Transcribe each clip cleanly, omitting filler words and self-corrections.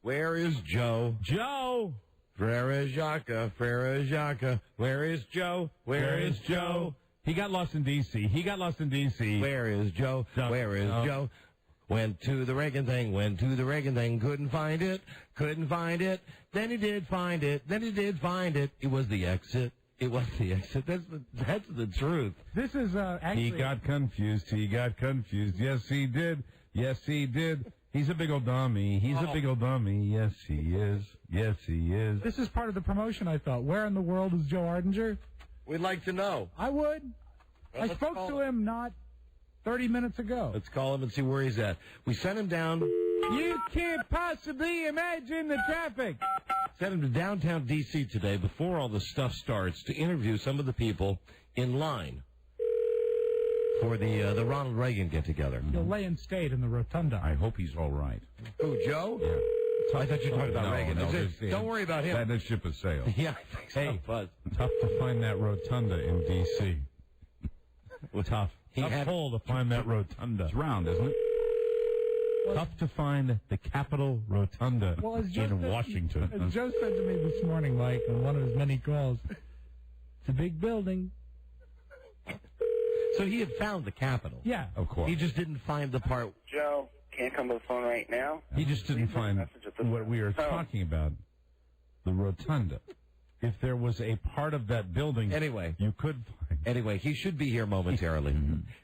Where is Joe? Joe! Frere Jacques, where is Joe? Where is Joe? He got lost in D.C. Where is Joe? Where is Joe? Went to the Reagan thing, couldn't find it. Then he did find it. It was the exit. That's the truth. This is, actually... He got confused. Yes, he did. He's a big old dummy. Yes, he is. This is part of the promotion, I thought. Where in the world is Joe Ardinger? We'd like to know. I would. I spoke to him not 30 minutes ago. Let's call him and see where he's at. We sent him down. You can't possibly imagine the traffic. Sent him to downtown D.C. today before all the stuff starts to interview some of the people in line for the Ronald Reagan get-together. He'll lay in state in the rotunda. I hope he's all right. Who, Joe? Yeah. I thought you were talking about Reagan. Don't worry about him. That ship has sailed. Yeah, I think so. Tough to find that rotunda in D.C. Tough pull to find that rotunda. It's round, isn't it? Tough to find the Capitol Rotunda in Washington. As Joe said to me this morning, Mike, on one of his many calls, it's a big building. So he had found the Capitol. Yeah, of course. He just didn't find the part. Joe, can't come to the phone right now. He just didn't find what we were talking about, the rotunda. If there was a part of that building, you could find. Anyway, he should be here momentarily.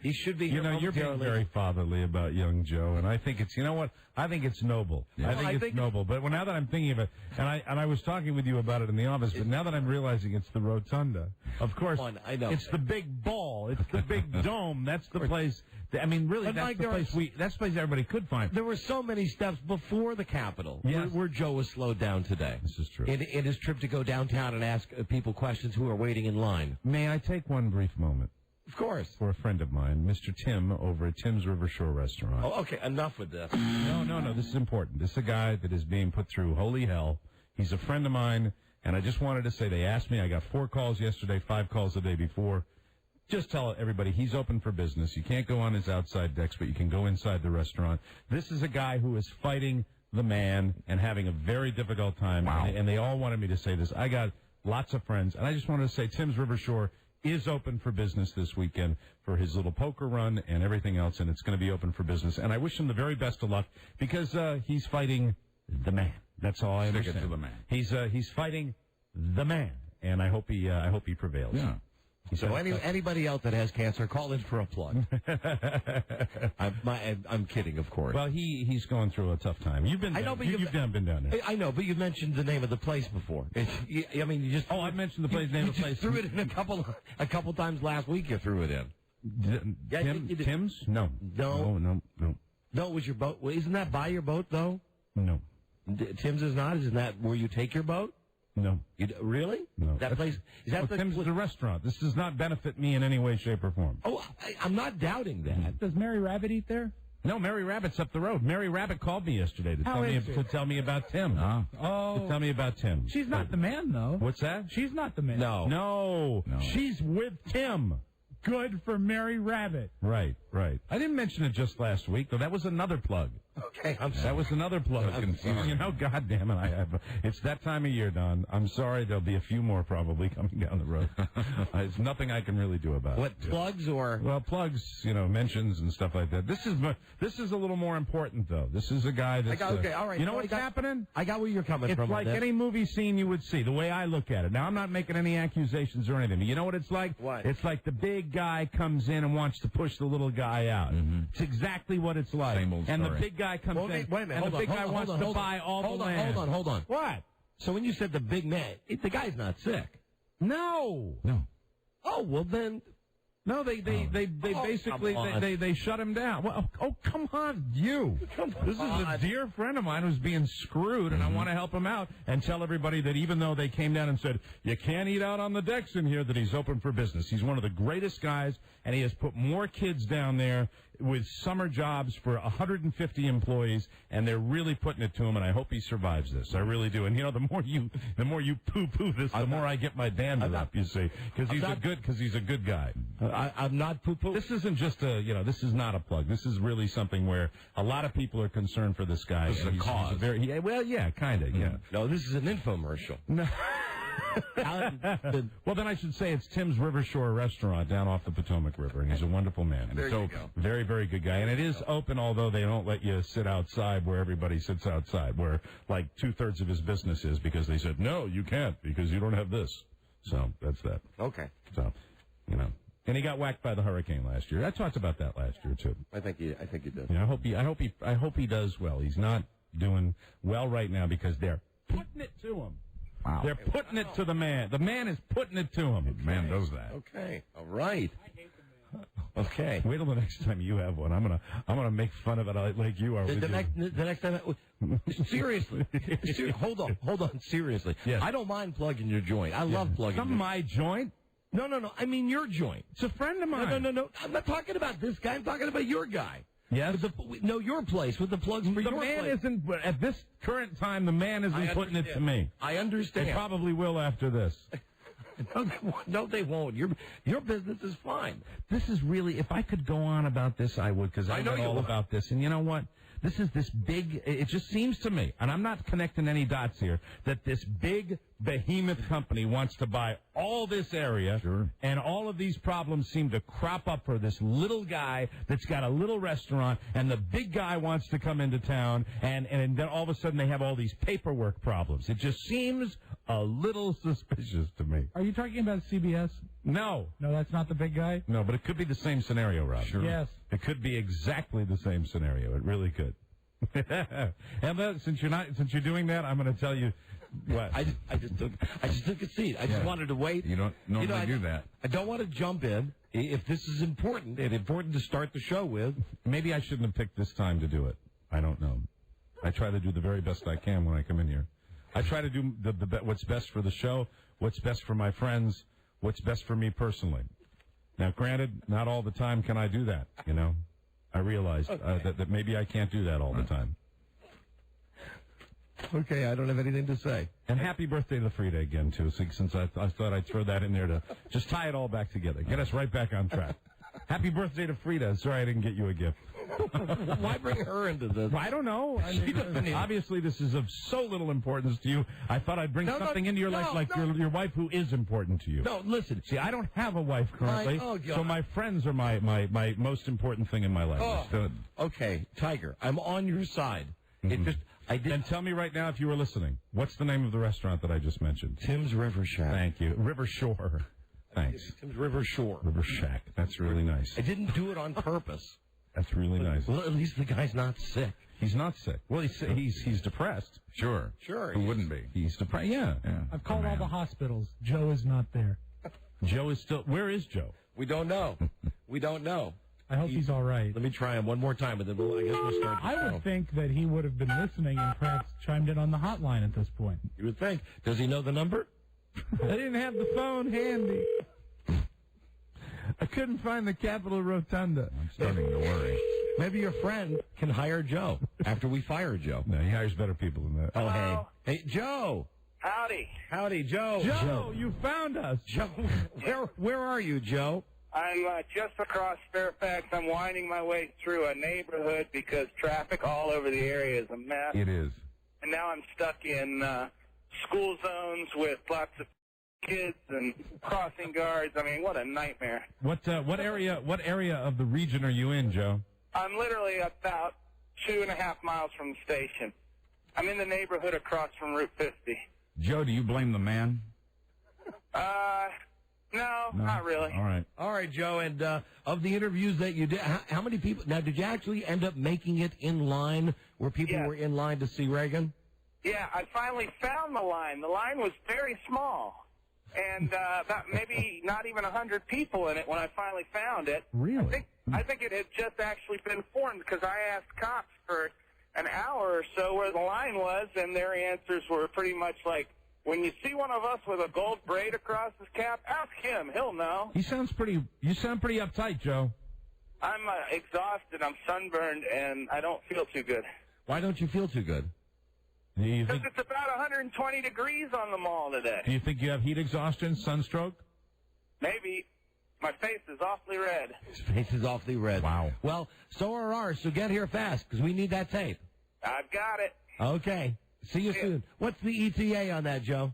He should be here momentarily. You're being very fatherly about young Joe, and I think it's, you know what? I think it's noble. Yeah. I think it's noble. But now that I'm thinking of it, and I was talking with you about it in the office, but now that I'm realizing it's the rotunda, of course, I know. It's the big ball. It's the big dome. That's the place. Really, that's the place everybody could find. There were so many steps before the Capitol where Joe was slowed down today. This is true. In his trip to go downtown and ask people questions who are waiting in line. May I take one brief moment? Of course. For a friend of mine, Mr. Tim, over at Tim's River Shore Restaurant. Oh, okay. Enough with this. No. This is important. This is a guy that is being put through holy hell. He's a friend of mine, and I just wanted to say they asked me. I got 4 calls yesterday, 5 calls the day before. Just tell everybody he's open for business. You can't go on his outside decks, but you can go inside the restaurant. This is a guy who is fighting the man and having a very difficult time. Wow. And they all wanted me to say this. I got lots of friends, and I just wanted to say Tim's River Shore is open for business this weekend for his little poker run and everything else, and it's going to be open for business. And I wish him the very best of luck because he's fighting the man. That's all I understand. Stick it to the man. He's fighting the man, and I hope he prevails. Yeah. So anybody else that has cancer, call in for a plug. I'm kidding, of course. Well, he's going through a tough time. You've been down there. I know, but you mentioned the name of the place before. You just. Oh, I mentioned the place name of the place. You threw it in a couple times last week. You threw it in. Tim's? No. No, it was your boat. Well, isn't that by your boat though? No. Tim's is not. Isn't that where you take your boat? No. Really? No. That place? Is that Tim's is a restaurant. This does not benefit me in any way, shape, or form. Oh, I'm not doubting that. Does Mary Rabbit eat there? No, Mary Rabbit's up the road. Mary Rabbit called me yesterday to tell me about Tim. To tell me about Tim. She's not the man, though. What's that? She's not the man. No. She's with Tim. Good for Mary Rabbit. Right. I didn't mention it just last week, though. That was another plug. Okay, that was another plug. God damn it, it's that time of year, Don. I'm sorry, there'll be a few more probably coming down the road. There's nothing I can really do about it. What, plugs or? Well, plugs, mentions and stuff like that. This is a little more important, though. This is a guy that's... Okay, all right. You know what's happening? I got where you're coming from. It's like any movie scene you would see, the way I look at it. Now, I'm not making any accusations or anything, but you know what it's like? What? It's like the big guy comes in and wants to push the little guy out. Mm-hmm. It's exactly what it's like. Same old story. And the big guy comes in, wait a minute, and the big guy wants to buy all the land. Hold on. What? So when you said the big man, the guy's not sick. No. Oh, well then... No, they basically they shut him down. Well, come on, you. This is a dear friend of mine who's being screwed, and I want to help him out and tell everybody that even though they came down and said, you can't eat out on the decks in here, that he's open for business. He's one of the greatest guys, and he has put more kids down there with summer jobs for 150 employees, and they're really putting it to him, and I hope he survives this. I really do. And, you know, the more you poo-poo this, the more I get my bandwidth up, you see, because he's a good guy. I'm not poo-poo. This isn't just this is not a plug. This is really something where a lot of people are concerned for this guy. This is a cause. Kind of, yeah. No, this is an infomercial. No. Well, then I should say it's Tim's River Shore Restaurant down off the Potomac River, and he's a wonderful man. There you go. Very, very good guy. And it is open, although they don't let you sit outside where everybody sits outside, where like 2/3 of his business is, because they said, no, you can't, because you don't have this. So that's that. Okay. So, you know. And he got whacked by the hurricane last year. I talked about that last year, too. I think you did. Yeah, I hope he does well. He's not doing well right now because they're putting it to him. Wow. They're putting it to the man. The man is putting it to him. The man knows that. Okay. All right. Okay. Wait till the next time you have one. I'm gonna make fun of it like you are. The next time. Seriously. Hold on. Seriously. Yes. I don't mind plugging your joint. I love plugging. Not my joint. No. I mean your joint. It's a friend of mine. No. I'm not talking about this guy. I'm talking about your guy. Yes. Your place with the plugs for your place. The man isn't, at this current time, the man isn't putting it to me. I understand. They probably will after this. No, they won't. Your business is fine. This is really, if I could go on about this, I would, because I know all about this. And you know what? This is this big, it just seems to me, and I'm not connecting any dots here, that this big behemoth company wants to buy all this area, sure. And all of these problems seem to crop up for this little guy that's got a little restaurant, and the big guy wants to come into town, and then all of a sudden they have all these paperwork problems. It just seems a little suspicious to me. Are you talking about CBS? No. No, that's not the big guy? No, but it could be the same scenario, Rob. Sure. Yes. It could be exactly the same scenario. It really could. And since you're doing that, I'm going to tell you what. I just took a seat. I just wanted to wait. You don't normally do that. I don't want to jump in. If this is important and important to start the show with, maybe I shouldn't have picked this time to do it. I don't know. I try to do the very best I can when I come in here. I try to do what's best for the show, what's best for my friends, what's best for me personally. Now, granted, not all the time can I do that, you know. I realize that maybe I can't do that all the time. Okay, I don't have anything to say. And happy birthday to Frida again, too, since I thought I'd throw that in there to just tie it all back together, get us right back on track. Happy birthday to Frida. Sorry I didn't get you a gift. Why bring her into this? I don't know. Obviously, this is of so little importance to you. I thought I'd bring something into your life like your wife who is important to you. No, listen. See, I don't have a wife currently, so my friends are my most important thing in my life. Okay, Tiger, I'm on your side. Mm-hmm. And tell me right now if you were listening. What's the name of the restaurant that I just mentioned? Tim's River Shack. Thank you. River Shore. Thanks. Tim's River Shore. River Shack. That's really nice. I didn't do it on purpose. That's really nice. Well, at least the guy's not sick. He's not sick. Well, he's depressed. Sure. Who wouldn't be? He's depressed. Yeah. I've called all the hospitals. Joe is not there. Joe is still. Where is Joe? We don't know. I hope he's all right. Let me try him one more time, and then I guess we'll start. I would think that he would have been listening and perhaps chimed in on the hotline at this point. You would think. Does he know the number? I didn't have the phone handy. I couldn't find the Capitol Rotunda. I'm starting to worry. Maybe your friend can hire Joe after we fire Joe. No, he hires better people than that. Oh, hey, Joe. Howdy, Joe. Joe, you found us. Joe, where are you, Joe? I'm just across Fairfax. I'm winding my way through a neighborhood because traffic all over the area is a mess. It is. And now I'm stuck in school zones with lots of kids and crossing guards. I mean, what a nightmare. What area of the region are you in, Joe? I'm literally about 2.5 miles from the station. I'm in the neighborhood across from Route 50. Joe, do you blame the man? No, not really. All right, Joe. And of the interviews that you did, how many people? Now, did you actually end up making it in line where people were in line to see Reagan? Yeah, I finally found the line. The line was very small, and about maybe not even 100 people in it when I finally found it. Really? I think it had just actually been formed because I asked cops for an hour or so where the line was, and their answers were pretty much like, when you see one of us with a gold braid across his cap, ask him. He'll know. You sound pretty uptight, Joe. I'm exhausted. I'm sunburned, and I don't feel too good. Why don't you feel too good? Because it's about 120 degrees on the mall today. Do you think you have heat exhaustion, sunstroke? Maybe. My face is awfully red. His face is awfully red. Wow. Well, so are ours, so get here fast, because we need that tape. I've got it. Okay. See you soon. What's the ETA on that, Joe?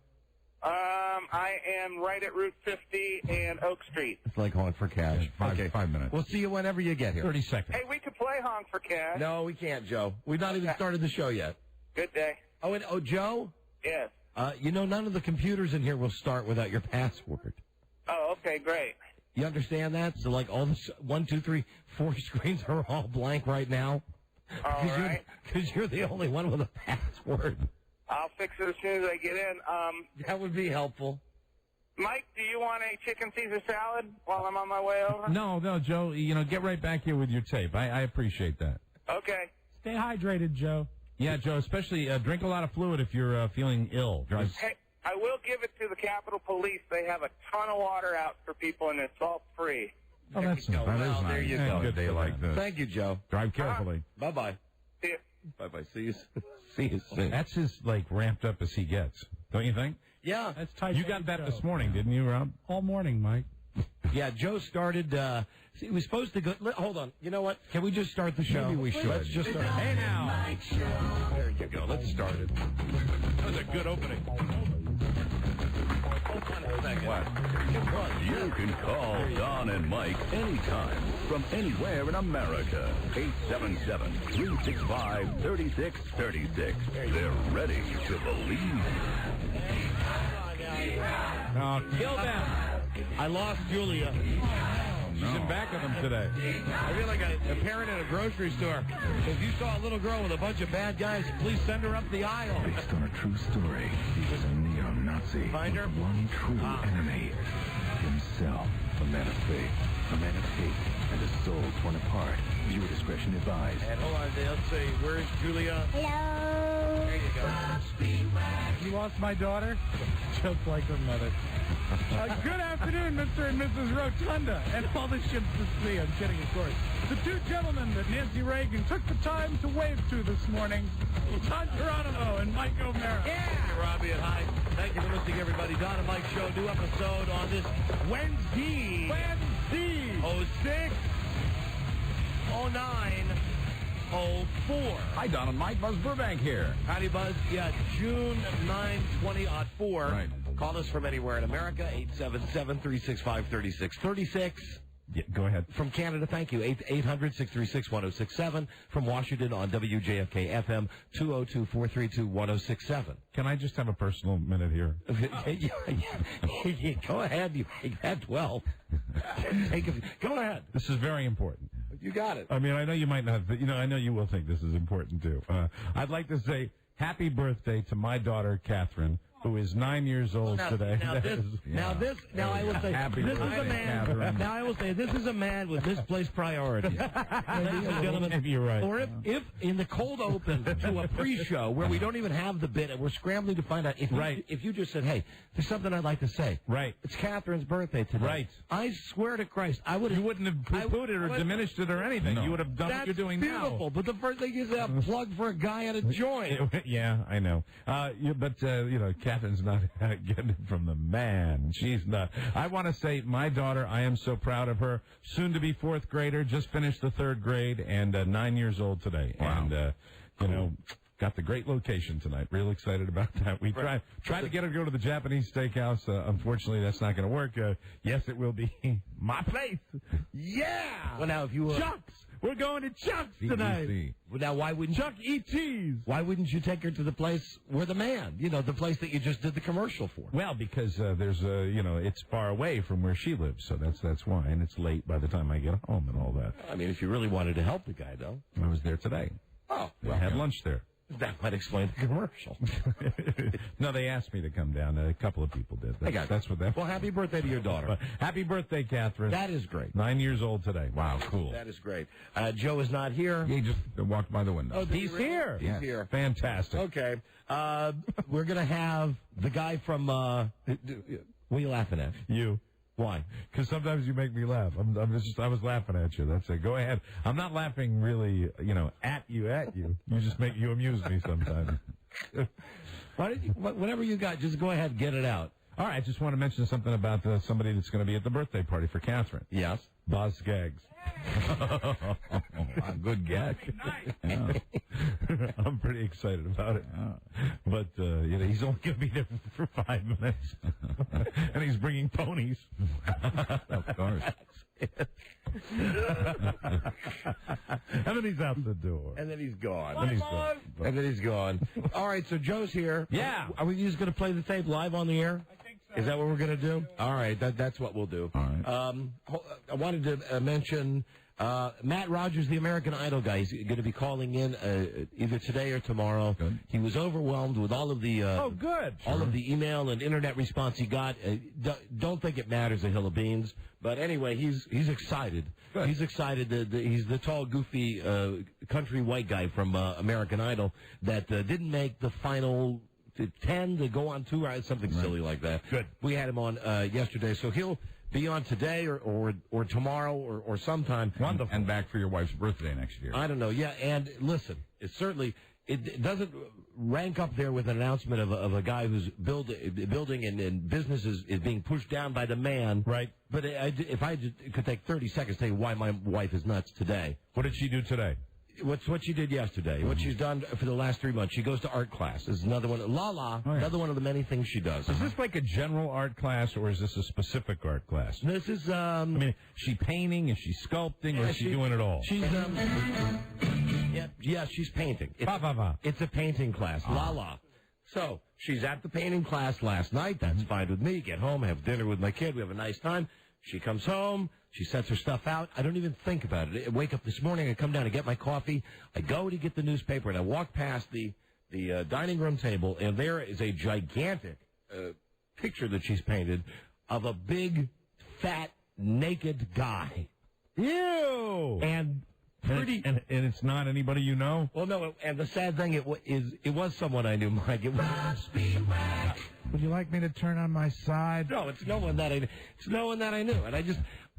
I am right at Route 50 and Oak Street. It's like honk for cash. Yeah, 5 minutes. We'll see you whenever you get here. 30 seconds. Hey, we could play Honk for Cash. No, we can't, Joe. We've not even started the show yet. Good day. Oh, and Joe? Yes. None of the computers in here will start without your password. Oh, okay, great. You understand that? So, like, all the 1, 2, 3, 4 screens are all blank right now. All right. Because you're the only one with a password. I'll fix it as soon as I get in. That would be helpful. Mike, do you want a chicken Caesar salad while I'm on my way over? No, Joe, get right back here with your tape. I appreciate that. Okay. Stay hydrated, Joe. Yeah, Joe, especially drink a lot of fluid if you're feeling ill. Hey, I will give it to the Capitol Police. They have a ton of water out for people, and it's all free. Oh, that's nice. That is Well, nice. there you On go. a day like this. Thank you, Joe. Drive carefully. Bye-bye. See ya. Bye-bye. See you soon. That's as, ramped up as he gets, don't you think? Yeah. That's tight. You got that this morning, didn't you, Rob? All morning, Mike. Yeah, Joe started, he was supposed to go, hold on, you know what? Can we just start the show? Maybe we should. Let's just start. Hey, now. There you go. Let's start it. That was a good opening. Hold on a second. What? You can call Don and Mike anytime from anywhere in America. 877-365-3636. They're ready to believe. Oh, kill them. I lost Julia. She's in back of them today. I feel like a parent in a grocery store. If you saw a little girl with a bunch of bad guys, please send her up the aisle. Based on a true story, he was a neo-Nazi. Find her? One true enemy. Himself. A man of faith. A man of hate. And a soul torn apart. Viewer discretion advised. And hold on, let's see. Where's Julia? Hello. There you go. You lost my daughter? Just like her mother. Good afternoon, Mr. and Mrs. Rotunda, and all the ships to see. I'm kidding, of course. The two gentlemen that Nancy Reagan took the time to wave to this morning, Don Geronimo and Mike O'Mara. Yeah. Thank you, Robbie, and hi. Thank you for listening, everybody. Don and Mike Show, new episode on this Wednesday. 06 09 04. Hi, Don and Mike. Buzz Burbank here. Howdy, Buzz. Yeah, June 9, 2004. Right. Call us from anywhere in America, 877-365-3636. Yeah, go ahead. From Canada, thank you, 800-636-1067. From Washington on WJFK FM, 202-432-1067. Can I just have a personal minute here? Go ahead. You had 12. Go ahead. This is very important. You got it. I mean, I know you might not, I know you will think this is important, too. I'd like to say happy birthday to my daughter, Catherine, who is 9 years old today. Now I will say, Happy this is a birthday, man. Catherine. Now I will say, this is a man with misplaced priorities. Ladies and gentlemen, Maybe you're right. Or if in the cold open to a pre-show where we don't even have the bit and we're scrambling to find out, if you just said, hey, there's something I'd like to say. Right. It's Catherine's birthday today. Right. I swear to Christ, I would have. You wouldn't have poo-pooed it or diminished it or anything. No. You would have done what you're doing beautiful, but the first thing is a plug for a guy at a joint. Yeah, I know. But Catherine's not getting it from the man. She's not. I want to say, my daughter, I am so proud of her. Soon to be fourth grader, just finished the third grade, and 9 years old today. Wow. And, got the great location tonight. Real excited about that. We tried to get her to go to the Japanese steakhouse. Unfortunately, that's not going to work. Yes, it will be my place. Yeah! Well, now, if you Chuck's! We're going to Chuck's tonight. Well, now, why wouldn't Chuck E. Cheese. Why wouldn't you take her to the place where the man, the place that you just did the commercial for? Well, because there's it's far away from where she lives, so that's why, and it's late by the time I get home and all that. I mean, if you really wanted to help the guy, though. I was there today. Oh, I had lunch there. That might explain the commercial. No, they asked me to come down. A couple of people did. That's what that. Well, happy birthday to your daughter. Happy birthday, Catherine. That is great. 9 years old today. Wow, cool. That is great. Joe is not here. He just walked by the window. Oh, He's here. He's here. Fantastic. Okay. We're going to have the guy from... what are you laughing at? You. Why? Because sometimes you make me laugh. I was laughing at you. That's it. Go ahead. I'm not laughing really, at you. You amuse me sometimes. Why don't you, whatever you got, just go ahead and get it out. All right, I just want to mention something about somebody that's going to be at the birthday party for Catherine. Yes. Boz Skaggs. Good gag. Yeah. I'm pretty excited about it. But, he's only going to be there for 5 minutes. And he's bringing ponies. Of course. And then he's out the door. And then he's gone. And then he's gone. All right, so Joe's here. Yeah. Are we just going to play the tape live on the air? I think so. Is that what we're going to do? All right, that's what we'll do. All right. I wanted to mention Matt Rogers, the American Idol guy. He's going to be calling in either today or tomorrow. Good. He was overwhelmed with all of the good. all of the email and internet response he got. Don't think it matters a hill of beans. But anyway, he's excited. Good. He's excited. He's the tall, goofy country white guy from American Idol that didn't make the final 10 to go on tour, something silly like that. Good. We had him on yesterday, so he'll be on today or tomorrow or sometime. Wonderful. And back for your wife's birthday next year. I don't know. Yeah, and listen, it doesn't rank up there with an announcement of a guy who's building and business is being pushed down by the man. Right. But if I could take 30 seconds to tell you why my wife is nuts today. What did she do today? What she did yesterday, what she's done for the last 3 months. She goes to art class. This is another one. Another one of the many things she does. Is this like a general art class, or is this a specific art class? This is, I mean, is she painting? Is she sculpting? Or is she doing it all? She's, she's painting. It's a painting class. So, she's at the painting class last night. That's fine with me. Get home, have dinner with my kid. We have a nice time. She comes home. She sets her stuff out. I don't even think about it. I wake up this morning. I come down to get my coffee. I go to get the newspaper, and I walk past the dining room table, and there is a gigantic picture that she's painted of a big, fat, naked guy. Ew! And pretty... And it's not anybody you know? Well, no, and the sad thing, it was someone I knew, Mike. It was... Would you like me to turn on my side? No, it's no one that I knew. And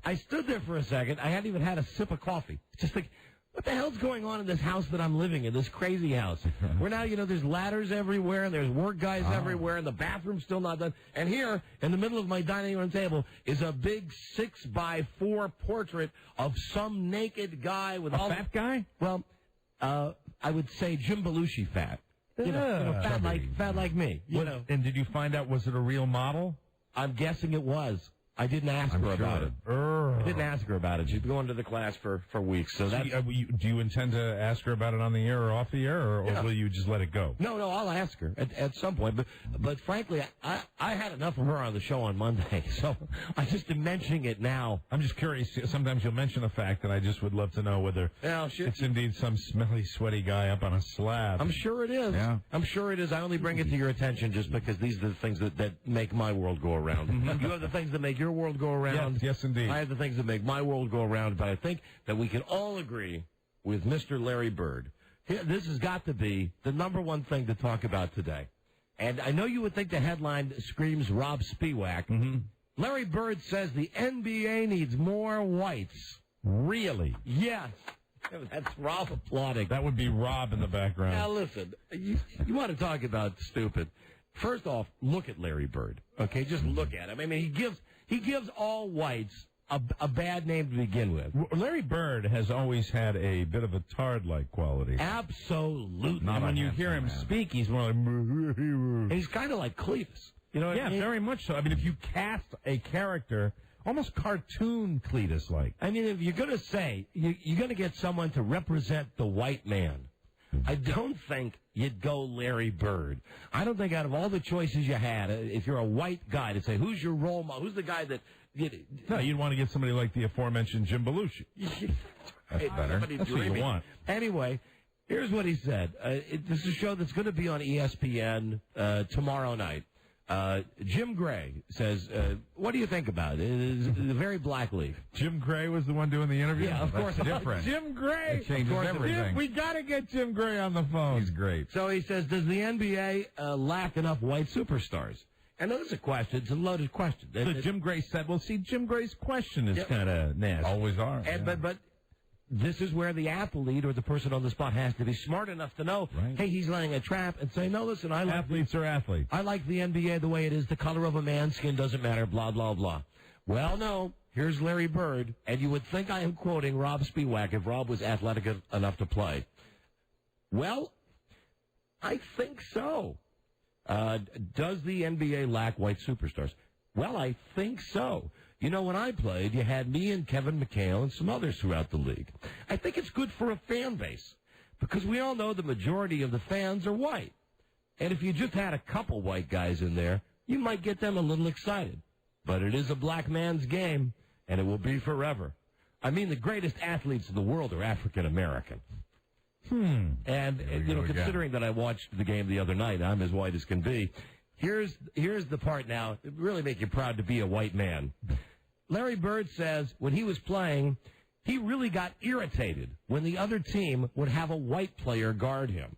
I stood there for a second. I hadn't even had a sip of coffee. Just like, what the hell's going on in this house that I'm living in, this crazy house? Where now, there's ladders everywhere, and there's work guys everywhere, and the bathroom's still not done. And here, in the middle of my dining room table, is a big 6x4 portrait of some naked guy with all... fat guy? Well, I would say Jim Belushi fat. Fat like me. And did you find out, was it a real model? I'm guessing it was. I didn't ask her about it. I didn't ask her about it. She's going to the class for weeks. So that's... do you intend to ask her about it on the air or off the air, or will you just let it go? No, I'll ask her at some point. But frankly, I had enough of her on the show on Monday, so I just am mentioning it now. I'm just curious. Sometimes you'll mention a fact, and I just would love to know whether it's indeed some smelly, sweaty guy up on a slab. I'm sure it is. Yeah. I'm sure it is. I only bring it to your attention just because these are the things that make my world go around. You have the things that make your world go around. Yes, indeed. I have the things that make my world go around, but I think that we can all agree with Mr. Larry Bird. This has got to be the number one thing to talk about today. And I know you would think the headline screams Rob Spiewak. Mm-hmm. Larry Bird says the NBA needs more whites. Really? Yes. That's Rob applauding. That would be Rob in the background. Now, listen, you want to talk about stupid. First off, look at Larry Bird. Okay, just look at him. I mean, he gives all whites a bad name to begin with. Larry Bird has always had a bit of a tard-like quality. Absolutely. And when you hear him speak, he's more like... And he's kind of like Cletus. You know what I mean? Very much so. I mean, if you cast a character... Almost cartoon Cletus-like. I mean, if you're going to say, you're going to get someone to represent the white man, I don't think you'd go Larry Bird. I don't think out of all the choices you had, if you're a white guy, to say, who's your role model? Who's the guy that... No, you'd want to get somebody like the aforementioned Jim Belushi. That's better. That's what you want. Anyway, here's what he said. This is a show that's going to be on ESPN tomorrow night. Jim Gray says, what do you think about it? It is the very black leaf. Jim Gray was the one doing the interview? Yeah, of course. Different. Jim Gray! It changes everything. We got to get Jim Gray on the phone. He's great. So he says, does the NBA lack enough white superstars? And that's a question. It's a loaded question. So Jim Gray said, well, see, Jim Gray's question is kind of nasty. Always are. But this is where the athlete or the person on the spot has to be smart enough to know, hey, he's laying a trap, and say, no, listen, Athletes are athletes. I like the NBA the way it is. The color of a man's skin doesn't matter, blah, blah, blah. Well, no. Here's Larry Bird, and you would think I am quoting Rob Spiewak if Rob was athletic enough to play. Well, I think so. Does the NBA lack white superstars? Well, I think so. You know, when I played, you had me and Kevin McHale and some others throughout the league. I think it's good for a fan base because we all know the majority of the fans are white. And if you just had a couple white guys in there, you might get them a little excited. But it is a black man's game, and it will be forever. I mean, the greatest athletes in the world are African American. And, you know, considering that I watched the game the other night, I'm as white as can be. Here's the part now. It really make you proud to be a white man. Larry Bird says when he was playing, he really got irritated when the other team would have a white player guard him.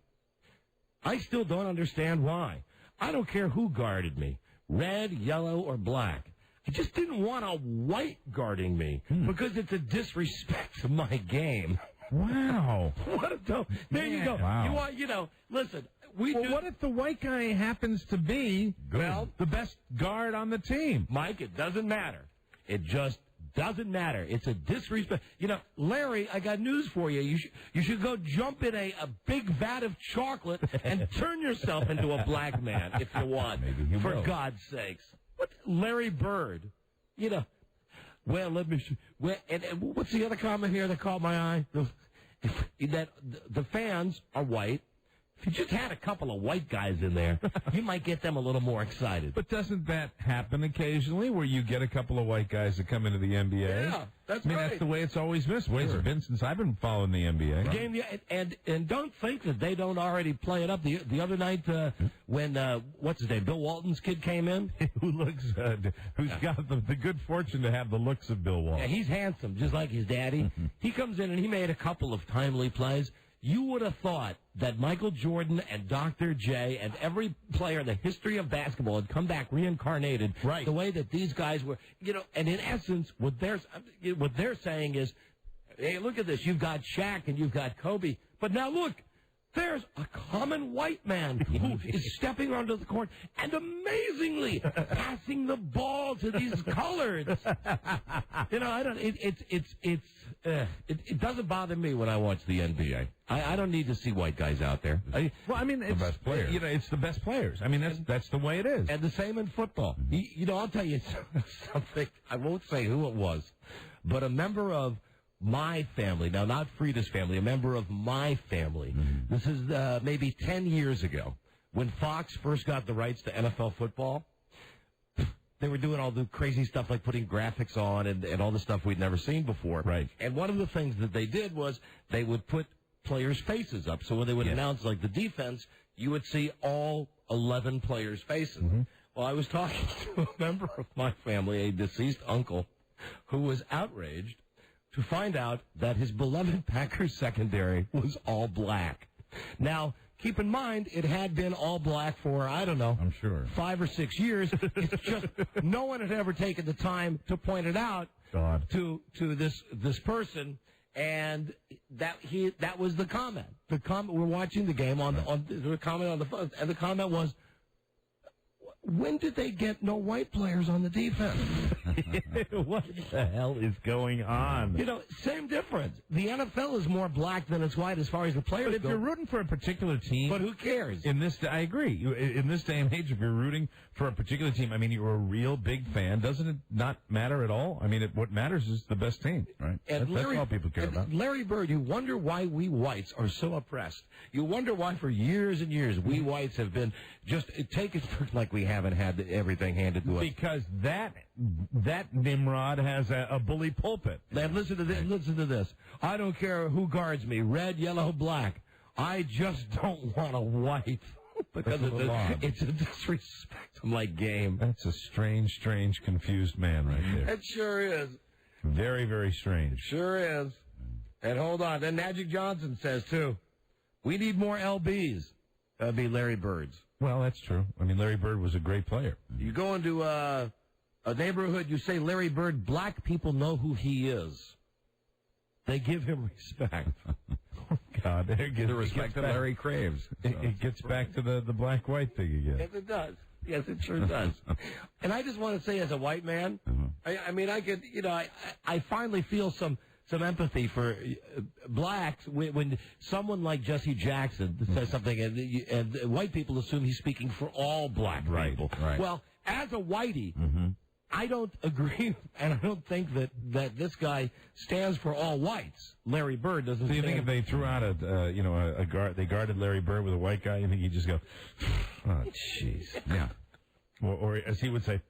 I still don't understand why. I don't care who guarded me, red, yellow, or black. I just didn't want a white guarding me because it's a disrespect to my game. Wow. What a dope. There you go. Wow. You know, listen. What if the white guy happens to be the best guard on the team? Mike, it doesn't matter. It just doesn't matter. It's a disrespect. You know, Larry, I got news for you. You should go jump in a big vat of chocolate and turn yourself into a black man if you want. Maybe you for will. God's sakes. What Larry Bird? You know. Well, let me. And what's the other comment here that caught my eye? That the fans are white. If you just had a couple of white guys in there, you might get them a little more excited. But doesn't that happen occasionally, where you get a couple of white guys that come into the NBA? Yeah, that's right. That's the way it's always been. It's the way it's been since I've been following the NBA. The game, and don't think that they don't already play it up. The other night when what's his name, Bill Walton's kid came in, who's got the good fortune to have the looks of Bill Walton. Yeah, he's handsome, just like his daddy. He comes in and he made a couple of timely plays. You would have thought that Michael Jordan and Dr. J and every player in the history of basketball had come back reincarnated the way that these guys were. You know, and in essence, what they're saying is, hey, look at this. You've got Shaq and you've got Kobe. But now look, there's a common white man who is stepping onto the court and amazingly passing the ball to these coloreds. You know, it doesn't bother me when I watch the NBA. I don't need to see white guys out there. It's the best players. You know, it's the best players. I mean, that's the way it is. And the same in football. You know, I'll tell you something. I won't say who it was, but a member of my family, now not Frieda's family, a member of my family. This is maybe 10 years ago when Fox first got the rights to NFL football. They were doing all the crazy stuff like putting graphics on and all the stuff we'd never seen before. Right. And one of the things that they did was they would put players' faces up. So when they would announce like the defense, you would see all 11 players' faces. Well, I was talking to a member of my family, a deceased uncle, who was outraged to find out that his beloved Packers secondary was all black. Now, keep in mind, it had been all black for, I don't know, I'm sure, 5 or 6 years. It's just no one had ever taken the time to point it out to this person, and that was the comment. The comment, we're watching the game on the comment on the phone, and the comment was, when did they get no white players on the defense? What the hell is going on? You know, same difference. The NFL is more black than it's white as far as the players go. But if you're rooting for a particular team... But who cares? I agree. In this day and age, if you're rooting for a particular team, I mean, you're a real big fan. Doesn't it not matter at all? I mean, what matters is the best team, right? And that's all people care about. Larry Bird, you wonder why we whites are so oppressed. You wonder why for years and years we whites have been just taken like we haven't had everything handed to us. Because that Nimrod has a bully pulpit. And listen to this. Listen to this. I don't care who guards me, red, yellow, black. I just don't want a white. Because it's a disrespect to my game. That's a strange, confused man right there. It sure is. Very, very strange. Sure is. And hold on. Then Magic Johnson says, too, we need more LBs. That'd be Larry Bird's. Well, that's true. I mean, Larry Bird was a great player. You go into a neighborhood, you say Larry Bird, black people know who he is. They give him respect. Oh, God. The respect that Larry craves. It gets back to the black-white thing again. Yes, it does. Yes, it sure does. And I just want to say, as a white man, I mean, I could, I finally feel some empathy for blacks when someone like Jesse Jackson says something, and white people assume he's speaking for all black people. Right. Well, as a whitey, I don't agree, and I don't think that this guy stands for all whites. Larry Bird doesn't. So you think if they threw out a guard, they guarded Larry Bird with a white guy, you think he'd just go, oh, jeez, Yeah. or as he would say,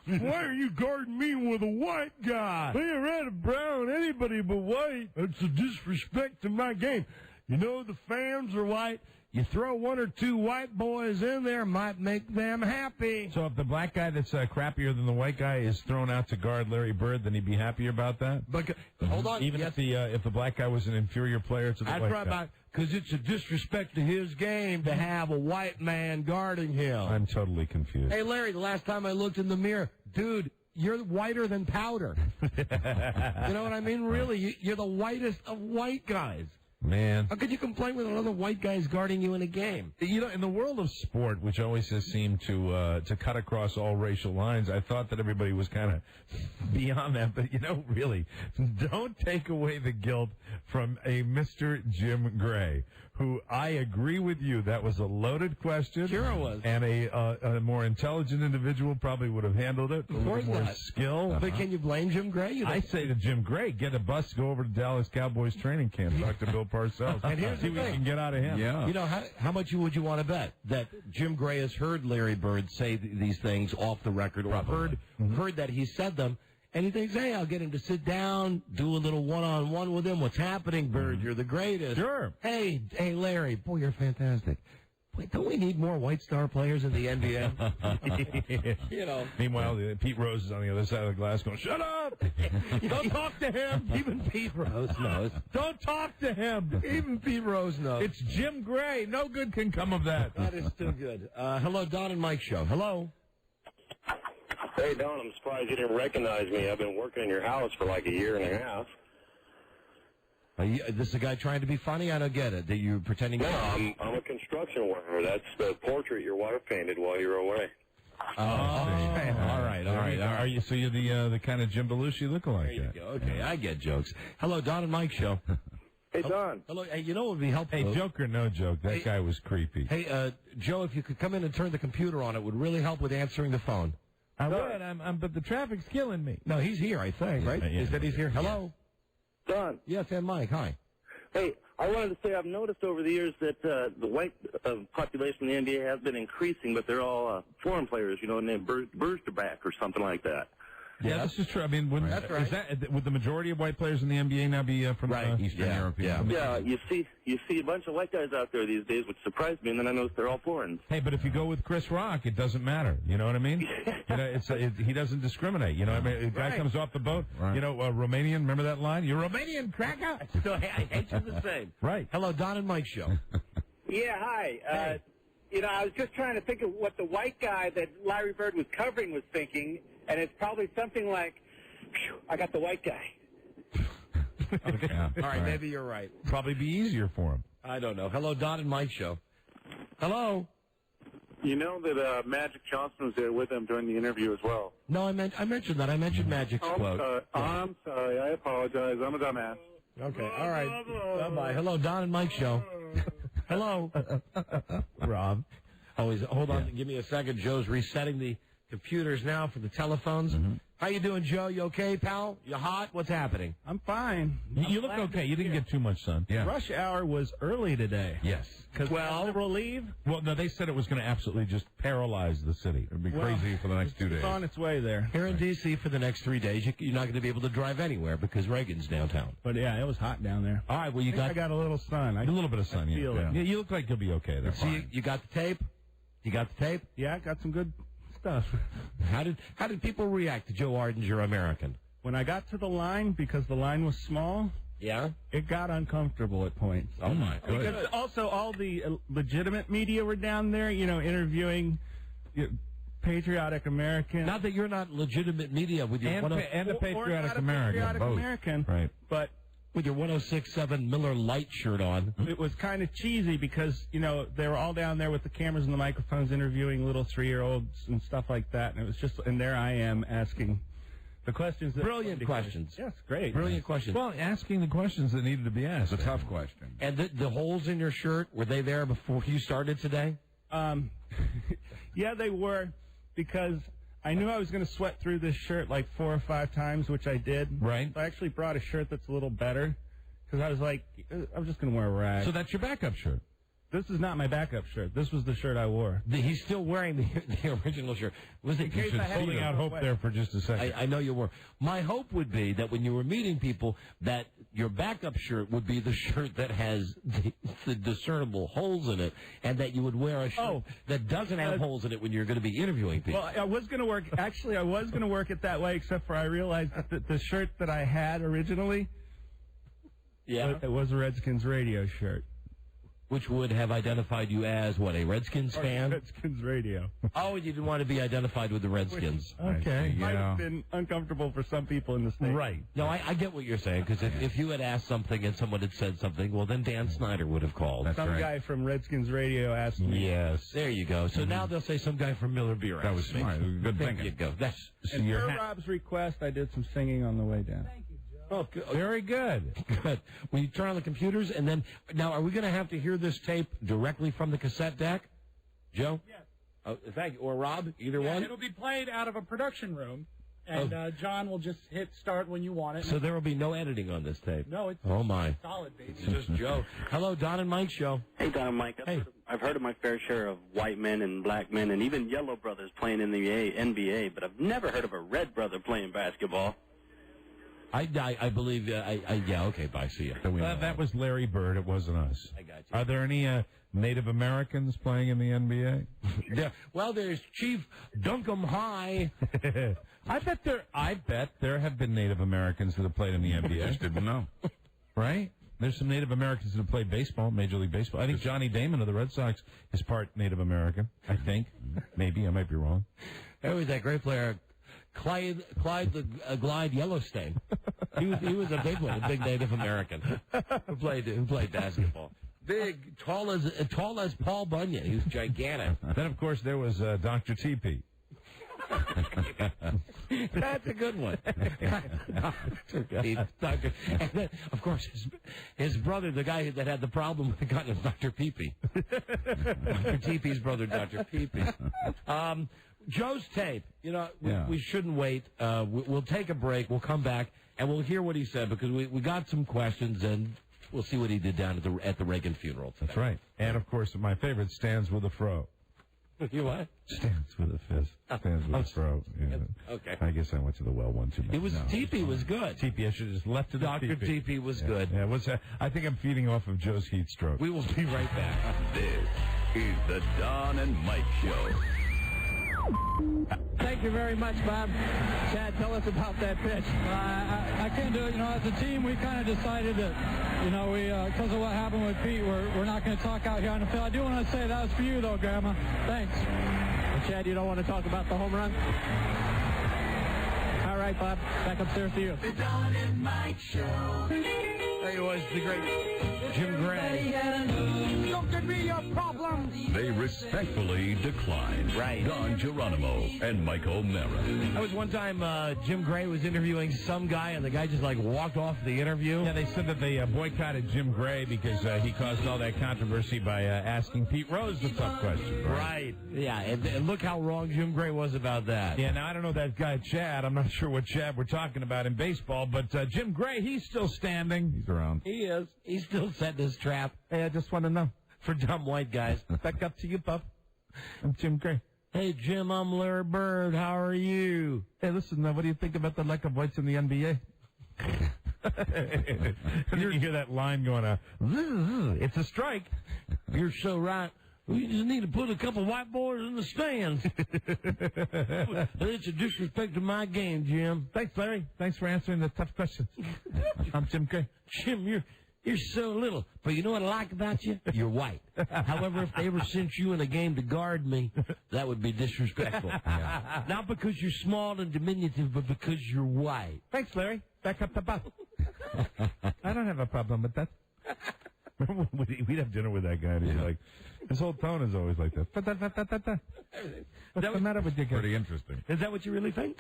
why are you guarding me with a white guy? I ain't read a brown anybody but white. That's a disrespect to my game. You know the fans are white. You throw one or two white boys in there, might make them happy. So if the black guy that's crappier than the white guy is thrown out to guard Larry Bird, then he'd be happier about that? But hold on, even if the black guy was an inferior player to the white guy. Because it's a disrespect to his game to have a white man guarding him. I'm totally confused. Hey, Larry, the last time I looked in the mirror, dude, you're whiter than powder. You know what I mean? Really, you're the whitest of white guys. Man. How could you complain when another white guy is guarding you in a game? You know, in the world of sport, which always has seemed to cut across all racial lines, I thought that everybody was kind of beyond that. But, really, don't take away the guilt from a Mr. Jim Gray, who I agree with you. That was a loaded question. Sure it was. And a more intelligent individual probably would have handled it. Of course more not. Skill. But can you blame Jim Gray? I say to Jim Gray, get a bus, go over to Dallas Cowboys training camp, talk to Bill Parcells, and here's see the what you thing. can get out of him. Yeah. You know, how much would you want to bet that Jim Gray has heard Larry Bird say these things off the record, or heard that he said them, and he thinks, hey, I'll get him to sit down, do a little one-on-one with him. What's happening, Bird? You're the greatest. Sure. Hey, Larry, boy, you're fantastic. Wait, don't we need more white star players in the NBA? Meanwhile, Pete Rose is on the other side of the glass going, shut up! Don't talk to him! Even Pete Rose knows. Don't talk to him! Even Pete Rose knows. It's Jim Gray. No good can come of that. That is still good. Hello, Don and Mike Show. Hello. Hey, Don, I'm surprised you didn't recognize me. I've been working in your house for like a year and a half. This is a guy trying to be funny? I don't get it. That you're pretending... No, I'm a construction worker. That's the portrait your wife painted while you were away. Oh, all right. Are you? So you're the kind of Jim Belushi lookalike? There you go. Okay, I get jokes. Hello, Don and Mike Show. Hey, Don. Hello. Hey, you know what would be helpful? Hey, joke or no joke, that guy was creepy. Hey, Joe, if you could come in and turn the computer on, it would really help with answering the phone. I would, but the traffic's killing me. No, he's here, I think, right? Yeah. Is that he's here? Hello? Don. Yes, and Mike, hi. Hey, I wanted to say I've noticed over the years that the white population in the NBA has been increasing, but they're all foreign players, named Bersterback or something like that. Yeah, this is true. I mean, That's right. Would the majority of white players in the NBA now be from Eastern Europe? Yeah, you see a bunch of white guys out there these days, which surprised me, and then I noticed they're all foreigners. Hey, but if you go with Chris Rock, it doesn't matter. You know what I mean? He doesn't discriminate. You know what I mean? A guy comes off the boat, Romanian, remember that line? You're Romanian, cracker? I hate you the same. Right. Hello, Don and Mike Show. Yeah, hi. I was just trying to think of what the white guy that Larry Bird was covering was thinking, and it's probably something like, I got the white guy. Okay. All right, maybe you're right. Probably be easier for him. I don't know. Hello, Don and Mike Show. Hello? You know that Magic Johnson was there with them during the interview as well. No, I mentioned that. I mentioned Magic's quote. I'm sorry. I apologize. I'm a dumbass. Okay, all right. Bye-bye. Hello, Don and Mike Show. Hello. Rob. Hold on. Give me a second. Joe's resetting the computers now for the telephones. How you doing, Joe? You okay, pal? You hot? What's happening? I'm fine. You look okay. You didn't get too much sun. Yeah. Rush hour was early today. Yes. Because will leave. Well, no, they said it was going to absolutely just paralyze the city. It would be crazy for the next 2 days. It's on its way there. Here in D.C. for the next 3 days, you're not going to be able to drive anywhere because Reagan's downtown. But, yeah, it was hot down there. All right, well, I got a little sun. A little bit of sun, I feel it. Yeah, you look like you'll be okay there. See, you got the tape? You got the tape? Yeah, I got some good stuff. How did people react to Joe Arden's You're American? When I got to the line, because the line was small, Yeah? It got uncomfortable at points. Oh, my goodness. Because also all the legitimate media were down there, interviewing patriotic Americans. Not that you're not legitimate media with your And a patriotic American. Both. American. Right. But with your 106.7 Miller Lite shirt on. it was kind of cheesy because, they were all down there with the cameras and the microphones interviewing little 3-year-olds and stuff like that. And it was just, and there I am asking the questions. Brilliant questions. Yes, great. Brilliant questions. Well, asking the questions that needed to be asked. It's a tough question. And the holes in your shirt, were they there before you started today? Yeah, they were, because I knew I was going to sweat through this shirt like 4 or 5 times, which I did. Right. So I actually brought a shirt that's a little better, because I was like, I'm just going to wear a rag. So that's your backup shirt. This is not my backup shirt. This was the shirt I wore. He's still wearing the original shirt. Was it You're holding out hope there for just a second. I know you were. My hope would be that when you were meeting people, that your backup shirt would be the shirt that has the discernible holes in it, and that you would wear a shirt that doesn't have holes in it when you're going to be interviewing people. Well, I was going to work. Actually, I was going to work it that way, except for I realized that the shirt that I had originally, it was a Redskins radio shirt. Which would have identified you as, what, a Redskins fan? Redskins radio. Oh, you didn't want to be identified with the Redskins. Okay. Might have been uncomfortable for some people in the state. Right. No, I get what you're saying, because if you had asked something and someone had said something, well, then Dan Snyder would have called. Some guy from Redskins radio asked me. Yes. There you go. So now they'll say some guy from Miller Beer. That was smart. Good There thinking. you go. That's And per Rob's request, I did some singing on the way down. Thank you. Oh, good. Very good. Good. Will you turn on the computers, and then, now, are we going to have to hear this tape directly from the cassette deck? Joe? Yes. Oh, thank you. Or Rob? Either one? It'll be played out of a production room, and John will just hit start when you want it. So there will be no editing on this tape? No, it's oh my. Solid, baby. It's just Joe. Hello, Don and Mike show. Hey, Don and Mike. I've heard of my fair share of white men and black men and even yellow brothers playing in the NBA, but I've never heard of a red brother playing basketball. I believe, yeah, okay, bye, see ya. That was Larry Bird. It wasn't us. I got you. Are there any Native Americans playing in the NBA? Well, there's Chief Duncombe High. I bet there have been Native Americans that have played in the NBA. Just didn't know. Right? There's some Native Americans that have played baseball, Major League Baseball. I think Johnny Damon of the Red Sox is part Native American, I think. Maybe. I might be wrong. There was that great player, Clyde the Glide Yellowstain. He was a big one, a big Native American who played basketball. Big, tall as Paul Bunyan. He was gigantic. Then, of course, there was Dr. T.P. That's a good one. Doctor. And then, of course, his brother, the guy that had the problem with the gun, is Dr. Peepee. Dr. Teepee's brother, Dr. Peepee. Joe's tape. We shouldn't wait. We'll take a break. We'll come back, and we'll hear what he said, because we got some questions, and we'll see what he did down at the Reagan funeral today. That's right. And, of course, my favorite, stands with a fro. You what? Stands with a fist. Stands with a fro. Yeah. Okay. I guess I went to the well one too much. It was Teepee was good. Teepee, I should have just left it. Dr. Teepee was good. Yeah, I think I'm feeding off of Joe's heat stroke. We will be right back. This is the Don and Mike Show. Thank you very much, Bob. Chad, tell us about that pitch. I can't do it. As a team, we kind of decided that, we because of what happened with Pete, we're not going to talk out here on the field. I do want to say that was for you, though, Grandma. Thanks. And Chad, you don't want to talk about the home run? All right, Bob. Back upstairs to you. The Don and Mike Show. There he was, the great Jim Gray. Don't give me your problem. They respectfully decline. Right. Don Geronimo and Mike O'Mara. That was one time Jim Gray was interviewing some guy, and the guy just, walked off the interview. Yeah, they said that they boycotted Jim Gray because he caused all that controversy by asking Pete Rose the tough question. Right. Yeah, and look how wrong Jim Gray was about that. Yeah, now, I don't know that guy Chad. I'm not sure what Chad we're talking about in baseball, but Jim Gray, he's still standing. He's around. He is. He's still setting his trap. Hey, I just want to know. For dumb white guys. Back up to you, Pup. I'm Jim Gray. Hey, Jim, I'm Larry Bird. How are you? Hey, listen, what do you think about the lack of whites in the NBA? And you hear that line going, it's a strike. You're so right. We just need to put a couple white boys in the stands. It's a disrespect to my game, Jim. Thanks, Larry. Thanks for answering the tough questions. I'm Jim Gray. Jim, you're so little. But you know what I like about you? You're white. However, if they ever sent you in a game to guard me, that would be disrespectful. Yeah. Not because you're small and diminutive, but because you're white. Thanks, Larry. Back up the bus. I don't have a problem with that. Remember when we'd have dinner with that guy, and he's like, his whole tone is always like that. What's the matter with you guys? Pretty interesting. Is that what you really think?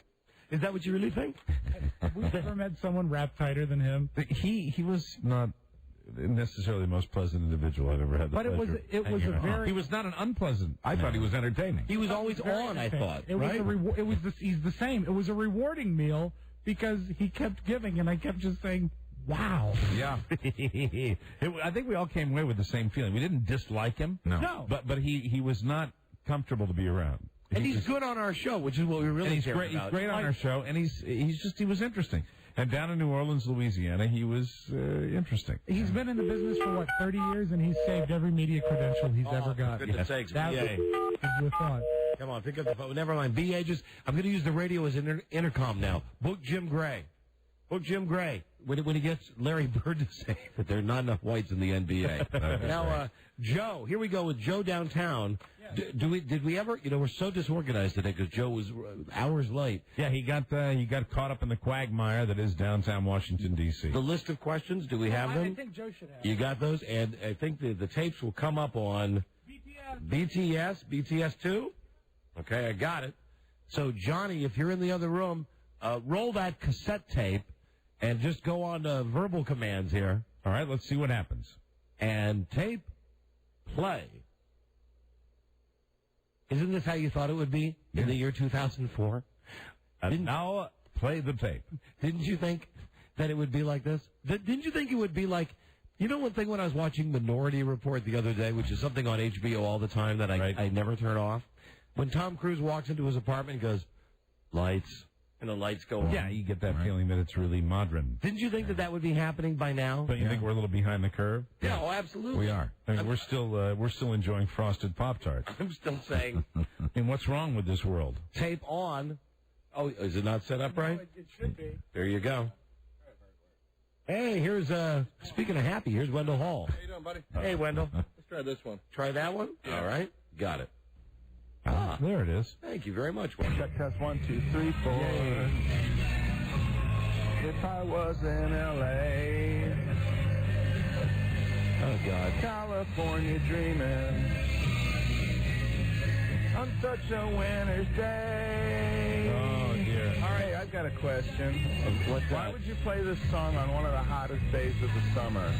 Is that what you really think? Have we ever met someone rap tighter than him? He was not necessarily the most pleasant individual I've ever had the pleasure. But it was a very... He was not an unpleasant. I thought he was entertaining. He was always on, I thought. It was right? He's the same. It was a rewarding meal because he kept giving, and I kept just saying, wow. Yeah. I think we all came away with the same feeling. We didn't dislike him. No. But he was not comfortable to be around. And he's good on our show, which is what we really care about. He's great on our show, and he was interesting. And down in New Orleans, Louisiana, he was interesting. He's been in the business for, 30 years, and he's saved every media credential he's ever got. Good sakes, that BA. was your thought. Come on, pick up the phone. Never mind. BA, I'm going to use the radio as an intercom now. Book Jim Gray. Book Jim Gray. When he gets Larry Bird to say that there are not enough whites in the NBA. Now, Joe, here we go with Joe downtown. Yeah. Did we ever? We're so disorganized today because Joe was hours late. Yeah, he got caught up in the quagmire that is downtown Washington D.C. The list of questions. Do we have them? I think Joe should have. You got those, and I think the tapes will come up on BTS 2. Okay, I got it. So Johnny, if you're in the other room, roll that cassette tape. And just go on verbal commands here. All right, let's see what happens. And tape, play. Isn't this how you thought it would be in the year 2004? Now play the tape. Didn't you think that it would be like this? Didn't you think it would be like, one thing when I was watching Minority Report the other day, which is something on HBO all the time that I never turn off, when Tom Cruise walks into his apartment and goes, lights. And the lights go on. Yeah, you get that feeling that it's really modern. Didn't you think that would be happening by now? Don't you think we're a little behind the curve? Yeah, oh, absolutely. We are. I mean, we're still enjoying frosted Pop-Tarts. I'm still saying. And what's wrong with this world? Tape on. Oh, is it not set up right? It should be. There you go. Hey, here's speaking of happy, here's Wendell Hall. How you doing, buddy? Hey, Wendell. Let's try this one. Try that one? Yeah. All right. Got it. There it is. Thank you very much, Wendell. Check test 1, 2, 3, 4. Yay. If I was in L.A. Oh, God. California dreaming on such a winter's day. Oh, dear. All right, I've got a question. What's that? Why would you play this song on one of the hottest days of the summer?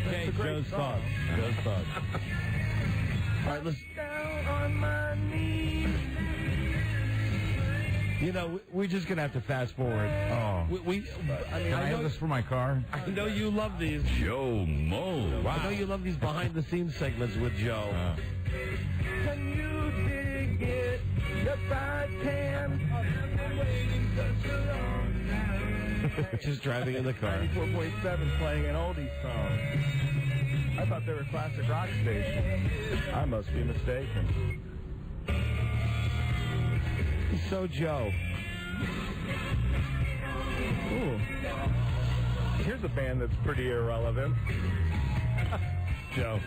Okay, Joe's thoughts. Joe's thoughts. All right, let's. Down on my knees. We're just going to have to fast forward. Oh. Can I have this for my car? I know you love these. Joe Mo. Wow. I know you love these behind-the-scenes segments with Joe. Can you dig it? Yes, I can. I've been waiting such a long time. Just driving in the car. 94.7 playing an oldie song. I thought they were a classic rock station. I must be mistaken. So, Joe. Ooh. Here's a band that's pretty irrelevant. Joe.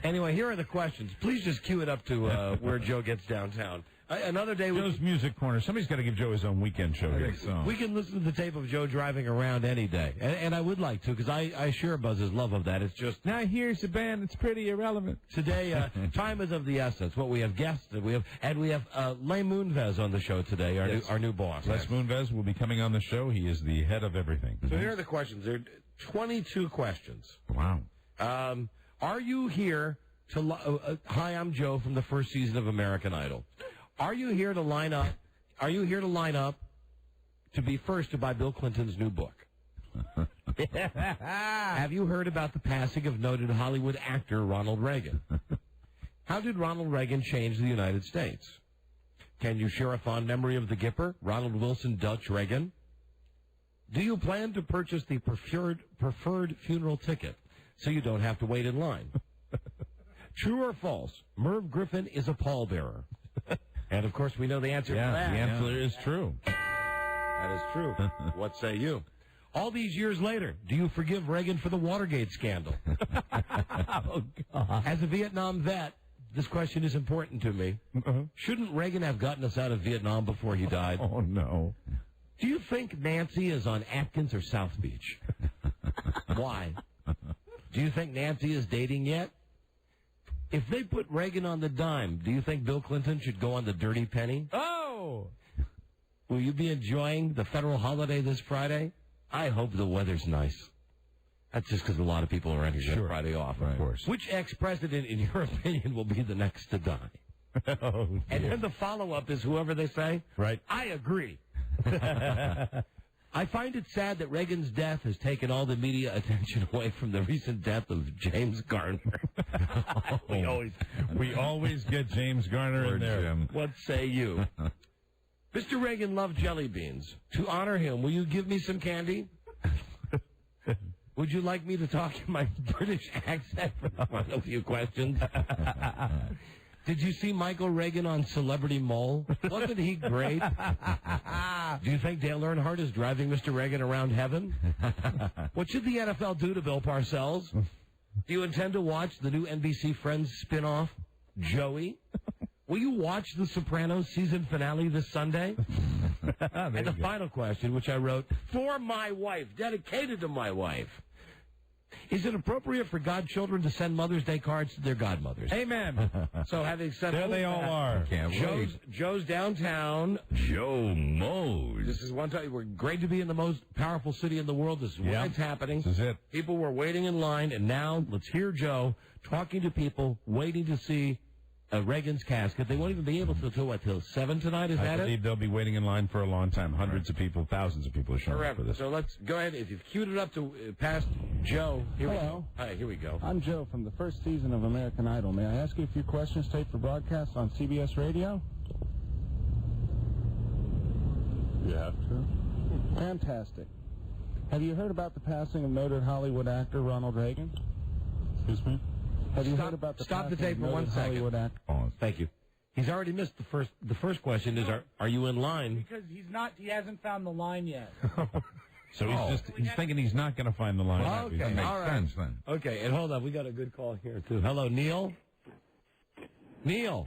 Anyway, here are the questions. Please just cue it up to where Joe gets downtown. Another day. Joe's Music Corner. Somebody's got to give Joe his own weekend show here. We can listen to the tape of Joe driving around any day. And I would like to, because I share Buzz's love of that. It's just... Now here's the band that's pretty irrelevant. Today, time is of the essence. We have guests, we have Les Moonves on the show today, our new boss. Les Moonves will be coming on the show. He is the head of everything. So here are the questions. There are 22 questions. Wow. Are you here to... hi, I'm Joe from the first season of American Idol. Are you here to line up? Are you here to line up to be first to buy Bill Clinton's new book? Have you heard about the passing of noted Hollywood actor Ronald Reagan? How did Ronald Reagan change the United States? Can you share a fond memory of the Gipper, Ronald Wilson Dutch Reagan? Do you plan to purchase the preferred funeral ticket so you don't have to wait in line? True or false? Merv Griffin is a pallbearer. And, of course, we know the answer to that. The answer is true. That is true. What say you? All these years later, do you forgive Reagan for the Watergate scandal? Oh, God. As a Vietnam vet, this question is important to me. Shouldn't Reagan have gotten us out of Vietnam before he died? Oh, no. Do you think Nancy is on Atkins or South Beach? Why? Do you think Nancy is dating yet? If they put Reagan on the dime, do you think Bill Clinton should go on the dirty penny? Oh! Will you be enjoying the federal holiday this Friday? I hope the weather's nice. That's just because a lot of people around here get Friday off. Right. Of course. Which ex-president, in your opinion, will be the next to die? Oh, and then the follow-up is whoever they say. Right. I agree. I find it sad that Reagan's death has taken all the media attention away from the recent death of James Garner. we always get James Garner in there. Jim. What say you? Mr. Reagan loved jelly beans. To honor him, will you give me some candy? Would you like me to talk in my British accent for a few questions? Did you see Michael Reagan on Celebrity Mole? Wasn't he great? Do you think Dale Earnhardt is driving Mr. Reagan around heaven? What should the NFL do to Bill Parcells? Do you intend to watch the new NBC Friends spinoff, Joey? Will you watch The Sopranos season finale this Sunday? And the final question, which I wrote, for my wife, dedicated to my wife. Is it appropriate for godchildren to send Mother's Day cards to their godmothers? Amen. So having said there they all are. Can't wait. Joe's downtown. Joe Mose. This is one time. We're great to be in the most powerful city in the world. This is why it's happening. This is it. People were waiting in line, and now let's hear Joe talking to people waiting to see Reagan's casket. They won't even be able to till 7 tonight. Is that it? I believe they'll be waiting in line for a long time. Hundreds of people, thousands of people are showing up for this. So let's go ahead. If you've queued it up to past Joe, here we go. Hi, here we go. I'm Joe from the first season of American Idol. May I ask you a few questions taped for broadcast on CBS Radio? You have to. Fantastic. Have you heard about the passing of noted Hollywood actor Ronald Reagan? Excuse me? Have you heard about the Stop the passing tape of for 1 noted second. Hollywood actor? Oh, thank you. He's already missed the first question is are you in line? Because he hasn't found the line yet. So he's thinking he's not going to find the line. Okay, That makes all right. sense then. Okay, and hold on, we got a good call here too. Hello, Neil. Neil.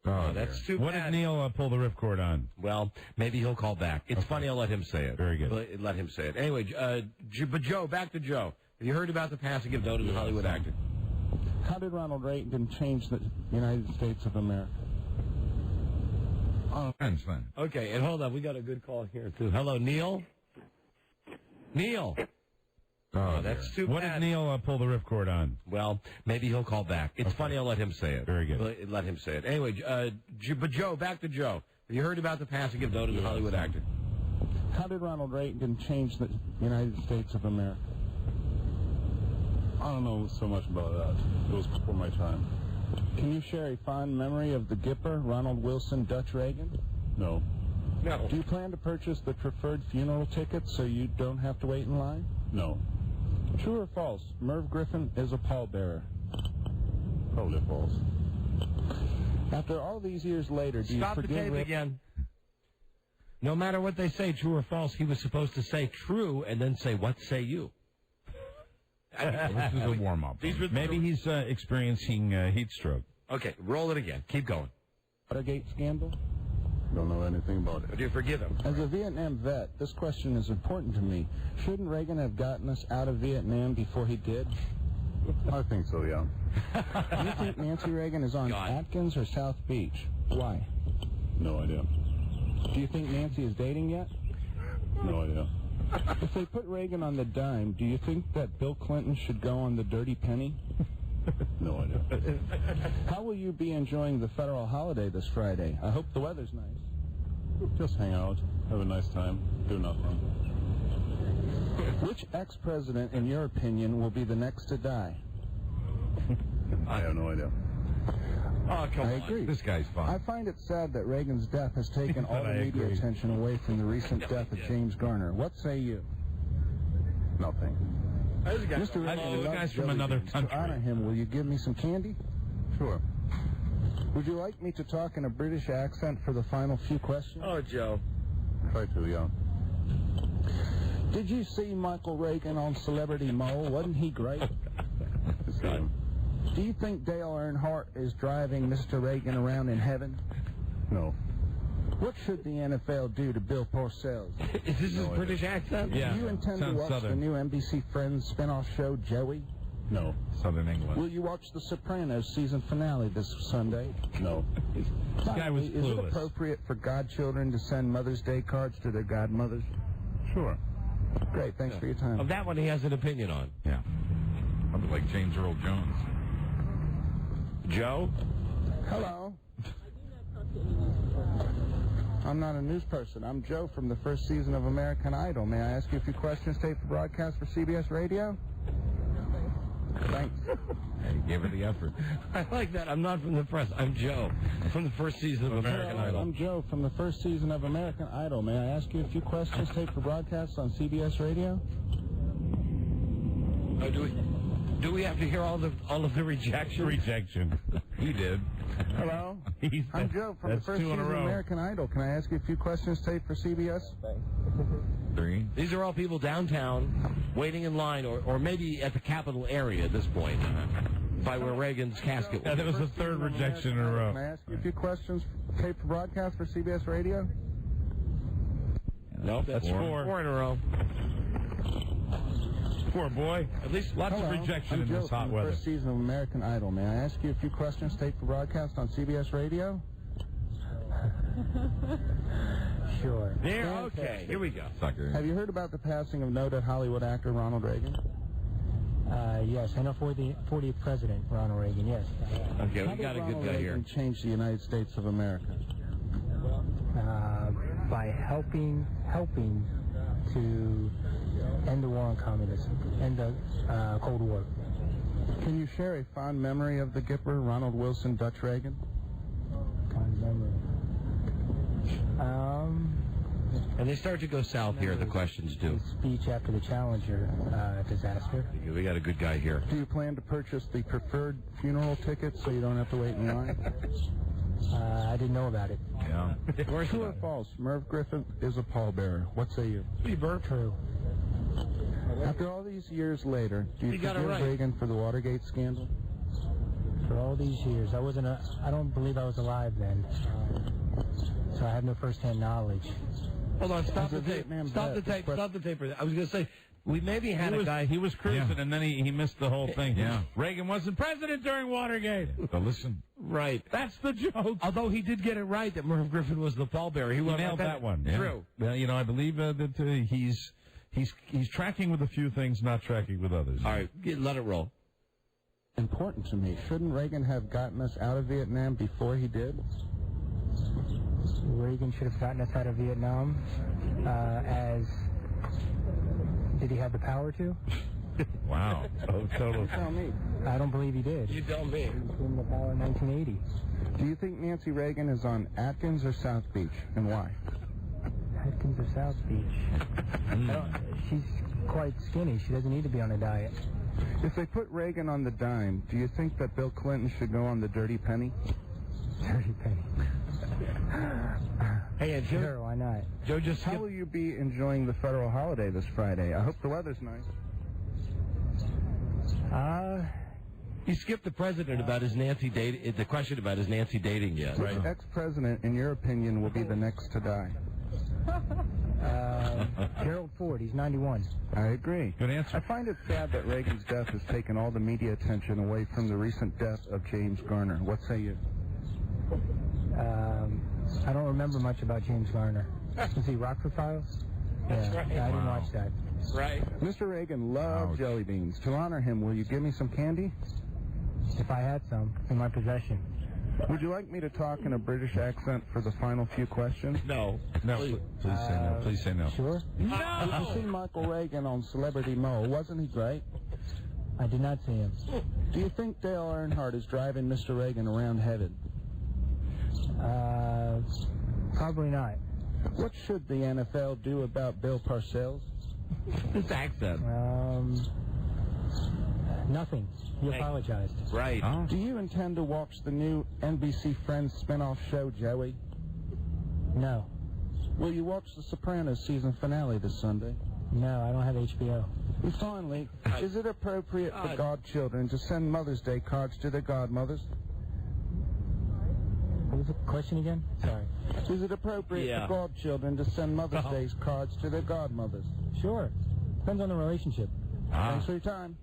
Oh, that's too What bad. did Neil pull the ripcord on? Well, maybe he'll call back. It's funny. I'll let him say it. Very good. Let him say it. Anyway, but Joe, back to Joe. Have you heard about the passing of noted Hollywood actor? How did Ronald Reagan change the United States of America? Oh, thanks then. Okay, and hold on, we got a good call here too. Hello, Neil. Neil. Oh, that's too What bad. did Neil pull the ripcord on? Well, maybe he'll call back. It's funny. I'll let him say it. Very good. Let him say it. Anyway, but Joe, back to Joe. Have you heard about the passing of noted Hollywood actor? How did Ronald Reagan change the United States of America? I don't know so much about that. It was before my time. Can you share a fond memory of the Gipper, Ronald Wilson Dutch Reagan? No. No. Do you plan to purchase the preferred funeral ticket so you don't have to wait in line? No. True or false? Merv Griffin is a pallbearer. Probably false. After all these years later, do you Stop the forgive tape again. No matter what they say, true or false, he was supposed to say true and then say, what say you? This is a warm-up. Maybe he's experiencing heat stroke. Okay, roll it again. Keep going. Watergate scandal? Don't know anything about it. Do you forgive him? As a Vietnam vet, this question is important to me. Shouldn't Reagan have gotten us out of Vietnam before he did? I think so, yeah. Do you think Nancy Reagan is on Atkins or South Beach? Why? No idea. Do you think Nancy is dating yet? No idea. If they put Reagan on the dime, do you think that Bill Clinton should go on the dirty penny? No idea. How will you be enjoying the federal holiday this Friday? I hope the weather's nice. Just hang out, have a nice time, do nothing. Which ex-president, in your opinion, will be the next to die? I have no idea. Oh, come I on. agree. This guy's fun. I find it sad that Reagan's death has taken all the media attention away from the recent death of James Garner. What say you? Nothing. Mr. Reagan guy's loves from jelly another beans. country. To honor him, will you give me some candy? Sure. Would you like me to talk in a British accent for the final few questions? Oh, Joe. Try to, yeah. Did you see Michael Reagan on Celebrity Mole? Wasn't he great? Do you think Dale Earnhardt is driving Mr. Reagan around in heaven? No. What should the NFL do to Bill Parcells? Is this his British accent? Yeah. Do you intend to Sounds watch Southern. the new NBC Friends spin-off show, Joey? No. Southern England. Will you watch The Sopranos season finale this Sunday? No. This guy was Is it clueless. appropriate for godchildren to send Mother's Day cards to their godmothers? Sure. Great, thanks for your time. Of that one, he has an opinion on. Yeah. I'd be like James Earl Jones. Joe? Hello. I'm not a news person. I'm Joe from the first season of American Idol. May I ask you a few questions taped for broadcast for CBS Radio? Thanks. Hey, give her the effort. I like that. I'm not from the press. I'm Joe from the first season of American Hello, Idol. I'm Joe from the first season of American Idol. May I ask you a few questions taped for broadcast on CBS Radio? Oh, do we have to hear all of the rejection? Rejection. He did. Hello. I'm Joe from the first season of American Idol. Can I ask you a few questions taped for CBS? 3. These are all people downtown waiting in line or maybe at the Capitol area at this point by where Reagan's casket was. Yeah, that was the third rejection in a row. Can I ask you a few questions taped for broadcast for CBS Radio? Nope, that's 4. 4 in a row. Poor boy. At least lots Hello, of rejection I'm in Joe this hot from the weather. first season of American Idol. May I ask you a few questions taped for broadcast on CBS Radio? Sure. There, okay. Here we go. Sucker. Have you heard about the passing of noted Hollywood actor Ronald Reagan? Yes, I know 40th President Ronald Reagan, yes. Okay, How we did got a good Ronald guy here. Reagan change the United States of America? By helping to end the war on communism, end the Cold War. Can you share a fond memory of the Gipper, Ronald Wilson Dutch Reagan? Fond memory. And they start to go south here, the questions do. His speech after the Challenger disaster. We got a good guy here. Do you plan to purchase the preferred funeral ticket so you don't have to wait in line? I didn't know about it. Yeah. True or false? Merv Griffin is a pallbearer. What say you? True. After all these years later, do you got it forgive right. Reagan for the Watergate scandal? For all these years, I don't believe I was alive then. So I have no first-hand knowledge. Hold on, stop As a the tape. Vietnam Stop the vet, tape. Stop the tape. I was going to say, we maybe had a guy. He was cruising, and then he missed the whole thing. Yeah. Reagan wasn't president during Watergate. But listen. Right. That's the joke. Although he did get it right that Merv Griffin was the pallbearer. He nailed that one. Yeah. True. Well, I believe that he's tracking with a few things, not tracking with others. All right, let it roll. Important to me. Shouldn't Reagan have gotten us out of Vietnam before he did? Reagan should have gotten us out of Vietnam. Did he have the power to? Wow. Oh, totally. Tell me. I don't believe he did. You tell me. He was in the power in 1980. Do you think Nancy Reagan is on Atkins or South Beach, and why? Atkins or South Beach? She's quite skinny. She doesn't need to be on a diet. If they put Reagan on the dime, do you think that Bill Clinton should go on the dirty penny? Dirty penny. Hey, and Sure, why not? Joe just How will you be enjoying the federal holiday this Friday? I hope the weather's nice. He skipped the president about his Nancy date. The question about his Nancy dating yet. Which ex-president, in your opinion, will be the next to die? Gerald Ford, he's 91. I agree. Good answer. I find it sad that Reagan's death has taken all the media attention away from the recent death of James Garner. What say you? I don't remember much about James Garner. Was he Rockford Files? That's right. I didn't watch that. Right. Mr. Reagan loved jelly beans. To honor him, will you give me some candy? If I had some in my possession. Would you like me to talk in a British accent for the final few questions? No. No, please say no. Please say no. Sure. Did you see Michael Reagan on Celebrity Mole? Wasn't he great? I did not see him. Do you think Dale Earnhardt is driving Mr. Reagan around heaven? Probably not. What should the NFL do about Bill Parcells? His accent. Nothing. You apologized. Right. Do you intend to watch the new NBC Friends spin-off show, Joey? No. Will you watch The Sopranos season finale this Sunday? No, I don't have HBO. And finally, is it appropriate for godchildren to send Mother's Day cards to their godmothers? What was the question again? Sorry. Is it appropriate for godchildren to send Mother's Day cards to their godmothers? Sure. Depends on the relationship. Thanks for your time.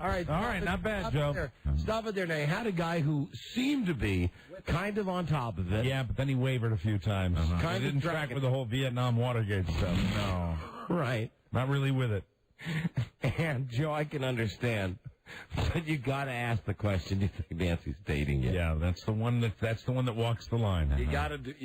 All right, not bad, Joe. Stop it there. Now, I had a guy who seemed to be kind of on top of it. Yeah, but then he wavered a few times. Kind He didn't of track with the whole Vietnam Watergate stuff. No. Right. Not really with it. And, Joe, I can understand. But you got to ask the question, do you think Nancy's dating you? Yeah, that's the one that walks the line. You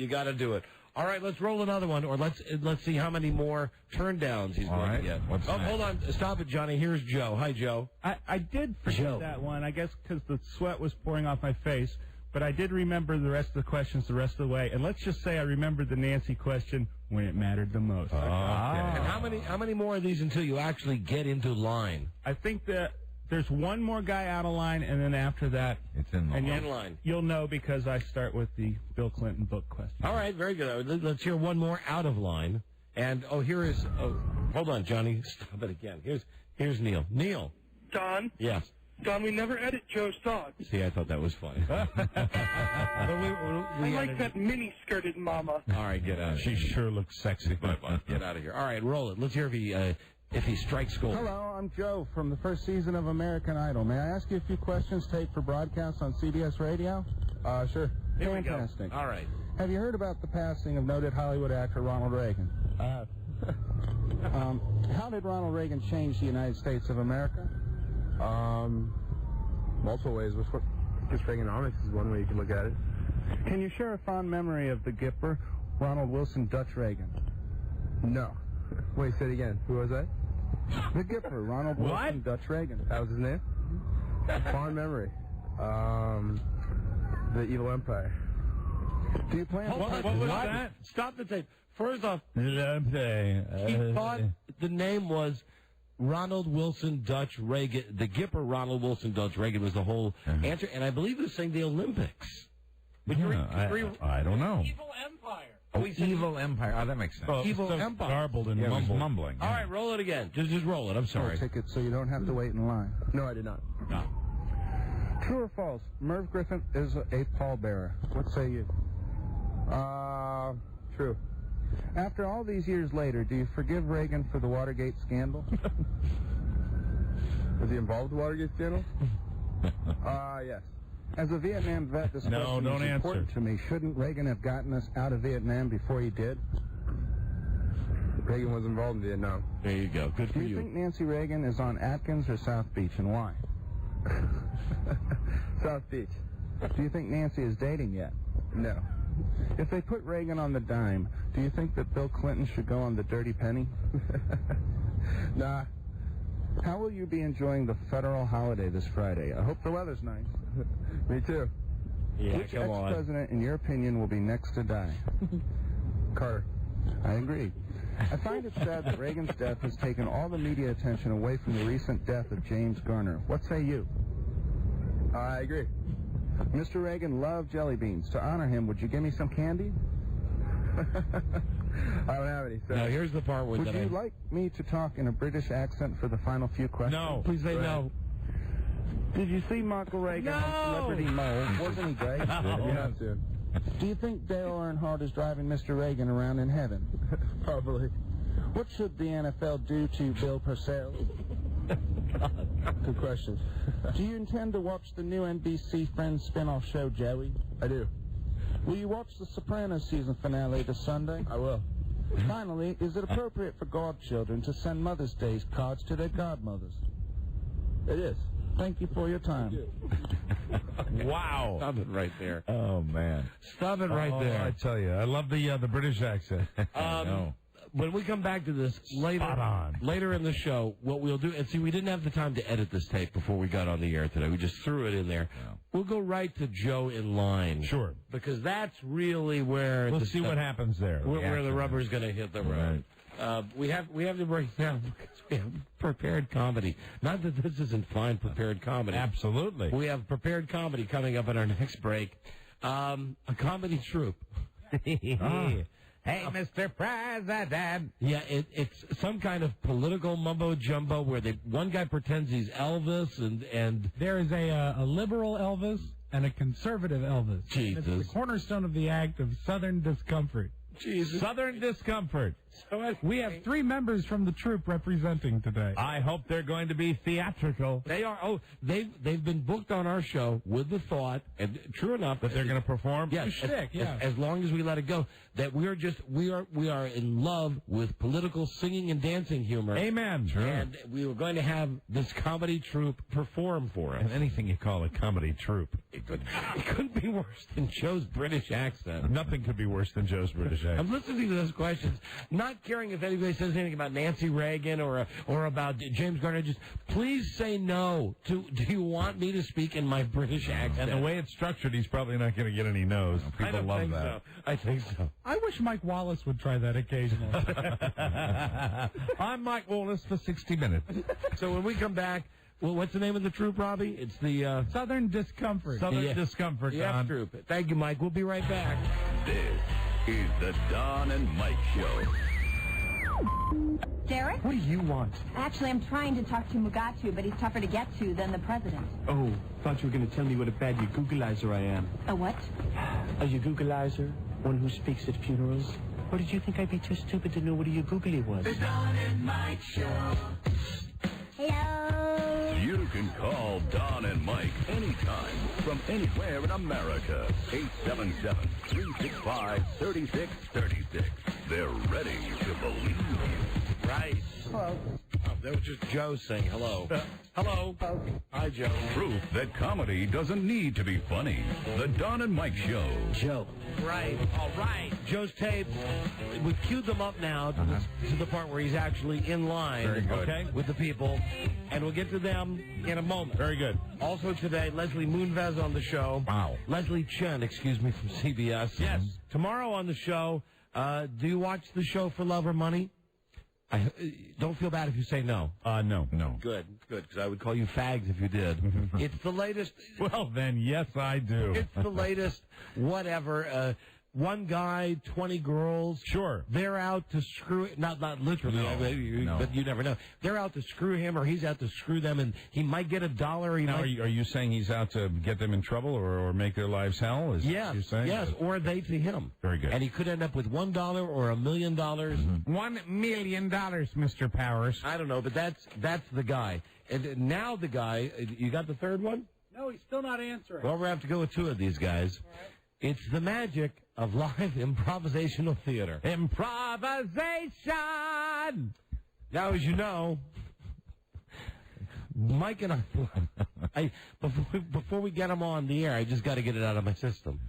got to do it. All right, let's roll another one, or let's see how many more turndowns he's going to get. Hold on. Stop it, Johnny. Here's Joe. Hi, Joe. I did forget that one, I guess because the sweat was pouring off my face, but I did remember the rest of the questions the rest of the way. And let's just say I remembered the Nancy question when it mattered the most. And how many more of these until you actually get into line? I think that there's one more guy out of line, and then after that, it's in line. You'll know because I start with the Bill Clinton book question. All right, very good. Let's hear one more out of line. And here is. Hold on, Johnny. Stop it again. Here's Neil. Neil. Don. Yes. Don, we never edit Joe's thoughts. See, I thought that was funny. I like that mini-skirted mama. All right, get out of here. She sure looks sexy. Get out of here. All right, roll it. Let's hear if he strikes gold. Hello, I'm Joe from the first season of American Idol. May I ask you a few questions taped for broadcast on CBS Radio? Sure. Here we go. Fantastic. All right. Have you heard about the passing of noted Hollywood actor Ronald Reagan? How did Ronald Reagan change the United States of America? Multiple ways. Just Reaganomics is one way you can look at it. Can you share a fond memory of the Gipper, Ronald Wilson Dutch Reagan? No. Wait, say it again. Who was that? The Gipper, Ronald Wilson Dutch Reagan. That was his name? Fond memory. The Evil Empire. Do you plan What was that? Stop the tape. First off, he thought the name was Ronald Wilson Dutch Reagan. The Gipper Ronald Wilson Dutch Reagan was the whole answer, and I believe he was saying the Olympics. I don't know. Evil Empire. Oh, Evil Empire. Oh, that makes sense. Well, Evil so Empire. Garbled and mumbling. All right, roll it again. Just roll it. I'm sorry. Ticket so you don't have to wait in line. No, I did not. No. True or false? Merv Griffin is a pallbearer. What say you? True. After all these years later, do you forgive Reagan for the Watergate scandal? Was he involved with the Watergate scandal? Yes. As a Vietnam vet, this question is important to me. Shouldn't Reagan have gotten us out of Vietnam before he did? Reagan was involved in Vietnam. There you go. Good for you. Do you think Nancy Reagan is on Atkins or South Beach, and why? South Beach. Do you think Nancy is dating yet? No. If they put Reagan on the dime, do you think that Bill Clinton should go on the dirty penny? Nah. How will you be enjoying the federal holiday this Friday? I hope the weather's nice. Me too. Yeah, Which come on. ex-president, in your opinion, will be next to die? Carter. I agree. I find it sad that Reagan's death has taken all the media attention away from the recent death of James Garner. What say you? I agree. Mr. Reagan loved jelly beans. To honor him, would you give me some candy? I don't have any. So. Now, here's the part where... Would you like me to talk in a British accent for the final few questions? No. Please say no. Did you see Michael Reagan on Celebrity Mole? Wasn't he great? Yeah, soon. Do you think Dale Earnhardt is driving Mr. Reagan around in heaven? Probably. What should the NFL do to Bill Purcell? Good question. Do you intend to watch the new NBC Friends spin-off show, Joey? I do. Will you watch the Sopranos season finale this Sunday? I will. Finally, is it appropriate for godchildren to send Mother's Day cards to their godmothers? It is. Thank you for your time. Wow. Stop it right there. Oh, man. Stop it right there. I tell you, I love the British accent. When we come back to this later in the show, what we'll do, and see, we didn't have the time to edit this tape before we got on the air today. We just threw it in there. Yeah. We'll go right to Joe in line. Sure. Because that's really where... We'll see what happens there. Where the rubber's going to hit the road. Right. We have to break down because we have prepared comedy. Not that this isn't fine prepared comedy. Absolutely. We have prepared comedy coming up in our next break. A comedy troupe. Hey, Mr. President. Yeah, it's some kind of political mumbo jumbo where one guy pretends he's Elvis and there is a liberal Elvis and a conservative Elvis. Jesus. It's the cornerstone of the act of Southern Discomfort. Jesus. Southern Discomfort. We have 3 members from the troupe representing today. I hope they're going to be theatrical. They are. Oh, they've been booked on our show with the thought, and true enough, that they're going to perform. Yes, as long as we let it go, that we are in love with political singing and dancing humor. Amen. Sure. And we were going to have this comedy troupe perform for us. And anything you call a comedy troupe. It couldn't be worse than Joe's British accent. Nothing could be worse than Joe's British accent. I'm listening to those questions, not caring if anybody says anything about Nancy Reagan or about James Garner. Just please say no. Do you want me to speak in my British accent? And the way it's structured, he's probably not going to get any no's. People love that. So. I think so. I wish Mike Wallace would try that occasionally. I'm Mike Wallace for 60 minutes. So when we come back, well, what's the name of the troupe, Robbie? It's the Southern Discomfort. Southern Discomfort, yeah, Don. troupe. Thank you, Mike. We'll be right back. This is the Don and Mike Show. Derek? What do you want? Actually, I'm trying to talk to Mugatu, but he's tougher to get to than the president. Oh, thought you were going to tell me what a bad Googleizer I am. A what? A Googleizer? One who speaks at funerals? Or did you think I'd be too stupid to know what a Googly was? The Don and Mike Show. Hello? You can call Don and Mike anytime from anywhere in America. 877-365-3636. They're ready to believe you. Right. Hello. Oh, that was just Joe saying hello. Hello. Hi, Joe. Proof that comedy doesn't need to be funny. The Don and Mike Show. Joe. Right. All right. Joe's tapes. We've queued them up now to the part where he's actually in line. Very good. Okay, with the people. And we'll get to them in a moment. Very good. Also today, Leslie Moonves on the show. Wow. Leslie Chen, excuse me, from CBS. Yes. Tomorrow on the show, do you watch the show for love or money? Don't feel bad if you say no. No. Good, because I would call you fags if you did. It's the latest. Well, then, yes, I do. It's the latest, whatever. One guy, 20 girls. Sure. They're out to screw, not literally, No. but you never know. They're out to screw him or he's out to screw them, and he might get $1. Now, are you saying he's out to get them in trouble or make their lives hell? Is yes, what you're saying? yes, or they to him. Very good. And he could end up with $1 or $1 million. $1 million, Mr. Powers. I don't know, but that's the guy. And now the guy, you got the third one? No, he's still not answering. Well, we have to go with 2 of these guys. All right. It's the magic of live improvisational theater. Improvisation! Now, as you know, Mike and I before we get them on the air, I just got to get it out of my system.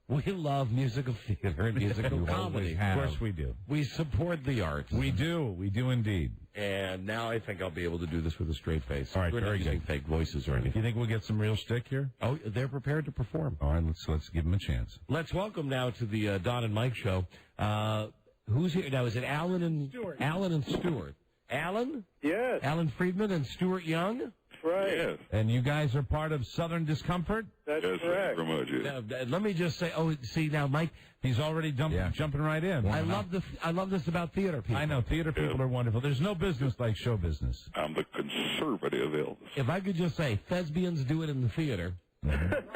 We love musical theater and musical comedy. Of course we do. We support the arts. We do indeed. And now I think I'll be able to do this with a straight face. All right, We're very not using good. fake voices or anything. You think we'll get some real shtick here? Oh, they're prepared to perform. All right, let's give them a chance. Let's welcome now to the Don and Mike show. Who's here now? Is it Alan and Stewart? Alan and Stewart. Alan? Yes. Alan Friedman and Stewart Young? That's right. Yes. And you guys are part of Southern Discomfort? That's Yes, correct. very much. Yes. Now, let me just say. Oh, see now, Mike. He's already jumping right in. I love this about theater people. I know theater people are wonderful. There's no business like show business. I'm the conservative Elvis. If I could just say, thespians do it in the theater,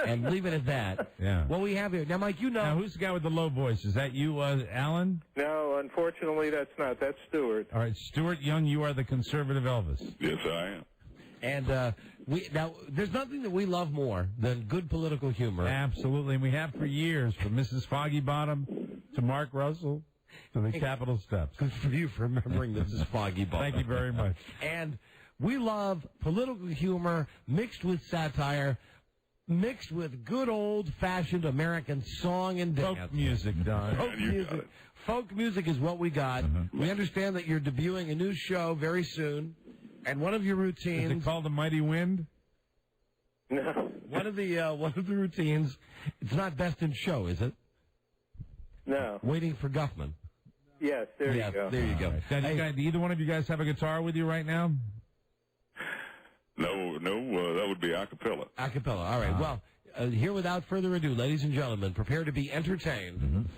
and leave it at that. Yeah. What we have here now, Mike. You know. Now, who's the guy with the low voice? Is that you, Alan? No, unfortunately, that's not. That's Stewart. All right, Stewart Young, you are the conservative Elvis. Yes, I am. And there's nothing that we love more than good political humor. Absolutely, and we have for years, from Mrs. Foggy Bottom to Mark Russell to the Capitol Steps. Good for you for remembering this is Foggy Bottom. Thank you very much. And we love political humor mixed with satire, mixed with good old-fashioned American song and dance. Folk music, Don. Folk music is what we got. We understand that you're debuting a new show very soon, and one of your routines. Is it called The Mighty Wind? No. One of the routines. It's not Best in Show, is it? No. Waiting for Guffman. Yes, there you go. There you go. Right. Now, do either one of you guys have a guitar with you right now? No, that would be a cappella. A cappella. All right. Well, here without further ado, ladies and gentlemen, prepare to be entertained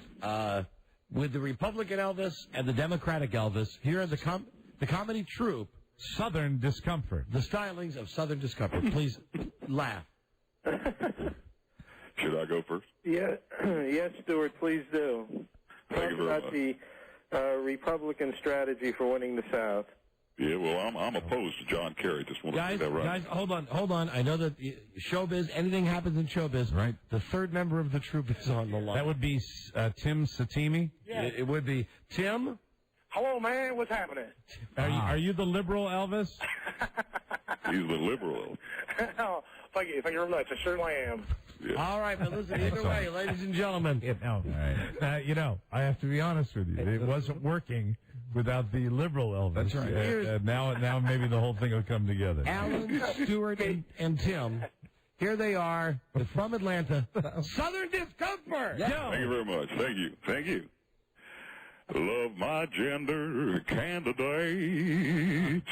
with the Republican Elvis and the Democratic Elvis. Here are the comedy troupe, Southern Discomfort. The stylings of Southern Discomfort. Please laugh. Should I go first? Yeah, yes, Stuart, please do. Thank you very about much. the Republican strategy for winning the South. Yeah, well, I'm opposed to John Kerry. Just want to say that right. Guys, hold on. I know that showbiz, anything happens in showbiz. Right. The third member of the troupe is on the line. That would be Tim Satimi? Yeah. It would be Tim. Hello, man. What's happening? Are you the liberal Elvis? He's the liberal. Oh, thank you very much. I surely am. Yeah. All right, but listen, either way, ladies and gentlemen. I have to be honest with you. It wasn't working without the liberal Elvis. That's right. Now maybe the whole thing will come together. Alan, Stewart, and Tim. Here they are from Atlanta. Southern Discomfort. Yeah. Thank you very much. Thank you. Love my gender candidates.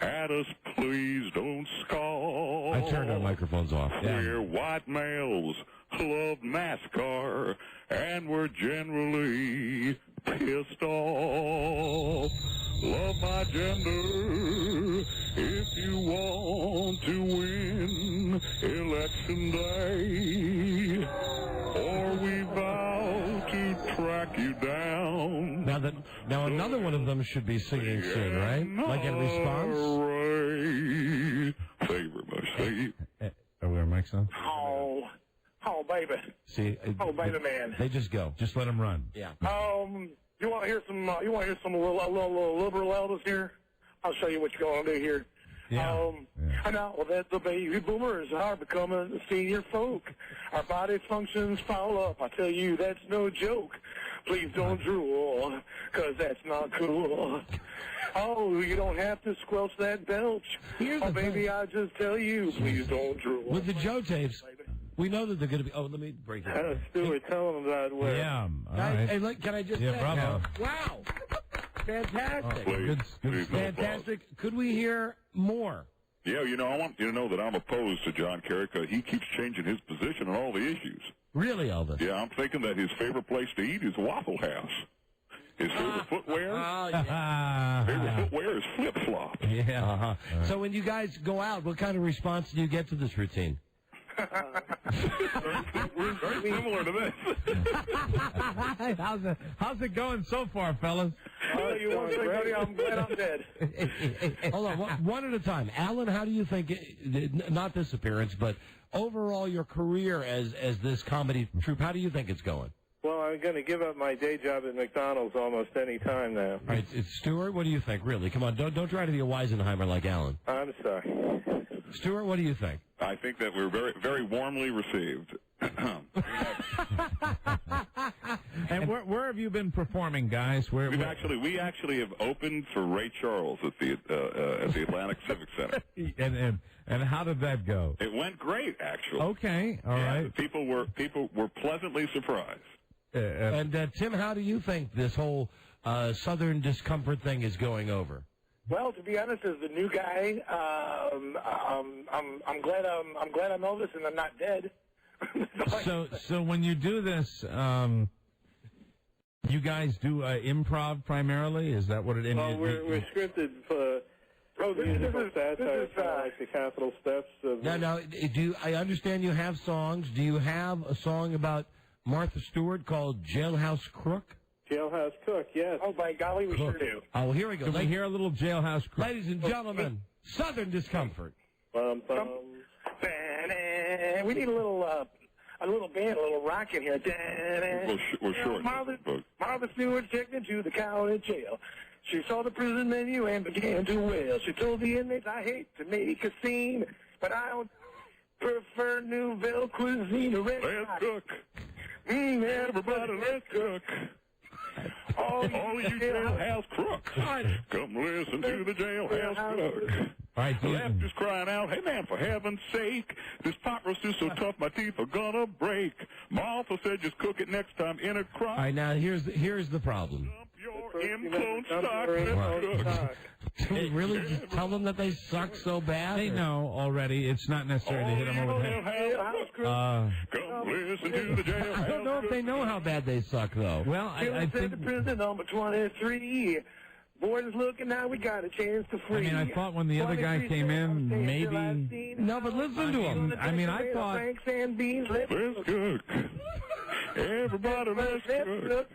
At us, please don't scoff. I turned our microphones off. Yeah. We're white males, love NASCAR, and we're generally pissed off. Love my gender if you want to win election day, or we vow to track you down. Now another one of them should be singing soon, right? Like in response? Thank you very much. Thank you. Are we on mics now? Oh, baby. See, baby, man. They just go. Just let them run. Yeah. You want to hear some? You want to hear some little liberal Elvis here? I'll show you what you're going to do here. Yeah. Now that the baby boomers are becoming senior folk, our body functions foul up. I tell you, that's no joke. Please don't drool, 'cause that's not cool. Oh, you don't have to squelch that belch. Baby, I just tell you, please don't drool. With the Joe tapes, we know that they're going to be. Oh, let me break it. Stuart, tell them about where. Yeah. Hey, look, can I just say? Bravo. Wow. Fantastic. Please, Fantastic. Could we hear more? Yeah, I want you to know that I'm opposed to John Kerry because he keeps changing his position on all the issues. Really, Elvis? Yeah, I'm thinking that his favorite place to eat is Waffle House. His favorite footwear? Favorite footwear is flip-flop. Yeah. So when you guys go out, what kind of response do you get to this routine? We're very similar to this. How's it going so far, fellas? You want to say, buddy, I'm glad I'm dead. Hold on, one at a time. Alan, how do you think, not this appearance, but overall your career as this comedy troupe, how do you think it's going? Well, I'm going to give up my day job at McDonald's almost any time now. All right, Stuart, what do you think, really? Come on, don't try to be a Weisenheimer like Alan. I'm sorry. Stuart, what do you think? I think that we're very, very warmly received. And where have you been performing, guys? We actually have opened for Ray Charles at the Atlantic Civic Center. And how did that go? It went great, actually. Okay, all right. People were pleasantly surprised. And Tim, how do you think this whole Southern Discomfort thing is going over? Well, to be honest, as the new guy, I'm glad I'm Elvis and I'm not dead. So when you do this, you guys do improv primarily? Is that what it is? Well, we're scripted for musical satire, like the Capitol Steps. No. I understand you have songs. Do you have a song about Martha Stewart called Jailhouse Crook? Jailhouse Cook, yes. Oh, by golly, we sure do. Oh, here we go. Can we hear a little Jailhouse Crook? Ladies and gentlemen, Southern Discomfort. Bum, bum. We need a little band, a little rock in here. We're short. Martha Stewart checked into the county jail. She saw the prison menu and began to wail. She told the inmates, I hate to make a scene, but I don't prefer Nouvelle cuisine. Let's cook. Everybody, let's cook. All you jailhouse crooks, come listen to the jailhouse crook. All right, the left is crying out, hey man, for heaven's sake, this pot roast is so tough my teeth are gonna break. Martha said just cook it next time in a crock. All right, now here's the problem. Your influence stock. Do we really just tell them that they suck so bad? They know already. It's not necessary to hit them over the head. Come listen to the jailhouse. I don't know if they know how bad they suck, though. Well, I think... Prison number 23. Boys looking now, we got a chance to free. I mean, I thought when the other guy came in, maybe... No, but listen to him. I mean, I thought... Let's cook. Everybody, let's cook.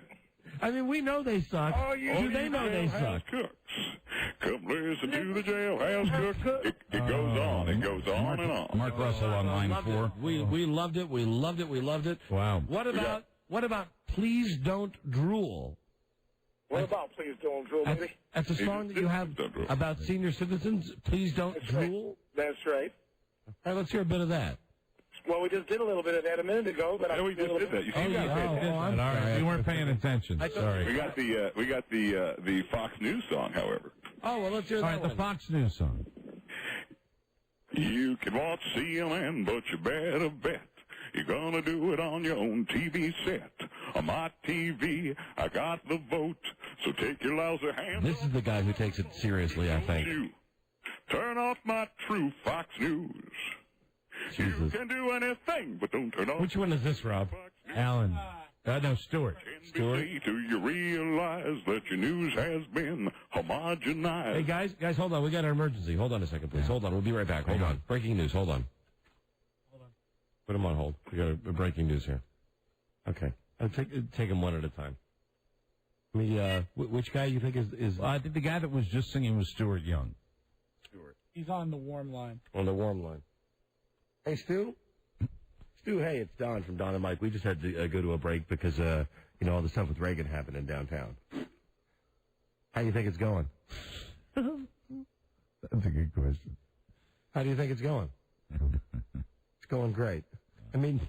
I mean, we know they suck. Do they know they suck? Cooks. Come listen to the jailhouse cook. It goes on. It goes on and on. Mark Russell on line 4. We loved it. We loved it. We loved it. Wow. What about Please Don't Drool? What about Please Don't Drool, baby? That's a song that you have about senior citizens. Please don't drool. That's right. All right, let's hear a bit of that. Well, we just did a little bit of that a minute ago, but we just did that. You see, I'm sorry. sorry. You weren't paying attention. Sorry. We got the Fox News song, however. Oh, well, let's hear that one. The Fox News song. You can watch CNN, but you better bet you're gonna do it on your own TV set. On my TV, I got the vote, so take your lousy hands. This is the guy who takes it seriously, I think. Turn off my true Fox News. Jesus. You can do anything, but don't turn off. Which one is this, Rob? Alan. No, Stewart. Stewart. Do you realize that your news has been homogenized? Hey, guys, hold on. We got an emergency. Hold on a second, please. Hold on. We'll be right back. Hold on. Breaking news. Hold on. Put him on hold. We got a breaking news here. Okay. I'll take them one at a time. I mean, which guy you think is? I think the guy that was just singing was Stuart Young. Stewart. He's on the warm line. On the warm line. Hey, Stu? Stu, hey, it's Don from Don and Mike. We just had to go to a break because, all the stuff with Reagan happened in downtown. How do you think it's going? That's a good question. How do you think it's going? It's going great. I mean,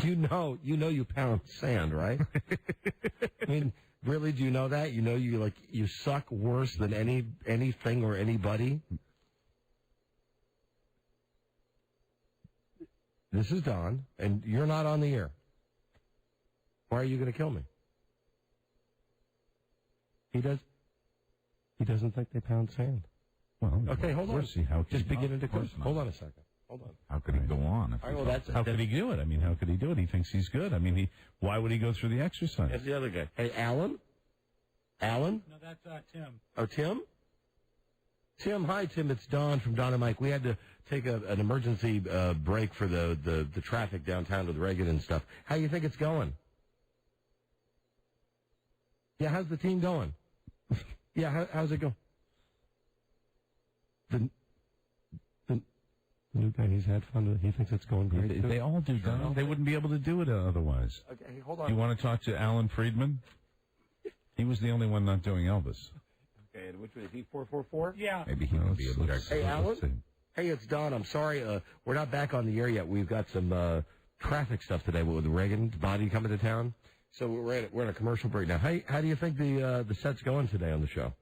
you know you pound sand, right? I mean, really, do you know that? You know you suck worse than anything or anybody? This is Don, and you're not on the air. Why are you going to kill me? He doesn't think they pound sand. Well, okay, hold on. Just begin into question. Hold on a second. Hold on. How could he go on? How could he do it? I mean, how could he do it? He thinks he's good. I mean, why would he go through the exercise? That's the other guy. Hey, Alan? Alan? No, that's Tim. Oh, Tim? Tim, hi, Tim. It's Don from Don and Mike. We had to take an emergency break for the traffic downtown with Reagan and stuff. How do you think it's going? Yeah, how's the team going? Yeah, how's it going? The new guy, he's had fun. He thinks it's going great. They all do, Don. They wouldn't be able to do it otherwise. Okay, hold on. You want to talk to Alan Friedman? He was the only one not doing Elvis. Okay, and which one is he? 444? Yeah. Maybe he can be able to. Hey, Alan? Hey, it's Don. I'm sorry. We're not back on the air yet. We've got some traffic stuff today with the Reagan body coming to town. So we're in a commercial break now. How do you think the set's going today on the show?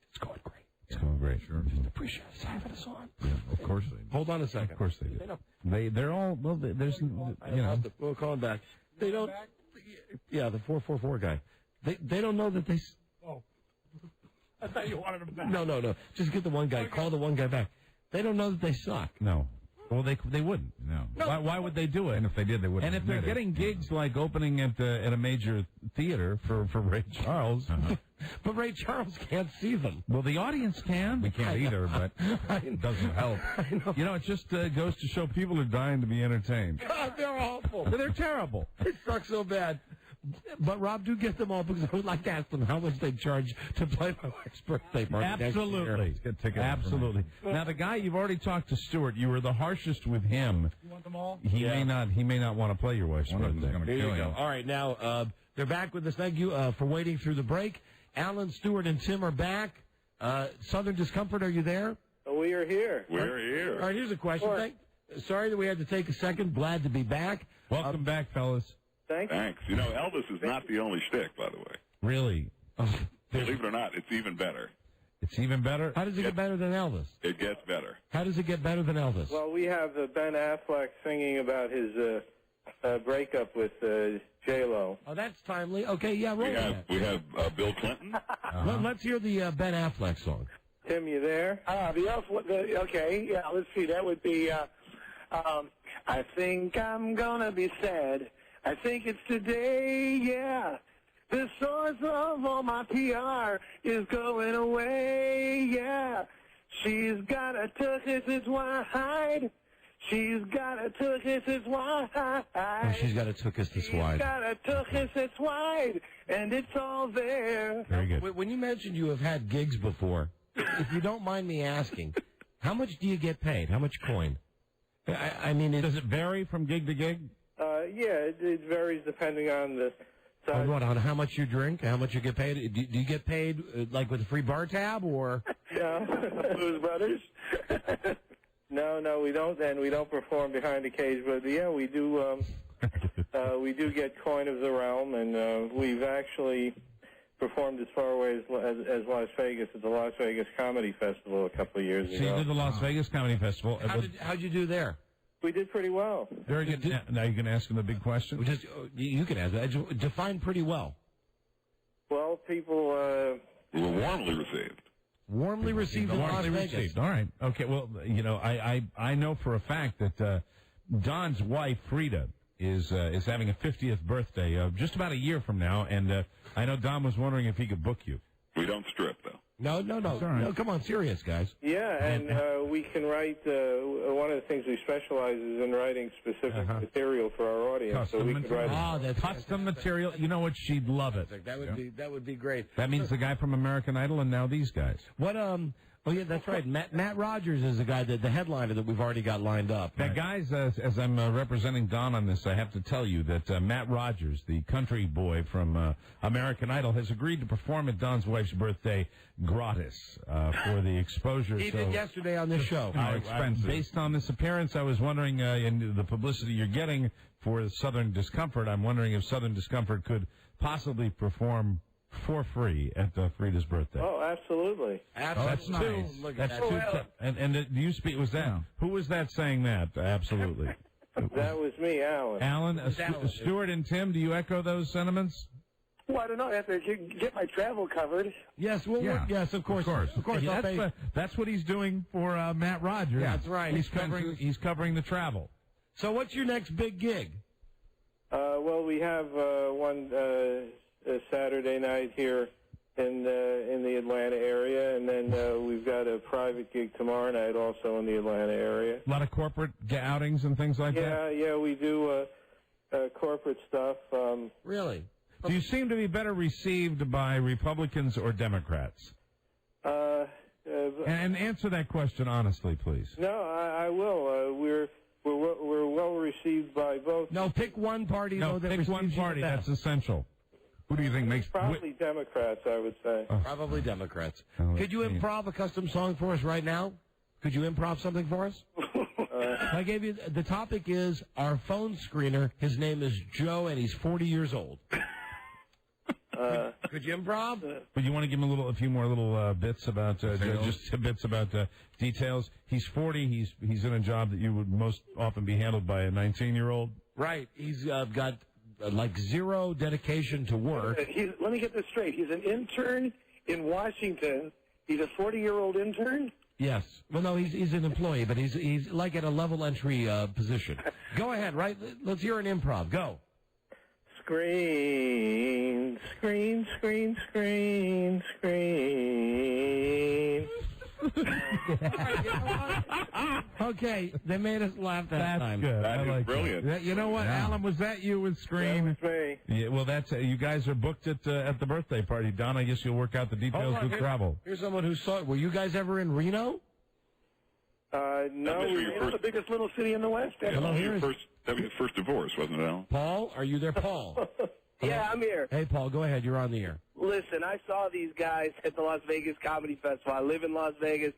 It's going great. It's going great. Sure. Just appreciate us having us on. Yeah, of course they do. Hold on a second. Of course they do. They're all, well, there's, We'll call him back. They don't, yeah, the 444 guy. They don't know that they... Oh. I thought you wanted him back. No. Just get the one guy. Okay. Call the one guy back. They don't know that they suck. No. Well, they wouldn't. No. Why would they do it? And if they did, they wouldn't. And if they're getting gigs like opening at a major theater for Ray Charles, but Ray Charles can't see them. Well, the audience can. We can't either, but it doesn't help. It just goes to show people are dying to be entertained. God, they're awful. They're terrible. They suck so bad. But, Rob, do get them all because I would like to ask them how much they charge to play my wife's birthday party. Absolutely. Absolutely. Now, the guy you've already talked to, Stuart, you were the harshest with him. You want them all? He may not want to play your wife's birthday. There you go. All right, now, they're back with us. Thank you for waiting through the break. Alan, Stuart, and Tim are back. Southern Discomfort, are you there? We are here. We're here. All right, here's a question. Sorry that we had to take a second. Glad to be back. Welcome back, fellas. Thanks. Elvis is not the only shtick, by the way. Really? Believe it or not, it's even better. It's even better? How does it get better than Elvis? It gets better. How does it get better than Elvis? Well, we have Ben Affleck singing about his breakup with J-Lo. Oh, that's timely. Okay, yeah, roll that. We have Bill Clinton. Let's hear the Ben Affleck song. Tim, you there? Okay, yeah, let's see. That would be, I think I'm gonna be sad. I think it's today, yeah. The source of all my PR is going away, yeah. She's got a tuchus wide. She's got a tuchus wide. Oh, she's got a tuchus wide. She's got a tuchus wide, and it's all there. Very good. When you mentioned you have had gigs before, if you don't mind me asking, how much do you get paid? How much coin? I mean, does it vary from gig to gig? Yeah, it varies depending on the size. On how much you drink, how much you get paid? Do you get paid like with a free bar tab or? No, Blues Brothers. No, we don't. And we don't perform behind the cage, but yeah, we do. We do get coin of the realm, and we've actually performed as far away as Las Vegas at the Las Vegas Comedy Festival a couple of years ago. So you did the Las Vegas Comedy Festival. How'd you do there? We did pretty well. Very good. Now you can ask him the big question. You can ask that. Define pretty well. Well, people were warmly received. Warmly received in Las Vegas. Received. All right. Okay. Well, you know, I know for a fact that Don's wife Frida is having a 50th birthday just about a year from now, and I know Don was wondering if he could book you. We don't strip though. No. Right. No, come on, serious guys. Yeah, and we can write. One of the things we specialize is in writing specific material for our audience. Custom so we could write. that's custom material. You know what? She'd love it. That would be great. That means the guy from American Idol, and now these guys. What Oh yeah, that's right. Matt Rogers is the guy the headliner that we've already got lined up. Now, guys, as I'm representing Don on this, I have to tell you that Matt Rogers, the country boy from American Idol, has agreed to perform at Don's wife's birthday gratis for the exposure. He did yesterday on this show. Based on this appearance, I was wondering, in the publicity you're getting for Southern Discomfort, I'm wondering if Southern Discomfort could possibly perform for free at Frida's birthday. Oh, absolutely. That's nice. That's two. And do you speak? Was that who was that saying that? Absolutely. That was me, Alan. Alan, Stuart, and Tim. Do you echo those sentiments? Well, I don't know. I have to get my travel covered. Yes, yes, of course. That's what he's doing for Matt Rogers. Yeah, that's right. He's covering the travel. So, what's your next big gig? Well, we have one Saturday night here in the Atlanta area, and then we've got a private gig tomorrow night also in the Atlanta area. A lot of corporate outings and things like that? Yeah, we do corporate stuff. Really? Do you seem to be better received by Republicans or Democrats? And answer that question honestly, please. No, I will. We're well received by both. No, pick one party. No, pick one party. That's essential. Who do you think makes... Probably Democrats, I would say. Probably Democrats. Could you improv a custom song for us right now? Could you improv something for us? I gave you... The topic is our phone screener. His name is Joe, and he's 40 years old. Could you improv? But you want to give him a few more little bits about... just bits about details. He's 40. He's in a job that you would most often be handled by a 19-year-old. Right. He's got... like zero dedication to work. Let me get this straight. He's an intern in Washington. He's a 40-year-old intern? Yes. Well, no, he's an employee, but he's like at a level entry position. Go ahead, right? Let's hear an improv. Go. Screen, screen, screen, screen, screen. Okay, they made us laugh that time. That's good. That is brilliant. You know what, Alan? Was that you with Screen? That was me. Yeah, well, that's you guys are booked at the birthday party. Don, I guess you'll work out the details with travel. Here's someone who saw it. Were you guys ever in Reno? No. It's the biggest little city in the West. That was your first divorce, wasn't it, Alan? Paul, are you there, Paul? Yeah, I'm here. Hey, Paul, go ahead. You're on the air. Listen, I saw these guys at the Las Vegas Comedy Festival. I live in Las Vegas.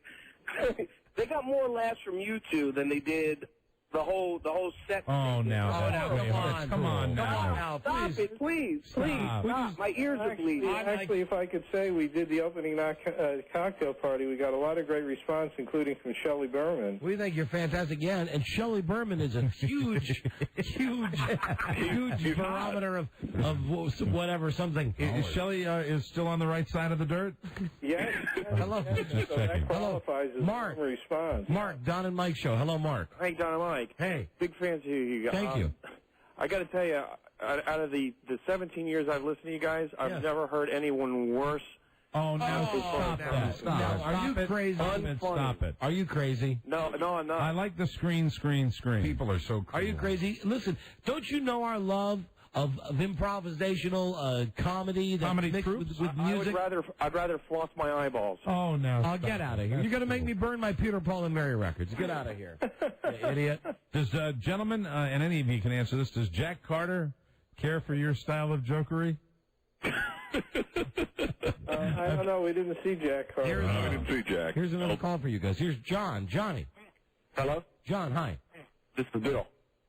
They got more laughs from you two than they did The whole set. Oh, now. Come on now. Stop it, please. Stop. My ears are bleeding. Actually, if I could say, we did the opening night cocktail party. We got a lot of great response, including from Shelley Berman. We think you're fantastic, yeah. And Shelley Berman is a huge barometer of whatever, something. Is Shelley is still on the right side of the dirt? Yes. Hello. So that qualifies as Mark. a response. Mark, Don and Mike show. Hello, Mark. Hey, Don and Mike. Hey. Big fans of you guys. Thank you. I got to tell you, out of the 17 years I've listened to you guys, I've never heard anyone worse. Oh, now stop that. Stop. Are you crazy? Stop it. Are you crazy? No, I'm not. I like the screen. People are so cool. Are you crazy? Listen, don't you know our love of improvisational comedy that's mixed with music? I'd rather floss my eyeballs. Oh, no. I'll get out of here. You're going to make me burn my Peter, Paul, and Mary records. Get out of here, you idiot. Does, gentlemen, and any of you can answer this, does Jack Carter care for your style of jokery? I don't know. We didn't see Jack Carter. We didn't see Jack. Here's another call for you guys. Here's John. Johnny. Hello? John, hi. This is Bill.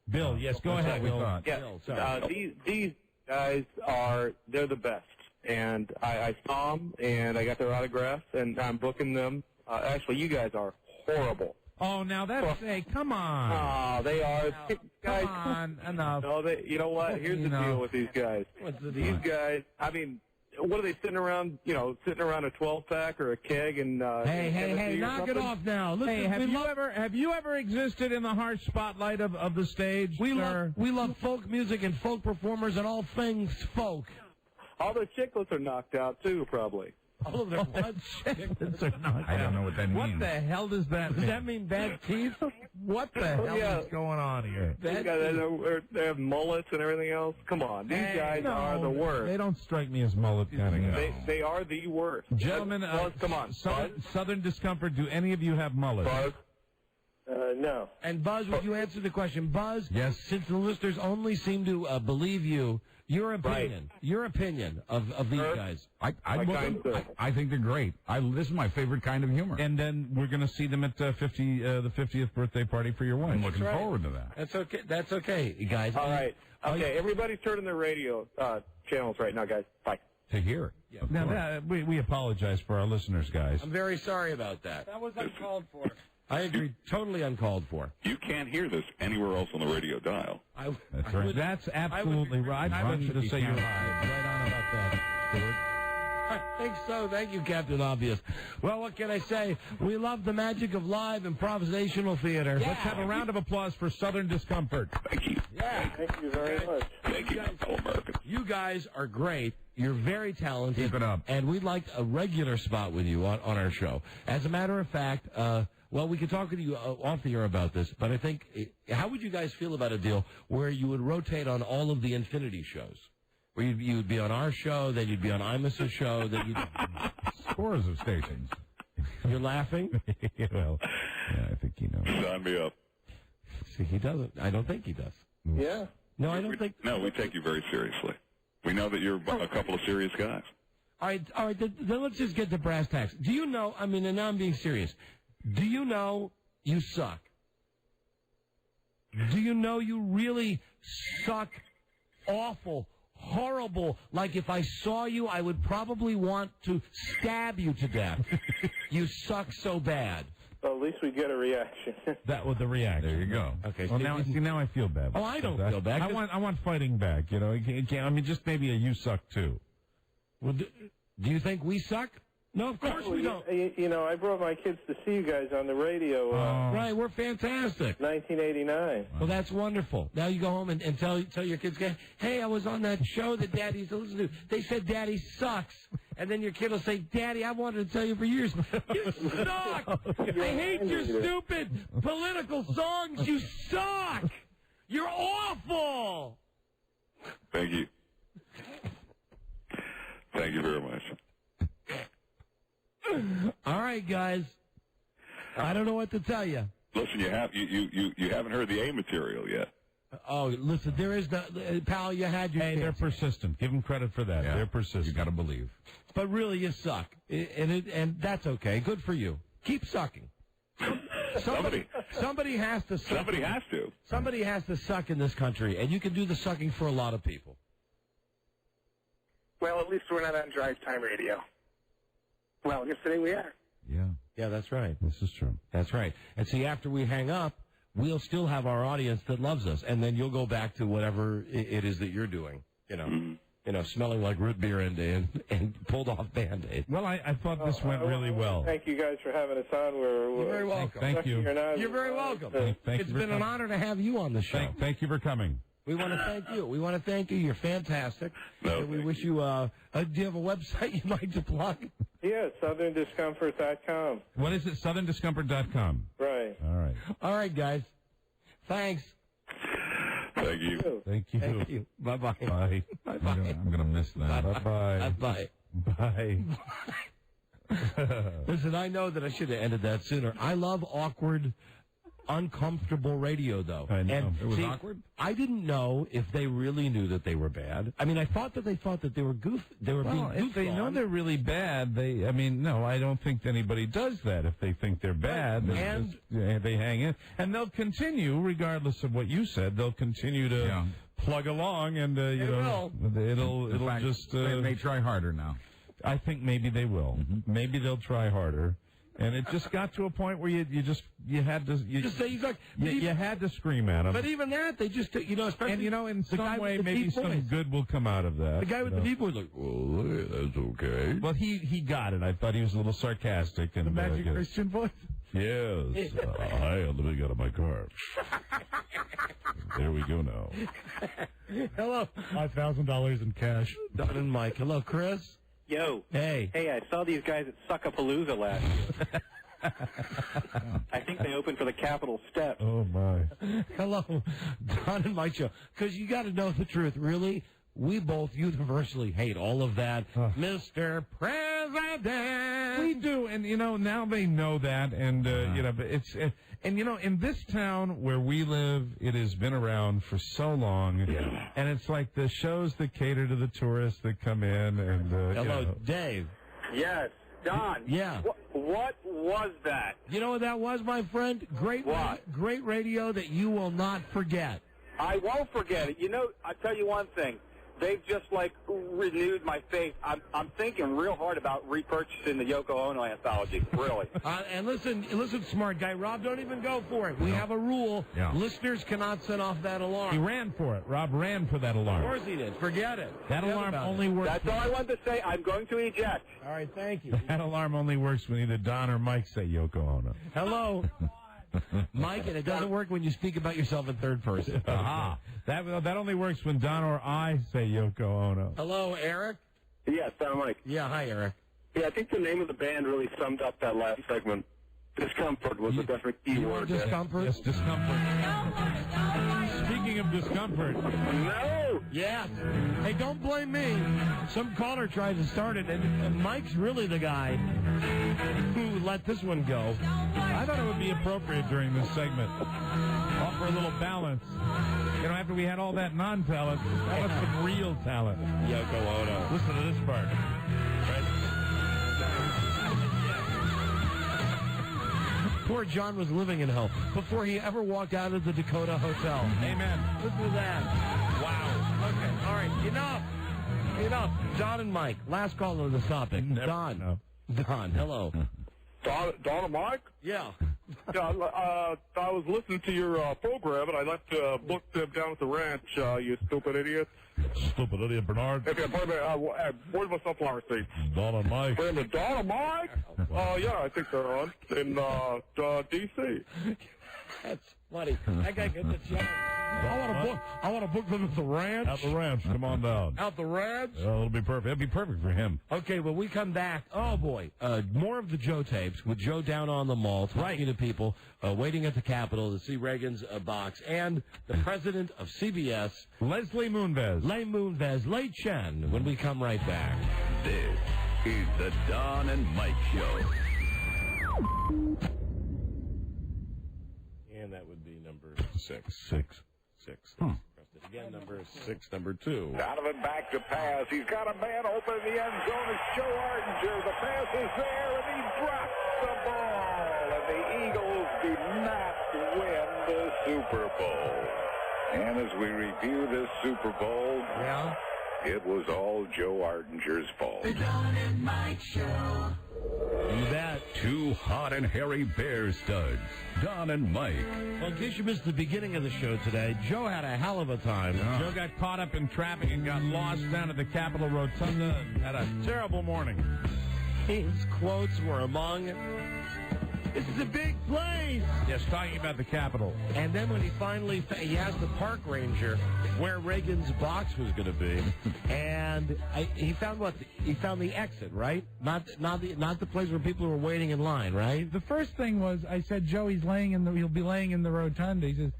Bill, yes, go ahead, Bill. Yeah, Bill, these guys they're the best. And I saw them, and I got their autographs, and I'm booking them. Actually, you guys are horrible. Oh, now that's, hey, come on. Oh, they are. Guys, come on, enough. No, you know what? Here's the deal with these guys. What's the deal? These guys, I mean, what are they sitting around a 12-pack or a keg and Hey, knock it off now. Listen, hey, have you ever existed in the harsh spotlight of the stage? We love folk music and folk performers and all things folk. All their chicklets are knocked out too, probably. All of their chicklets are knocked I don't know what that means. What the hell does that mean? Does that mean bad teeth? What the hell is going on here? They have mullets and everything else. Come on, these guys are the worst. They don't strike me as mullet kind of guys. They are the worst. Gentlemen, come on. Southern Discomfort, do any of you have mullets? Buzz? No. And Buzz, would you answer the question? Buzz, yes. Since the listeners only seem to believe you, your opinion of these guys. I think they're great. This is my favorite kind of humor. And then we're going to see them at the 50th birthday party for your wife. I'm looking forward to that. That's okay. That's okay, guys. All right. Okay, everybody's turning their radio channels right now, guys. Bye. To hear it. Yeah, now, we apologize for our listeners, guys. I'm very sorry about that. That was uncalled for. I agree. Totally uncalled for. You can't hear this anywhere else on the radio dial. That's right. That's absolutely right. I want you to say you're right on about that, Stuart. I think so. Thank you, Captain Obvious. Well, what can I say? We love the magic of live improvisational theater. Yeah. Let's have a round of applause for Southern Discomfort. Thank you. Yeah. Thank you very much. Thank you, fellow Americans. You guys are great. You're very talented. Keep it up. And we'd like a regular spot with you on our show. As a matter of fact, we could talk with you off the air about this, but I think, how would you guys feel about a deal where you would rotate on all of the Infinity shows? Where you'd be on our show, then you'd be on Imus's show, then you'd... Scores of stations. You're laughing? Well, yeah, I think you know. Sign me up. See, he doesn't. I don't think he does. Yeah. No, I don't think... No, we take you very seriously. We know that you're a couple of serious guys. All right, then let's just get to brass tacks. Do you know, and now I'm being serious, do you know you suck? Do you know you really suck awful, horrible, like if I saw you, I would probably want to stab you to death? You suck so bad. Well, at least we get a reaction. That was the reaction. There you go. Okay. Well, now I feel bad. Oh, I don't feel bad. I want fighting back. You know, just maybe a you suck too. Well, do you think we suck? No, of course we don't. I brought my kids to see you guys on the radio. Right, we're fantastic. 1989. Well, that's wonderful. Now you go home and tell your kids, hey, I was on that show that Daddy used to listen to. They said Daddy sucks. And then your kid will say, Daddy, I wanted to tell you for years, you suck. I hate your stupid political songs. You suck. You're awful. Thank you. Thank you very much. All right, guys. I don't know what to tell you. Listen, you haven't heard the A material yet. Oh, listen, there is pal. You had your. Hey, chance. They're persistent. Give them credit for that. Yeah. They're persistent. You got to believe. But really, you suck, and that's okay. Good for you. Keep sucking. Somebody has to suck. Somebody has to. Somebody has to suck in this country, and you can do the sucking for a lot of people. Well, at least we're not on drive time radio. Well, yesterday we are. Yeah. Yeah, that's right. This is true. That's right. And see, after we hang up, we'll still have our audience that loves us, and then you'll go back to whatever it is that you're doing. You know, smelling like root beer and pulled off Band-Aid. Well, I thought this went really well. Thank you guys for having us on. You're very welcome. Thank you. You're very welcome. It's been an honor to have you on the show. Thank you for coming. We want to thank you. We want to thank you. You're fantastic. And we wish you, do you have a website you'd like to plug? Yeah, SouthernDiscomfort.com. What is it? SouthernDiscomfort.com. Right. All right. All right, guys. Thanks. Thank you. Thank you. Thank you. Bye-bye. Bye. Bye-bye. I'm going to miss that. Bye-bye. Bye-bye. Bye. Listen, I know that I should have ended that sooner. I love awkward, uncomfortable radio, though. I know. And It was see, awkward? I didn't know if they really knew that they were bad. I mean, I thought that they thought that they were being Well, if goofed they know on. they're really bad, no, I don't think anybody does that. If they think they're bad, they hang in. And they'll continue, regardless of what you said, they'll continue to plug along, and, it'll just... they may try harder now. I think maybe they will. Mm-hmm. Maybe they'll try harder. And it just got to a point where you had to scream at them. But even that, they just, especially... And, in some way, maybe some good will come out of that. The guy with the deep voice, like, well, that's okay. Well, he got it. I thought he was a little sarcastic. And The magic Christian voice? Yes. Hi, let me get out of my car. There we go now. Hello. $5,000 in cash. Don and Mike. Hello, Chris. Yo. Hey. Hey, I saw these guys at Suckapalooza last year. I think they opened for the Capitol Steps. Oh, my. Hello, Don and Mike show. Because you got to know the truth, really. We both universally hate all of that. Mr. President. We do, and, now they know that, and, but it's... in this town where we live, it has been around for so long, and it's like the shows that cater to the tourists that come in, and... Hello, Dave. Yes. Don. Yeah. What was that? You know what that was, my friend? Great radio that you will not forget. I won't forget it. I'll tell you one thing. They've just, renewed my faith. I'm thinking real hard about repurchasing the Yoko Ono anthology, really. And listen, smart guy. Rob, don't even go for it. We have a rule. Yeah. Listeners cannot set off that alarm. He ran for it. Rob ran for that alarm. Of course he did. Forget it. That alarm only works... That's all I wanted to say. I'm going to eject. All right, thank you. That alarm only works when either Don or Mike say Yoko Ono. Hello. Mike, and it doesn't work when you speak about yourself in third person. Aha. That only works when Don or I say Yoko Ono. Hello, Eric? Yes, Don Mike. Yeah, hi, Eric. Yeah, I think the name of the band really summed up that last segment. Discomfort was a definite key word. Discomfort? Yes, discomfort. Speaking of discomfort. No! Yes. Hey, don't blame me. Some caller tried to start it, and Mike's really the guy who let this one go. I thought it would be appropriate during this segment. Offer a little balance. After we had all that non-talent, that was some real talent. Yoko Ono. Listen to this part. Poor John was living in hell before he ever walked out of the Dakota Hotel. Amen. Listen to that. Wow. Okay. All right. Enough. Don and Mike. Last call on the topic. Don. Don. Hello. Don and Mike? Yeah. I was listening to your program, and I left a book down at the ranch, you stupid idiot. Stupid idiot, Bernard. Okay, where's my sunflower seeds? Don and Mike. Don and Mike? Yeah, I think they're on in D.C. That's funny. That guy gets a job. I want to book them at the ranch. At the ranch. Come on down. Out the ranch? It'll be perfect. It'll be perfect for him. Okay, when we come back, oh, boy, more of the Joe tapes with Joe down on the mall talking to people, waiting at the Capitol to see Reagan's box, and the president of CBS, Leslie Moonves. Lay Chen, when we come right back. This is the Don and Mike Show. And that would be number 6. 6. Again, number 6, number 2. Donovan back to pass. He's got a man open in the end zone. It's Joe Ardinger. The pass is there, and he drops the ball. And the Eagles do not Super Bowl. And as we review this Super Bowl, it was all Joe Ardinger's fault. The Don and Mike Show. You bet. Two hot and hairy bear studs, Don and Mike. Well, in case you missed the beginning of the show today, Joe had a hell of a time. Joe got caught up in traffic and got lost down at the Capitol Rotunda and had a terrible morning. His quotes were among, "This is a big place." Yes, talking about the Capitol. And then when he finally, he asked the park ranger where Reagan's box was going to be, and he found he found the exit, right? Not the place where people were waiting in line, right? The first thing was, I said, Joe, he'll be laying in the rotunda. He says,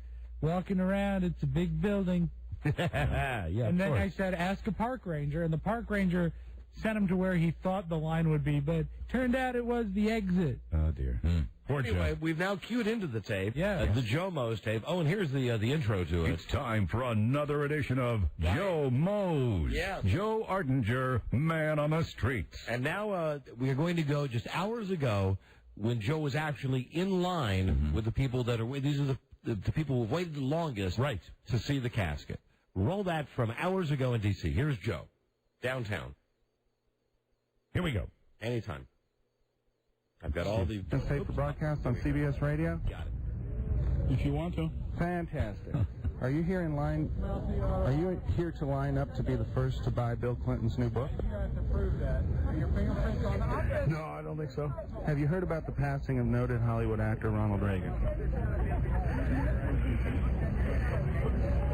walking around, it's a big building. Yeah, and then I said, ask a park ranger, and the park ranger sent him to where he thought the line would be, but turned out it was the exit. Oh, dear. Poor Anyway, Joe. we've now queued into the tape, the Joe Mo's tape. Oh, and here's the intro to it. It's time for another edition of Joe Mo's. Yes. Joe Ardinger, man on the streets. And now we are going to go just hours ago when Joe was actually in line with the people that are, these are the people who waited the longest to see the casket. Roll that from hours ago in D.C. Here's Joe, downtown. Here we go. Anytime. I've got all the... It's tape for broadcast on CBS Radio? Got it. If you want to. Fantastic. Are you here in line? Are you here to line up to be the first to buy Bill Clinton's new book? You have to prove that. Your fingerprints on the op-ed? No, I don't think so. Have you heard about the passing of noted Hollywood actor Ronald Reagan?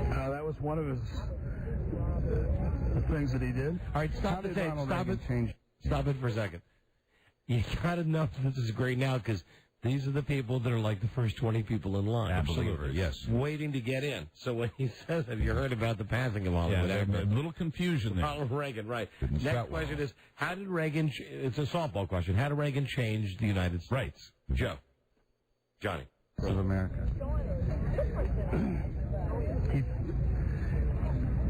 That was one of his things that he did. All right, stop the tape. Stop it for a second. You got to know this is great now because these are the people that are like the first 20 people in line. Absolutely, yes. Waiting to get in. So when he says, have you heard about the passing of Hollywood actor? A little confusion there. Ronald Reagan, right. Next question is, how did Reagan, it's a softball question, how did Reagan change the United States? Right. Joe. Johnny. Of America. He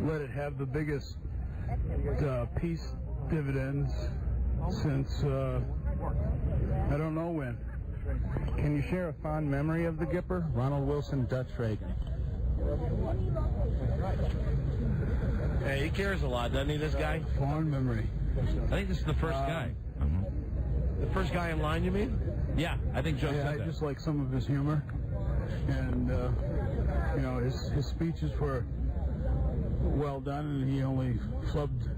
let it have the biggest peace dividends since I don't know when. Can you share a fond memory of the Gipper? Ronald Wilson, Dutch Reagan. Hey, he cares a lot, doesn't he, this guy? Fond memory. I think this is the first guy. The first guy in line, you mean? Yeah, I think Joe said I that. just like some of his humor. And, you know, his speeches were well done, and he only flubbed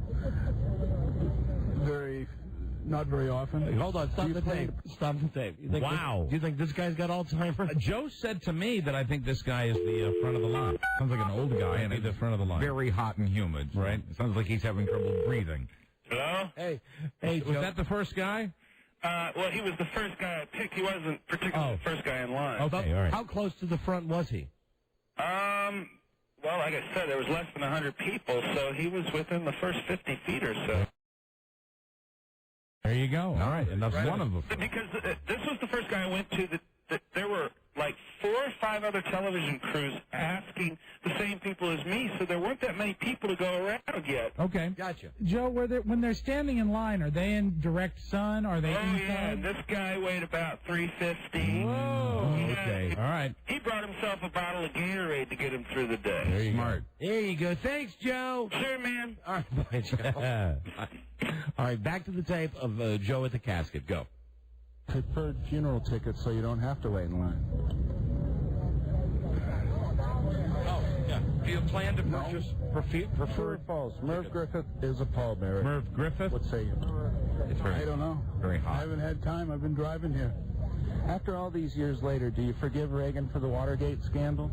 not very often. Hey, hold on, stop the tape. Stop the tape. Do you think this guy's got Alzheimer's? Joe said to me that I think this guy is the front of the line. Sounds like an old guy and he's the front of the line. Very hot and humid, right? It sounds like he's having trouble breathing. Hello? Hey, was Joe. that the first guy? Well, he was the first guy I picked. He wasn't particularly the first guy in line. Okay, all right. How close to the front was he? Well, like I said, there was less than 100 people, so he was within the first 50 feet or so. There you go. All right, and that's one of them. Because this was the first guy I went to that there were like 4 or 5 other television crews asking the same people as me, so there weren't that many people to go around yet. Okay. Gotcha. Joe, when they're standing in line, are they in direct sun? Are they inside? Yeah, this guy weighed about 350. Whoa. Okay. All right. He brought himself a bottle of Gatorade to get him through the day. There you go. There you go. Thanks, Joe. Sure, man. All right, bye, Joe. All right, back to the tape of Joe at the casket. Go. Preferred funeral tickets so you don't have to wait in line. Oh, yeah. Do you plan to purchase preferred? False. Merv Griffith is a pallbearer. Merv Griffith? What say you? I don't know. Very hot. I haven't had time. I've been driving here. After all these years later, do you forgive Reagan for the Watergate scandal?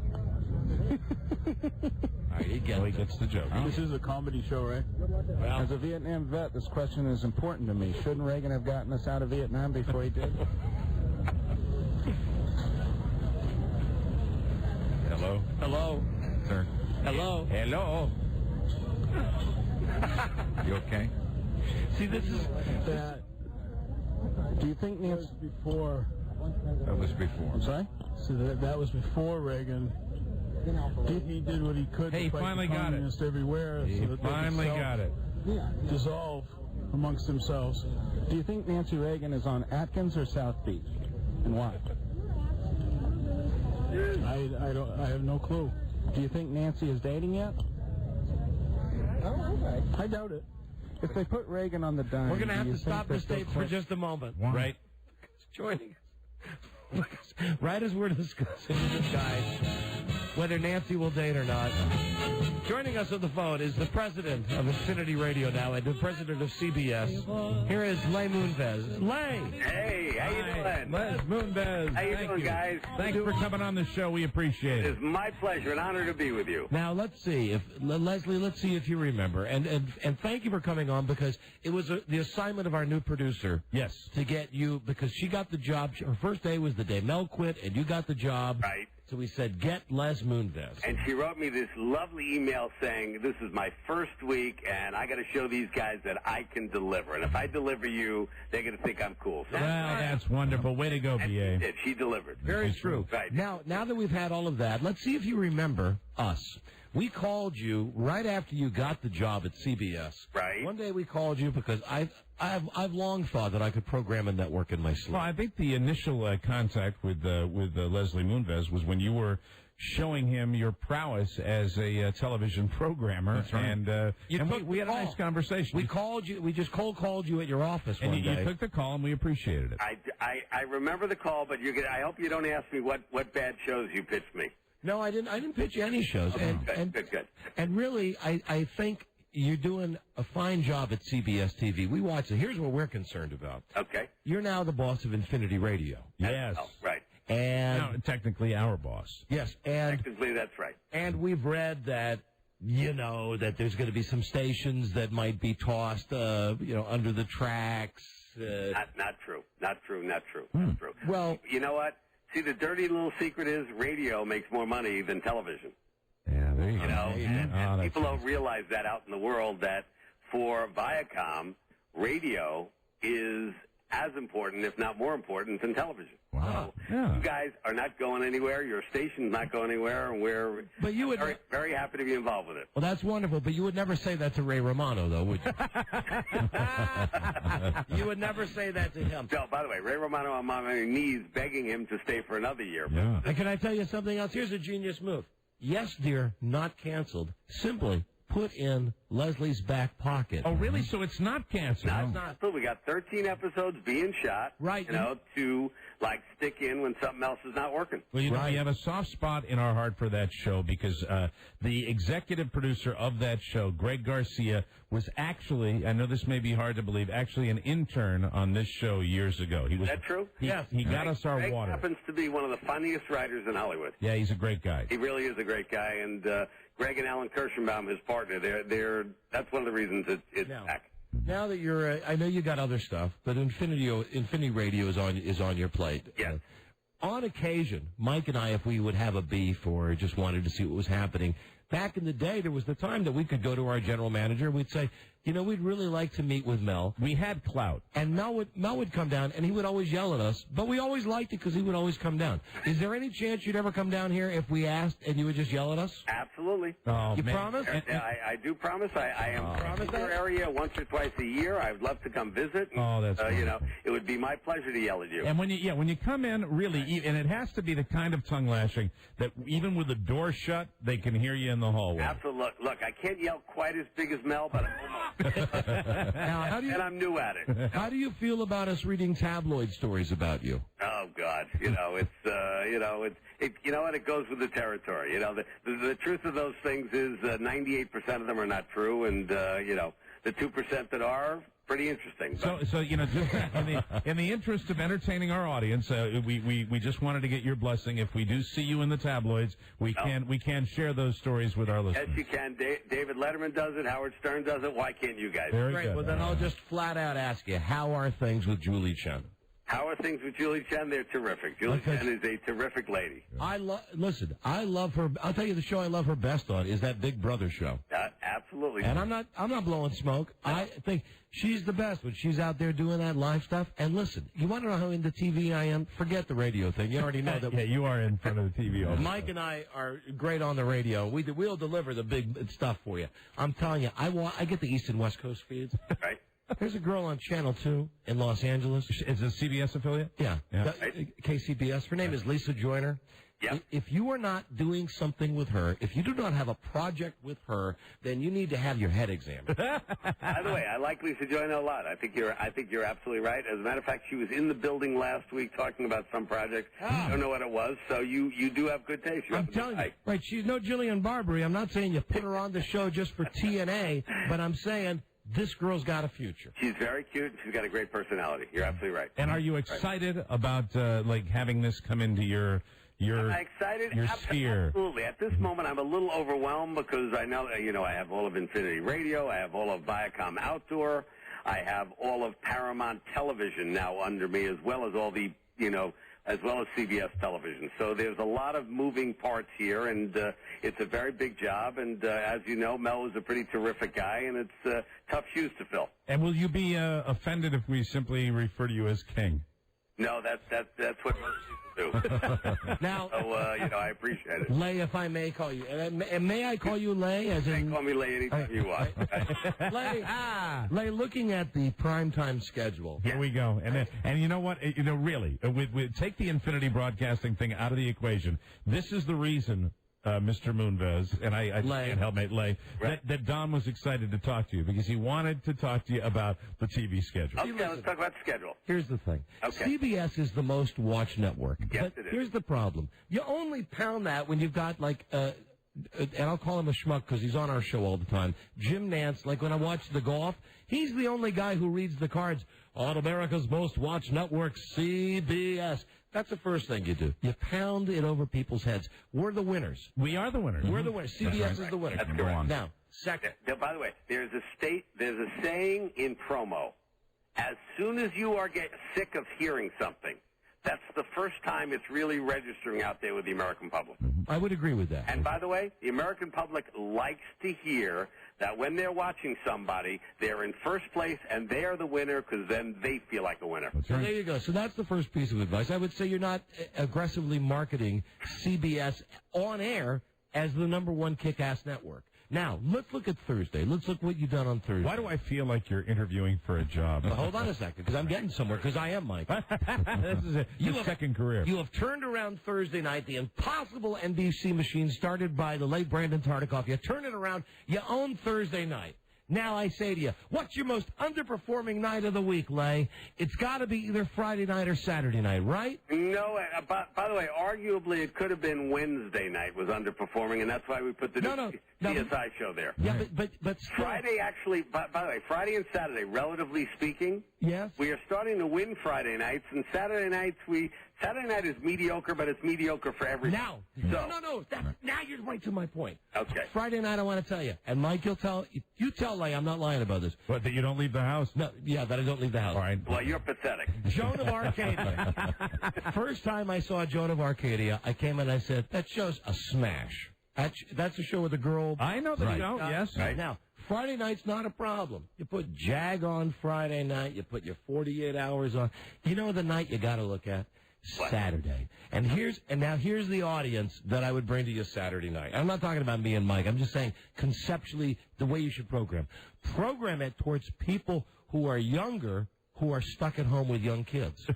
All right, he gets the joke. This is a comedy show, right? Well, as a Vietnam vet, this question is important to me. Shouldn't Reagan have gotten us out of Vietnam before he did? Hello? Hello? Sir? Hello? Hello? You okay? See, this is... Do you think Nancy... Before... That was before. I'm sorry? So that was before Reagan. He did what he could Hey, to he finally fight the got it. communists everywhere. He so that finally got it. Dissolve amongst themselves. Do you think Nancy Reagan is on Atkins or South Beach? And why? I have no clue. Do you think Nancy is dating yet? Oh, okay. I doubt it. If they put Reagan on the dime, we're going to have to stop this tape for just a moment. Right. Joining us. Right as we're discussing this guy, whether Nancy will date or not. Joining us on the phone is the president of Infinity Radio now and the president of CBS. Here is Les Moonves. Les! Hey, how you doing? Les Moonves. How you doing, guys? Thanks for coming on the show. We appreciate it. It's my pleasure, an honor to be with you. Now, let's see if Leslie, let's see if you remember. And thank you for coming on because it was the assignment of our new producer. Yes. To get you, because she got the job. Her first day was the day Mel quit, and you got the job. Right. So we said, get Les Moonves. And she wrote me this lovely email saying, this is my first week, and I got to show these guys that I can deliver. And if I deliver you, they're going to think I'm cool. So that's wonderful. Way to go, B.A. She delivered. Very true. Right. Now that we've had all of that, let's see if you remember us. We called you right after you got the job at CBS. Right. One day we called you because I've long thought that I could program a network in my sleep. Well, I think the initial contact with Leslie Moonves was when you were showing him your prowess as a television programmer. That's right. And we had a nice conversation. We called you. We just cold called you at your office one day. You took the call, and we appreciated it. I remember the call, but I hope you don't ask me what bad shows you pitched me. No, I didn't pitch you any shows. Good. And really, I think you're doing a fine job at CBS TV. We watch it. Here's what we're concerned about. Okay. You're now the boss of Infinity Radio. Yes. Oh, right. And now, technically our boss. Yes. And technically, that's right. And we've read that, that there's going to be some stations that might be tossed, under the tracks. Not true. Not true. Well, you know what? See, the dirty little secret is radio makes more money than television. Yeah, there you go. And people don't realize that out in the world, that for Viacom, radio is as important, if not more important, than television. Wow. So you guys are not going anywhere. Your station's not going anywhere, and we're very, very happy to be involved with it. Well, that's wonderful, but you would never say that to Ray Romano, though, would you? You would never say that to him. No, by the way, Ray Romano, I'm on my knees begging him to stay for another year. Yeah. And can I tell you something else? Here's a genius move. Yes, dear, not canceled. Simply put in Leslie's back pocket. Oh, really? So it's not canceled? No, it's not. So we got 13 episodes being shot. Right. To stick in when something else is not working. Well, we have a soft spot in our heart for that show because the executive producer of that show, Greg Garcia, was actually, I know this may be hard to believe, actually an intern on this show years ago. Is that true? Yes. He got us our Greg water. Happens to be one of the funniest writers in Hollywood. Yeah, he's a great guy. He really is a great guy, and Greg and Alan Kirschenbaum, his partner, that's one of the reasons it's back. Now that you're, I know you got other stuff, but Infinity Radio is on your plate. Yes. On occasion, Mike and I, if we would have a beef or just wanted to see what was happening, back in the day, there was the time that we could go to our general manager and we'd say, we'd really like to meet with Mel. We had clout. And Mel would come down, and he would always yell at us, but we always liked it because he would always come down. Is there any chance you'd ever come down here if we asked and you would just yell at us? Absolutely. Oh, you promise? I do promise. I am in your area once or twice a year. I would love to come visit. And, that's it would be my pleasure to yell at you. And when you come in, really, and it has to be the kind of tongue lashing that even with the door shut, they can hear you in the hallway. Absolutely. Look, I can't yell quite as big as Mel, but I'm almost. Now, and I'm new at it. How do you feel about us reading tabloid stories about you? Oh God, it goes with the territory. The truth of those things is 98% of them are not true, and the 2% that are pretty interesting. So just in the interest of entertaining our audience, we just wanted to get your blessing. If we do see you in the tabloids, we can share those stories with our listeners. Yes, you can. David Letterman does it. Howard Stern does it. Why can't you guys? Very Great. good. Well, then I'll just flat out ask you, how are things with Julie Chen? How are things with Julie Chen? They're terrific. Julie Chen is a terrific lady. Listen, I love her. I'll tell you the show I love her best on is that Big Brother show. Absolutely. And I'm not blowing smoke. I think she's the best when she's out there doing that live stuff. And listen, you want to know how into TV I am? Forget the radio thing. You already know that. Yeah, you are in front of the TV all the Mike and I are great on the radio. We'll deliver the big stuff for you. I'm telling you, I get the East and West Coast feeds. Right. There's a girl on Channel 2 in Los Angeles. Is it a CBS affiliate? Yeah. KCBS. Her name is Lisa Joyner. Yep. If you are not doing something with her, if you do not have a project with her, then you need to have your head examined. By the way, I like Lisa Joyner a lot. I think you're absolutely right. As a matter of fact, she was in the building last week talking about some project. I don't know what it was. So you do have good taste. I'm telling you, right? She's no Jillian Barbary. I'm not saying you put her on the show just for TNA, but I'm saying this girl's got a future. She's very cute. She's got a great personality. You're absolutely right. And are you excited about having this come into your Am I excited? sphere? Absolutely. At this moment, I'm a little overwhelmed because I know, I have all of Infinity Radio, I have all of Viacom Outdoor, I have all of Paramount Television now under me, as well as all the, as well as CBS Television. So there's a lot of moving parts here, and it's a very big job. And as you know, Mel is a pretty terrific guy, and it's tough shoes to fill. And will you be offended if we simply refer to you as King? No, that's what most people do. Now, so, I appreciate it. Lay, if I may call you, and may I call you Lay? As in, call me Lay anytime you want. Lay, looking at the primetime schedule. Here we go. And you know what? Really, take the Infinity Broadcasting thing out of the equation. This is the reason, Mr. Moonves, and I can't help mate Lay, that Don was excited to talk to you because he wanted to talk to you about the TV schedule. Okay, let's talk about the schedule. Here's the thing. Okay. CBS is the most watched network. Yes, but it is. Here's the problem. You only pound that when you've got, and I'll call him a schmuck because he's on our show all the time, Jim Nance, like when I watch the golf, he's the only guy who reads the cards on America's most watched network, CBS. That's the first thing you do. You pound it over people's heads. We're the winners. We are the winners. We're the winners. CBS is the winner. That's correct. Now, second. By the way, there's a saying in promo. As soon as you get sick of hearing something, that's the first time it's really registering out there with the American public. I would agree with that. And by the way, the American public likes to hear that when they're watching somebody, they're in first place and they are the winner because then they feel like a winner. So there you go. So that's the first piece of advice. I would say you're not aggressively marketing CBS on air as the number one kick-ass network. Now, let's look at Thursday. Let's look what you've done on Thursday. Why do I feel like you're interviewing for a job? Well, hold on a second, because I'm getting somewhere, because I am Mike. This is your second career. You have turned around Thursday night, the impossible NBC machine started by the late Brandon Tartikoff. You turn it around, you own Thursday night. Now I say to you, what's your most underperforming night of the week, Lay? It's got to be either Friday night or Saturday night, right? No, by the way, arguably it could have been Wednesday night was underperforming, and that's why we put the CSI show there. Yeah, but Friday actually, by the way, Friday and Saturday, relatively speaking, yes, we are starting to win Friday nights, and Saturday nights Saturday night is mediocre, but it's mediocre for everybody. Now, no. Now you're right to my point. Okay. Friday night, I want to tell you, and Mike, you tell Lay, I'm not lying about this. What, that you don't leave the house? No, yeah, that I don't leave the house. All right. Well, you're pathetic. Joan of Arcadia. First time I saw Joan of Arcadia, I came in and I said, that show's a smash. That's a show with a girl. I know that. Right. Yes. Right. Now, Friday night's not a problem. You put Jag on Friday night. You put your 48 hours on. You know the night you got to look at? Saturday. And now here's the audience that I would bring to you Saturday night. I'm not talking about me and Mike. I'm just saying conceptually the way you should program. Program it towards people who are younger, who are stuck at home with young kids.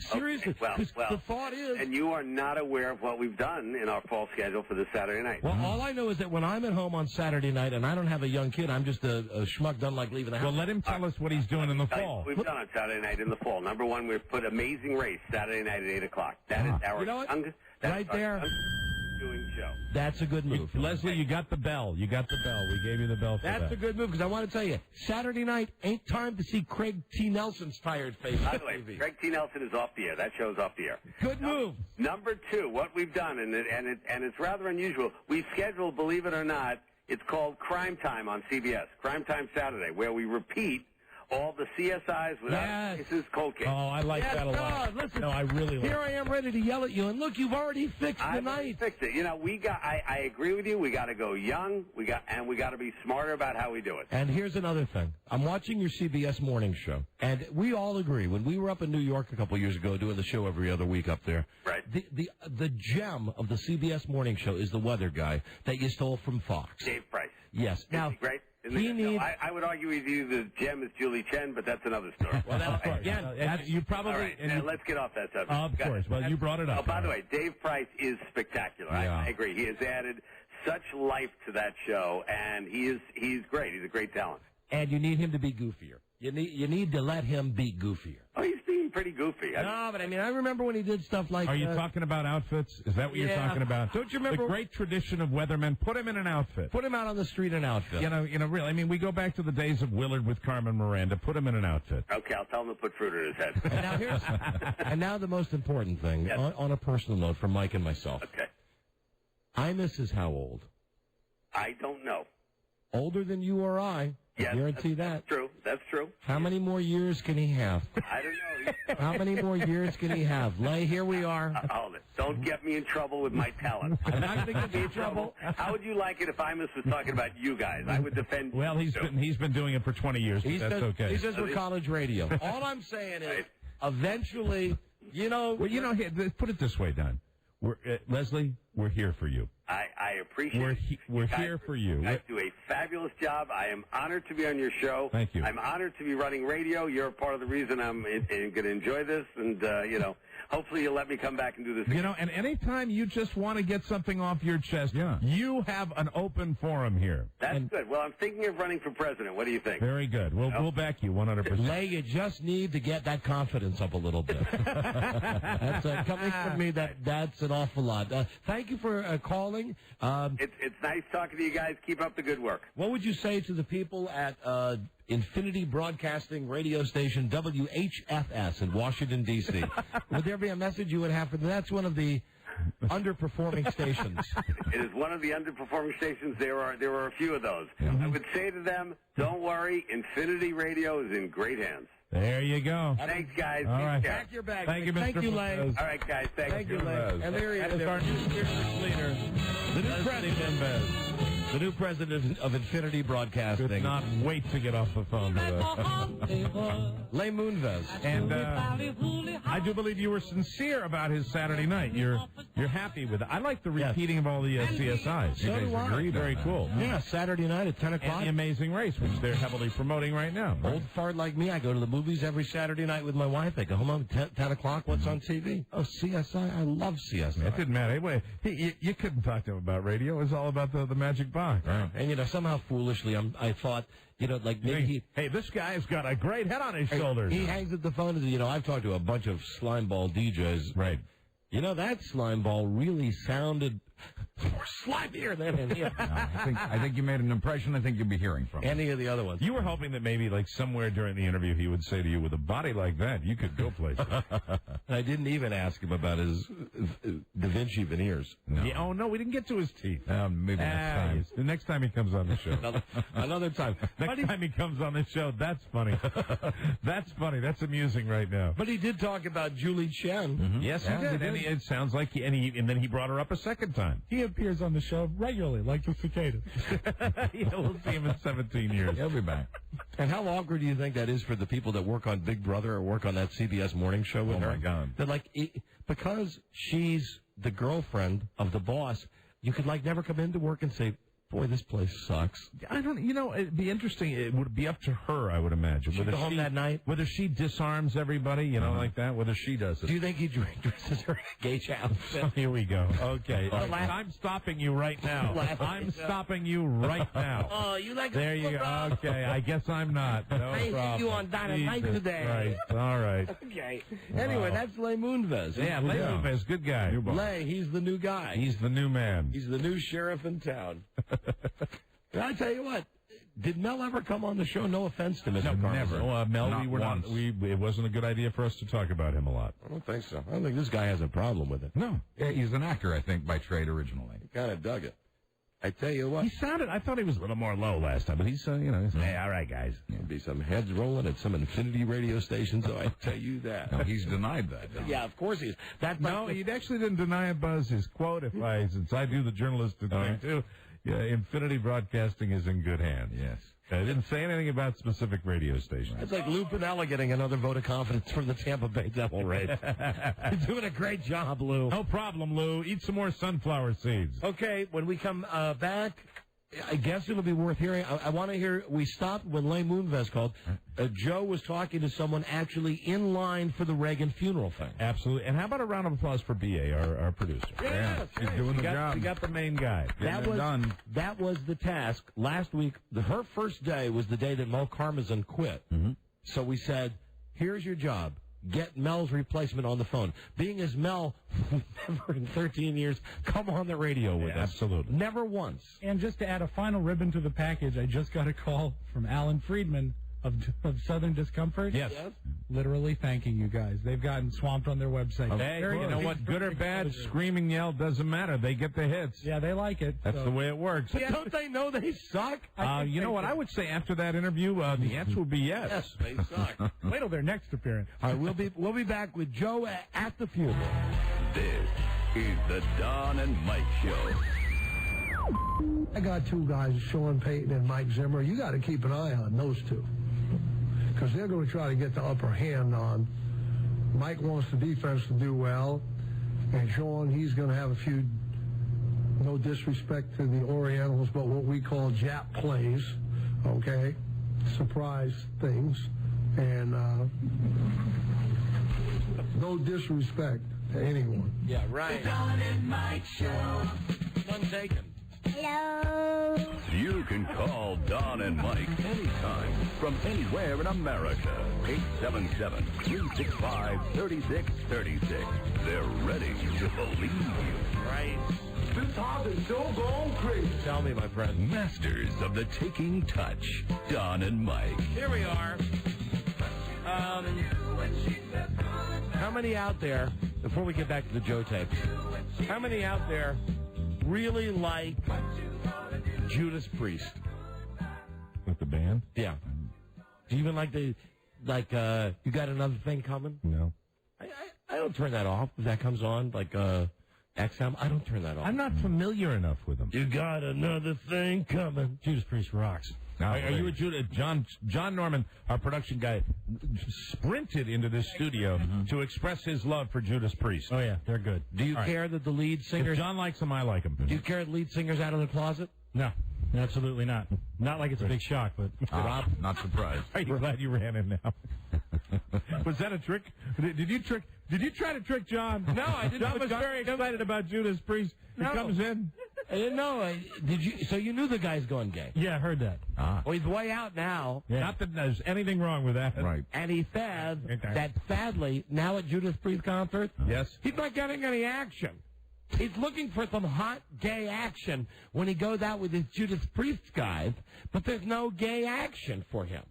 Seriously, okay, well, the thought is... And you are not aware of what we've done in our fall schedule for this Saturday night. Well, all I know is that when I'm at home on Saturday night and I don't have a young kid, I'm just a schmuck doesn't like leaving the house. Well, let him tell us what he's doing in the fall. We've done on Saturday night in the fall. Number one, we've put Amazing Race Saturday night at 8 o'clock. That is our right there. Doing show. That's a good move. Leslie, you got the bell. We gave you the bell for that. That's a good move because I want to tell you, Saturday night ain't time to see Craig T. Nelson's tired face. By the way, Craig T. Nelson is off the air. That show's off the air. Good move. Number two, what we've done, and it's rather unusual, we scheduled, believe it or not, it's called Crime Time on CBS, Crime Time Saturday, where we repeat all the CSIs without cases, cold case. Oh, I like that a lot. Listen, no, I really like Here I am ready to yell at you, and look, you've already fixed the night. Fixed it. You know, I agree with you. We got to go young. We got to be smarter about how we do it. And here's another thing. I'm watching your CBS morning show, and we all agree. When we were up in New York a couple years ago doing the show every other week up there, right? The gem of the CBS morning show is the weather guy that you stole from Fox. Dave Price. Yes. Now, great. I would argue with you the gem is Julie Chen, but that's another story. Well, you probably... All right, let's get off that subject. Of course. Well, you brought it up. Oh, by the way, Dave Price is spectacular. Yeah. I agree. He has added such life to that show, and he's great. He's a great talent. And you need him to be goofier. You need to let him be goofier. Oh, he's being pretty goofy. No, but I mean, I remember when he did stuff like... Are you talking about outfits? Is that what you're talking about? Don't you remember... The great tradition of weathermen, put him in an outfit. Put him out on the street in an outfit. You know, really, I mean, we go back to the days of Willard with Carmen Miranda. Put him in an outfit. Okay, I'll tell him to put fruit in his head. And now the most important thing, Yes. on a personal note from Mike and myself. Okay. Imus is how old? I don't know. Older than you or I. Yes, I guarantee that. That's true. How many more years can he have? I don't know. How many more years can he have? Lay, here we are. Hold it. Don't get me in trouble with my talent. I'm not going to get me in trouble. How would you like it if Imus was talking about you guys? I would defend you. Well, he's been doing it for 20 years, but that's okay. He says we're college radio. All I'm saying is, eventually, Well, put it this way, Don. Leslie, we're here for you. I appreciate it. We're here for you. You guys do a fabulous job. I am honored to be on your show. Thank you. I'm honored to be running radio. You're part of the reason I'm going to enjoy this, and hopefully you'll let me come back and do this again. And anytime you just want to get something off your chest, you have an open forum here. That's good. Well, I'm thinking of running for president. What do you think? Very good. We'll back you 100%. Lay, you just need to get that confidence up a little bit. That's coming from me. That's an awful lot. Thank you for calling. It's nice talking to you guys. Keep up the good work. What would you say to the people at Infinity Broadcasting radio station WHFS in Washington, D.C.? Would there be a message you would have for them? That's one of the underperforming stations. It is one of the underperforming stations. There are a few of those. I would say to them, don't worry, Infinity Radio is in great hands. There you go. Thanks, guys. All right. Pack your bags. Thank you, Mr. Thank you, Lay. All right, guys. Thank you, Lay. And there he is, our new fearless leader, the new president. The new president of Infinity Broadcasting. Could not wait to get off the phone with us. Lay Moonves. And I do believe you were sincere about his Saturday night. You're happy with it. I like the repeating of all the CSIs. So do I. Agreed. Very cool. Yeah, Saturday night at 10 o'clock. And The Amazing Race, which they're heavily promoting right now. Old fart like me, I go to the movies every Saturday night with my wife. I go home at 10 o'clock. What's on TV? Oh, CSI. I love CSI. It didn't matter. Anyway, you couldn't talk to him about radio. It was all about the magic box. Right. And, somehow foolishly, I thought, like maybe hey, this guy's got a great head on his shoulders. He hangs at the phone and, I've talked to a bunch of slimeball DJs. Right. That slimeball really sounded more slimier than any of I think you made an impression. I think you'll be hearing from any of the other ones. You were hoping that maybe, somewhere during the interview, he would say to you, with a body like that, you could go places. I didn't even ask him about his Da Vinci veneers. No. Yeah, oh, no, we didn't get to his teeth. Maybe next time. The next time he comes on the show. Another time. Next time he comes on the show, that's funny. That's funny. That's amusing right now. But he did talk about Julie Chen. Mm-hmm. Yes, he did. And it sounds like and then he brought her up a second time. He appears on the show regularly, like the cicadas. We'll see him in 17 years. He'll be back. And how awkward do you think that is for the people that work on Big Brother or work on that CBS morning show with her? Oh, my God. That, because she's the girlfriend of the boss, you could, never come into work and say, boy, this place sucks. I don't, it'd be interesting. It would be up to her, I would imagine. She'd go home that night? Whether she disarms everybody, like that, whether she does it. Do you think he dresses her in a geisha outfit? Here we go. Okay. I'm stopping you right now. I'm stopping you right now. Oh, you like There you go. Okay, I guess I'm not. No I problem. see you on Dynamite today. Right. All right. Okay. Anyway, that's Lay Moonves. Yeah, Lay Moonves, good guy. Lay, he's the new guy. He's the new man. He's the new sheriff in town. I tell you what, did Mel ever come on the show? No offense to Mr. No, Carlson. never. Mel, it wasn't a good idea for us to talk about him a lot. I don't think so. I don't think this guy has a problem with it. No. Yeah, he's an actor, I think, by trade originally. He kind of dug it. I tell you what. I thought he was a little more low last time, but he's, hey, all right, guys. There'll be some heads rolling at some Infinity radio stations, so I tell you that. No, he's denied that. Yeah, of course he is. No, he actually didn't deny it, Buzz. His quote, since I do the journalistic thing, too, Infinity Broadcasting is in good hands. Yes. I didn't say anything about specific radio stations. It's like Lou Piniella getting another vote of confidence from the Tampa Bay Devil Rays. You're doing a great job, Lou. No problem, Lou. Eat some more sunflower seeds. Okay, when we come back, I guess it'll be worth hearing. I want to hear. We stopped when Leigh Moonves called. Joe was talking to someone actually in line for the Reagan funeral thing. Absolutely. And how about a round of applause for B.A., our producer? Yeah, She's doing the job. We got the main guy. That was the task. Last week, her first day was the day that Mel Karmazin quit. Mm-hmm. So we said, here's your job. Get Mel's replacement on the phone. Being as Mel, never in 13 years, come on the radio with us. Absolutely. Never once. And just to add a final ribbon to the package, I just got a call from Alan Friedman of Southern Discomfort. Yes. Literally thanking you guys. They've gotten swamped on their website. Hey, you know what? Good or bad, screaming, yell, doesn't matter. They get the hits. Yeah, they like it. That's the way it works. But don't they know they suck? You know what? I would say after that interview, the answer would be yes. Yes, they suck. Wait till their next appearance. All right, we'll be back with Joe at the funeral. This is the Don and Mike Show. I got two guys, Sean Payton and Mike Zimmer. You got to keep an eye on those two, because they're going to try to get the upper hand on. Mike wants the defense to do well, and Sean, he's going to have a few, no disrespect to the Orientals, but what we call Jap plays, okay? Surprise things, and no disrespect to anyone. Yeah, right. The Don and Mike Show. None taken. Hello. You can call Don and Mike anytime from anywhere in America. 877-365-3636. They're ready to believe you. Right. This house is still going crazy. Tell me, my friend. Masters of the taking touch. Don and Mike. Here we are. How many out there, before we get back to the Joe tape, how many out there really like Judas Priest? With the band? Yeah. Do you even like You Got Another Thing Coming? No. I don't turn that off if that comes on, like XM. I don't turn that off. I'm not familiar enough with them. You got another thing coming. Judas Priest rocks. Are you a Judas? John Norman, our production guy, sprinted into this studio to express his love for Judas Priest. Oh, yeah, they're good. Do you care that the lead singer... If John likes them, I like them. Do you care the lead singer's out of the closet? No, absolutely not. Not like it's a big shock, but... Rob, not surprised. Are you glad you ran in now? Was that a trick? Did you try to trick John? No, I didn't. John was very excited about Judas Priest. He comes in. I didn't know. Did you? So you knew the guy's going gay? Yeah, I heard that. Well, he's way out now. Yeah. Not that there's anything wrong with that. Right. And he said that sadly, now at Judas Priest concerts, yes, he's not getting any action. He's looking for some hot gay action when he goes out with his Judas Priest guys, but there's no gay action for him.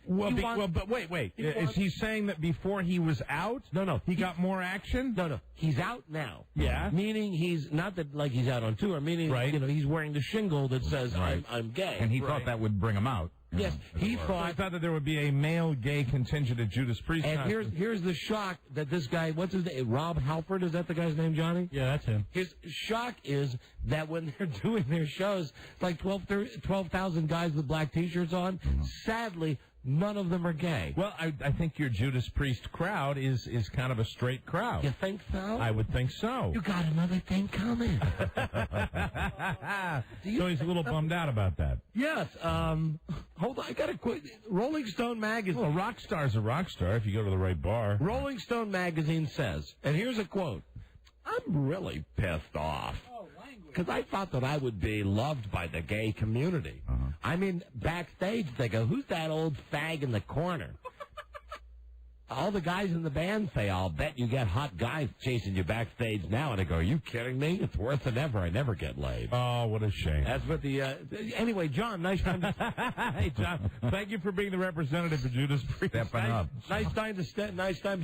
Well, but wait. Is he saying that before he was out? No. He got more action? No. He's out now. Yeah. Meaning he's not that like he's out on tour. Meaning he's wearing the shingle that says I'm gay. And he thought that would bring him out. Yes, he thought that there would be a male gay contingent at Judas Priest. And here's the shock that this guy, what's his name? Rob Halford, is that the guy's name, Johnny? Yeah, that's him. His shock is that when they're doing their shows, like 12,000 guys with black T-shirts on, sadly, none of them are gay. Well, I think your Judas Priest crowd is kind of a straight crowd. You think so? I would think so. You got another thing coming. So he's a little bummed out about that. Yes. Hold on. I got a quick. Rolling Stone magazine. Well, a rock star's a rock star if you go to the right bar. Rolling Stone magazine says, and here's a quote, "I'm really pissed off. Because I thought that I would be loved by the gay community. I mean, backstage, they go, who's that old fag in the corner? All the guys in the band say, I'll bet you get hot guys chasing you backstage now. And I go, are you kidding me? It's worse than ever. I never get laid. Oh, what a shame. That's what the... anyway, John, nice time to... Hey, John, thank you for being the representative for Judas Priest. Stepping up. Nice time to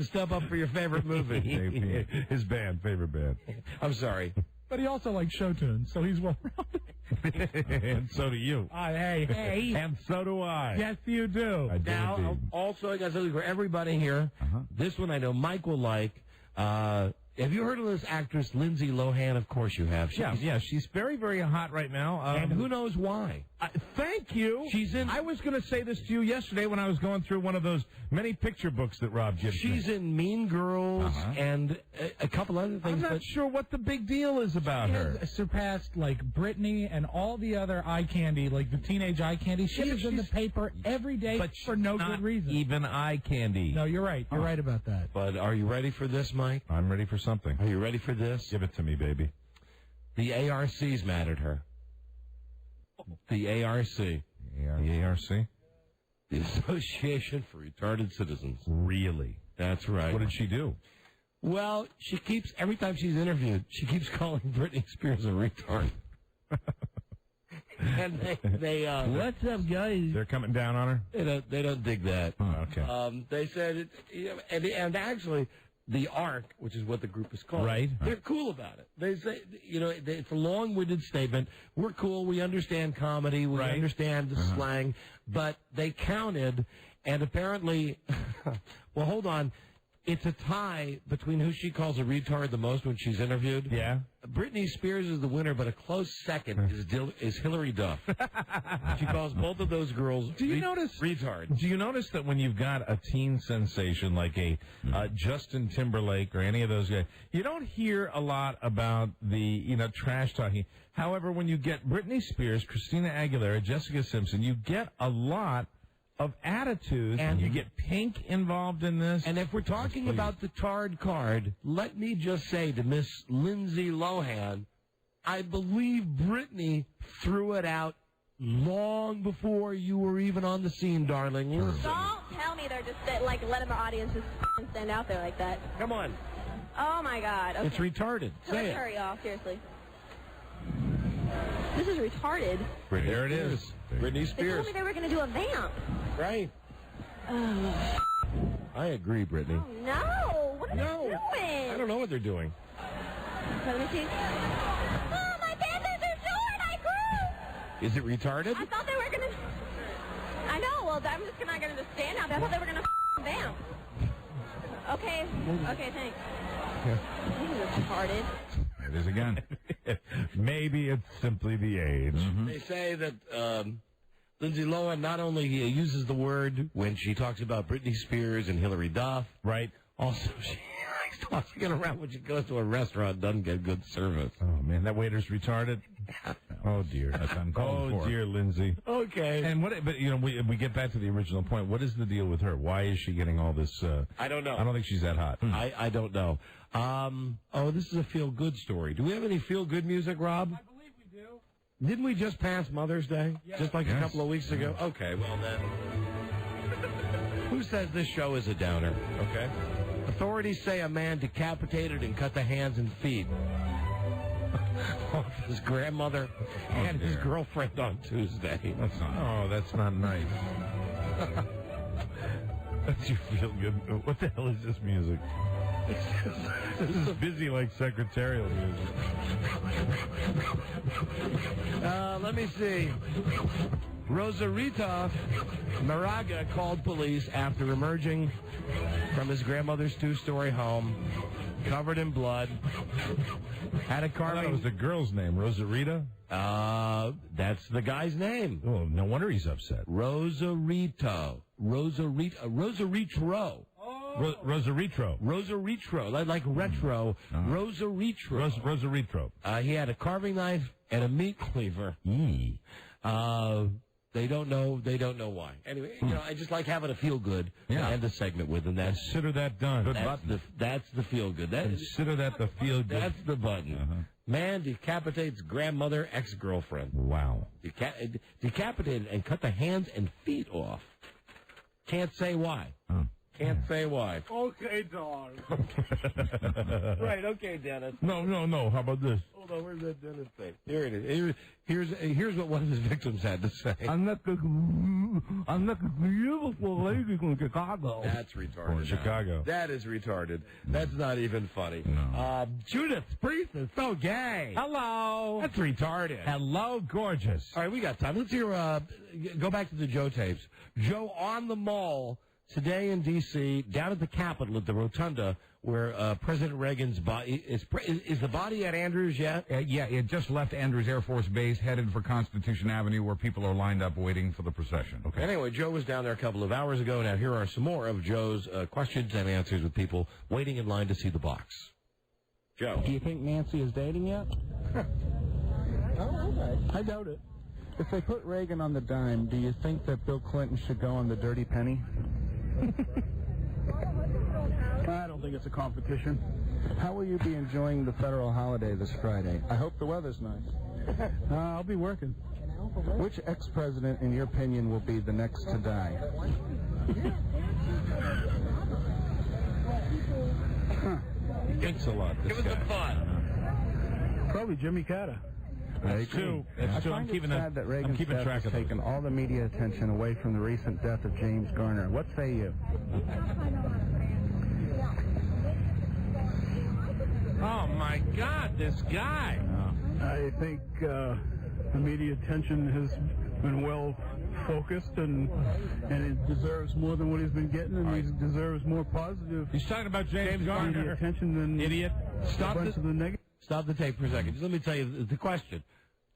step up for your favorite movie. His band, favorite band. I'm sorry. But he also likes show tunes, so he's well-rounded. And so do you. Hey. And so do I. Yes, you do. I do now, indeed. also, I got something for everybody here. This one I know Mike will like. Have you heard of this actress, Lindsay Lohan? Of course you have. Yeah, she's very, very hot right now. And who knows why? Thank you. She's in. I was going to say this to you yesterday when I was going through one of those many picture books that Rob gives me. She's in Mean Girls and a couple other things. I'm not sure what the big deal is about her. She has surpassed, like, Britney and all the other eye candy, like the teenage eye candy. She is in the paper every day for no good reason. Even eye candy. No, you're right. You're right about that. But are you ready for this, Mike? I'm ready for something. Are you ready for this? Give it to me, baby. The ARC's mad at her. The ARC. The ARC? The Association for Retarded Citizens. Really? That's right. What did she do? Well, she keeps, every time she's interviewed, she keeps calling Britney Spears a retard. And they what's up, guys? They're coming down on her? They don't dig that. Oh, okay. They said, and actually, the ARC, which is what the group is called, right? They're cool about it. They say, it's a long-winded statement. We're cool. We understand comedy. We understand the slang. But they counted, and apparently, well, hold on. It's a tie between who she calls a retard the most when she's interviewed. Yeah. Britney Spears is the winner, but a close second is Hillary Duff. She calls both of those girls retards. Do you notice that when you've got a teen sensation like a Justin Timberlake or any of those guys, you don't hear a lot about the, trash talking. However, when you get Britney Spears, Christina Aguilera, Jessica Simpson, you get a lot of attitudes, and you get Pink involved in this. And if we're talking about the tarred card, let me just say to Miss Lindsay Lohan, I believe Britney threw it out long before you were even on the scene, darling. Listen. Don't tell me they're just letting the audience just stand out there like that. Come on. Oh my God. Okay. It's retarded. Say it. Hurry, y'all. Seriously. This is retarded. There it is. Britney They Spears. told me they were going to do a vamp. Right. Oh. I agree, Brittany. Oh, no. What are they doing? I don't know what they're doing. Let me see. Oh, my panties are short. I grew. Is it retarded? I thought they were going to... I know. Well, I'm just not going to just stand out there. I thought they were going to vamp. Okay. Okay, thanks. This is retarded. It is again. Maybe it's simply the age. They say that Lindsay Lohan not only uses the word when she talks about Britney Spears and Hillary Duff. Right. Also, she likes tossing it around when she goes to a restaurant and doesn't get good service. Oh, man, that waiter's retarded. Oh, dear. That's uncalled for. Oh, dear, Lindsay. Okay. And but we get back to the original point. What is the deal with her? Why is she getting all this? I don't know. I don't think she's that hot. I don't know. This is a feel-good story. Do we have any feel-good music, Rob? I believe we do. Didn't we just pass Mother's Day? Yes. Just like a couple of weeks ago? Okay, well then. Who says this show is a downer? Okay. Authorities say a man decapitated and cut the hands and feet of his grandmother and his girlfriend on Tuesday. That's not nice. That's your feel-good. What the hell is this music? This is busy like secretarial music. Let me see. Rosarito Moraga called police after emerging from his grandmother's two-story home, covered in blood. Had a car. That was the girl's name, Rosarita? That's the guy's name. Oh, no wonder he's upset. Rosarito. Rosaritro. Rosaritro, like retro. Rosaritro. Rosaritro. He had a carving knife and a meat cleaver. They don't know why. Anyway, I just like having a feel good and a segment with them. Consider that done. That's the feel good. Consider that the feel good. That's the button. Man decapitates grandmother ex-girlfriend. Wow. Decapitated and cut the hands and feet off. Can't say why. Can't say why. Okay, dog. Right, okay, Dennis. No. How about this? Hold on, where's that Dennis thing? Here it is. Here's what one of his victims had to say. I'm not a beautiful lady from Chicago. That's retarded. Chicago. That is retarded. That's not even funny. No. Judith Priest is so gay. Hello. That's retarded. Hello, gorgeous. All right, we got time. Let's hear, go back to the Joe tapes. Joe on the Mall today in D.C., down at the Capitol at the Rotunda, where President Reagan's body is the body at Andrews yet? Yeah, it just left Andrews Air Force Base, headed for Constitution Avenue, where people are lined up waiting for the procession. Okay. Anyway, Joe was down there a couple of hours ago. Now here are some more of Joe's questions and answers with people waiting in line to see the box. Joe, do you think Nancy is dating yet? Oh, okay. I doubt it. If they put Reagan on the dime, do you think that Bill Clinton should go on the dirty penny? I don't think it's a competition. How will you be enjoying the federal holiday this Friday? I hope the weather's nice. I'll be working. Which ex-president, in your opinion, will be the next to die? Thanks a lot. Give us some fun. Probably Jimmy Carter. That's two. I find it sad that Reagan's death has taken all the media attention away from the recent death of James Garner. What say you? Oh, my God, this guy. I think the media attention has been well focused, and it deserves more than what he's been getting, and he deserves more positive. He's talking about James Garner. Attention than idiot. Stop the tape for a second. Just let me tell you the question.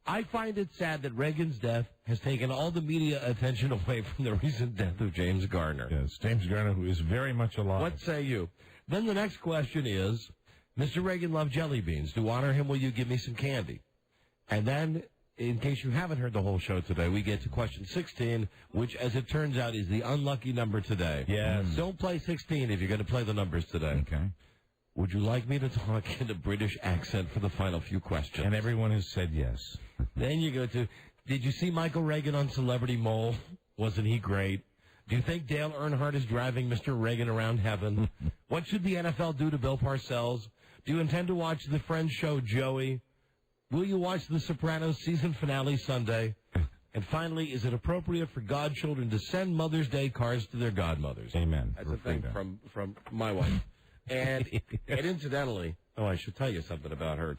I find it sad that Reagan's death has taken all the media attention away from the recent death of James Garner. Yes, James Garner, who is very much alive. What say you? Then the next question is, Mr. Reagan loved jelly beans. To honor him, will you give me some candy? And then, in case you haven't heard the whole show today, we get to question 16, which, as it turns out, is the unlucky number today. Yes. Don't play 16 if you're going to play the numbers today. Okay. Would you like me to talk in a British accent for the final few questions? And everyone has said yes. Then you go to, did you see Michael Reagan on Celebrity Mole? Wasn't he great? Do you think Dale Earnhardt is driving Mr. Reagan around heaven? What should the NFL do to Bill Parcells? Do you intend to watch the Friends show Joey? Will you watch The Sopranos season finale Sunday? And finally, is it appropriate for godchildren to send Mother's Day cards to their godmothers? Amen. That's a thing from my wife. And incidentally, I should tell you something about her.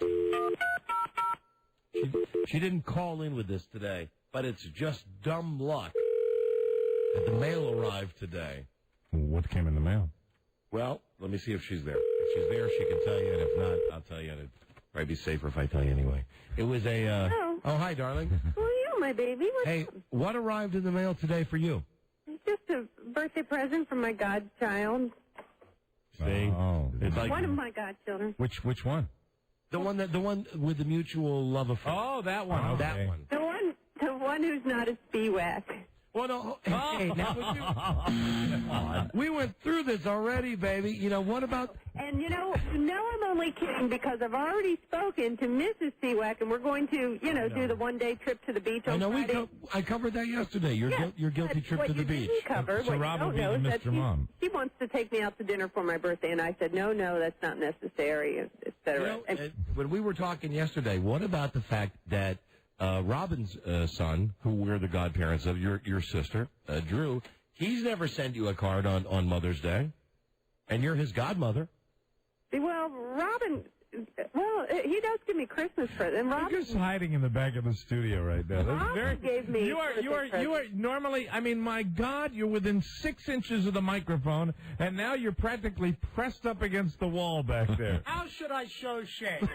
She didn't call in with this today, but it's just dumb luck that the mail arrived today. What came in the mail? Well, let me see if she's there. If she's there, she can tell you, and if not, I'll tell you. It'd probably be safer if I tell you anyway. It was a... Hello. Oh, hi, darling. Who are you, my baby? Hey, what arrived in the mail today for you? Just a birthday present from my godchild. See? Oh. It's like, one of my godchildren. Which one? The one with the mutual love affair. Oh, that one. Oh, okay. that one. The one who's not a speewack. Well, no. Hey, now, we went through this already, baby. You know, what about... And, no, I'm only kidding because I've already spoken to Mrs. Spewack, and we're going to, do the one-day trip to the beach on Friday. I covered that yesterday, your guilty trip to the beach. Cover, so Rob will be Mr. Mom. She wants to take me out to dinner for my birthday, and I said, no, that's not necessary, et cetera. When we were talking yesterday, what about the fact that Robin's son, who we're the godparents of, your sister, Drew, he's never sent you a card on Mother's Day, and you're his godmother. Well, Robin, he does give me Christmas presents. You're just hiding in the back of the studio right now. Robin gave me you are normally, I mean, my God, you're within 6 inches of the microphone, and now you're practically pressed up against the wall back there. How should I show shame?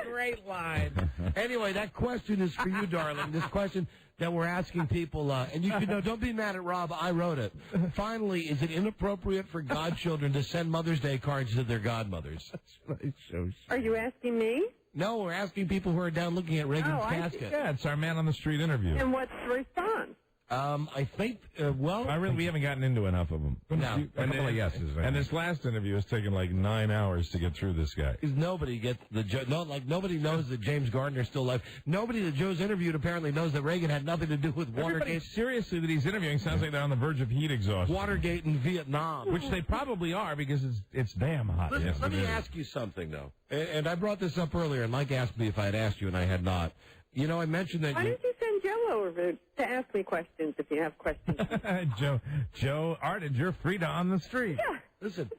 Great line. Anyway, that question is for you, darling. This question that we're asking people, and you can know, don't be mad at Rob, I wrote it. Finally, is it inappropriate for godchildren to send Mother's Day cards to their godmothers? Are you asking me? No, we're asking people who are down looking at Reagan's casket. Yeah, it's our man on the street interview. And what's the response? I think, we haven't gotten into enough of them. No. A couple of yeses. And this last interview has taken like 9 hours to get through this guy. Because nobody gets nobody knows that James Gardner's still alive. Nobody that Joe's interviewed apparently knows that Reagan had nothing to do with Watergate. Everybody seriously that he's interviewing sounds like they're on the verge of heat exhaustion. Watergate in Vietnam. Which they probably are because it's damn hot. Listen, let me ask you something, though. And I brought this up earlier, and Mike asked me if I had asked you, and I had not. I mentioned that... Why don't you send Joe over to ask me questions if you have questions? Joe Ardent, you're free to on the street. Yeah. Listen,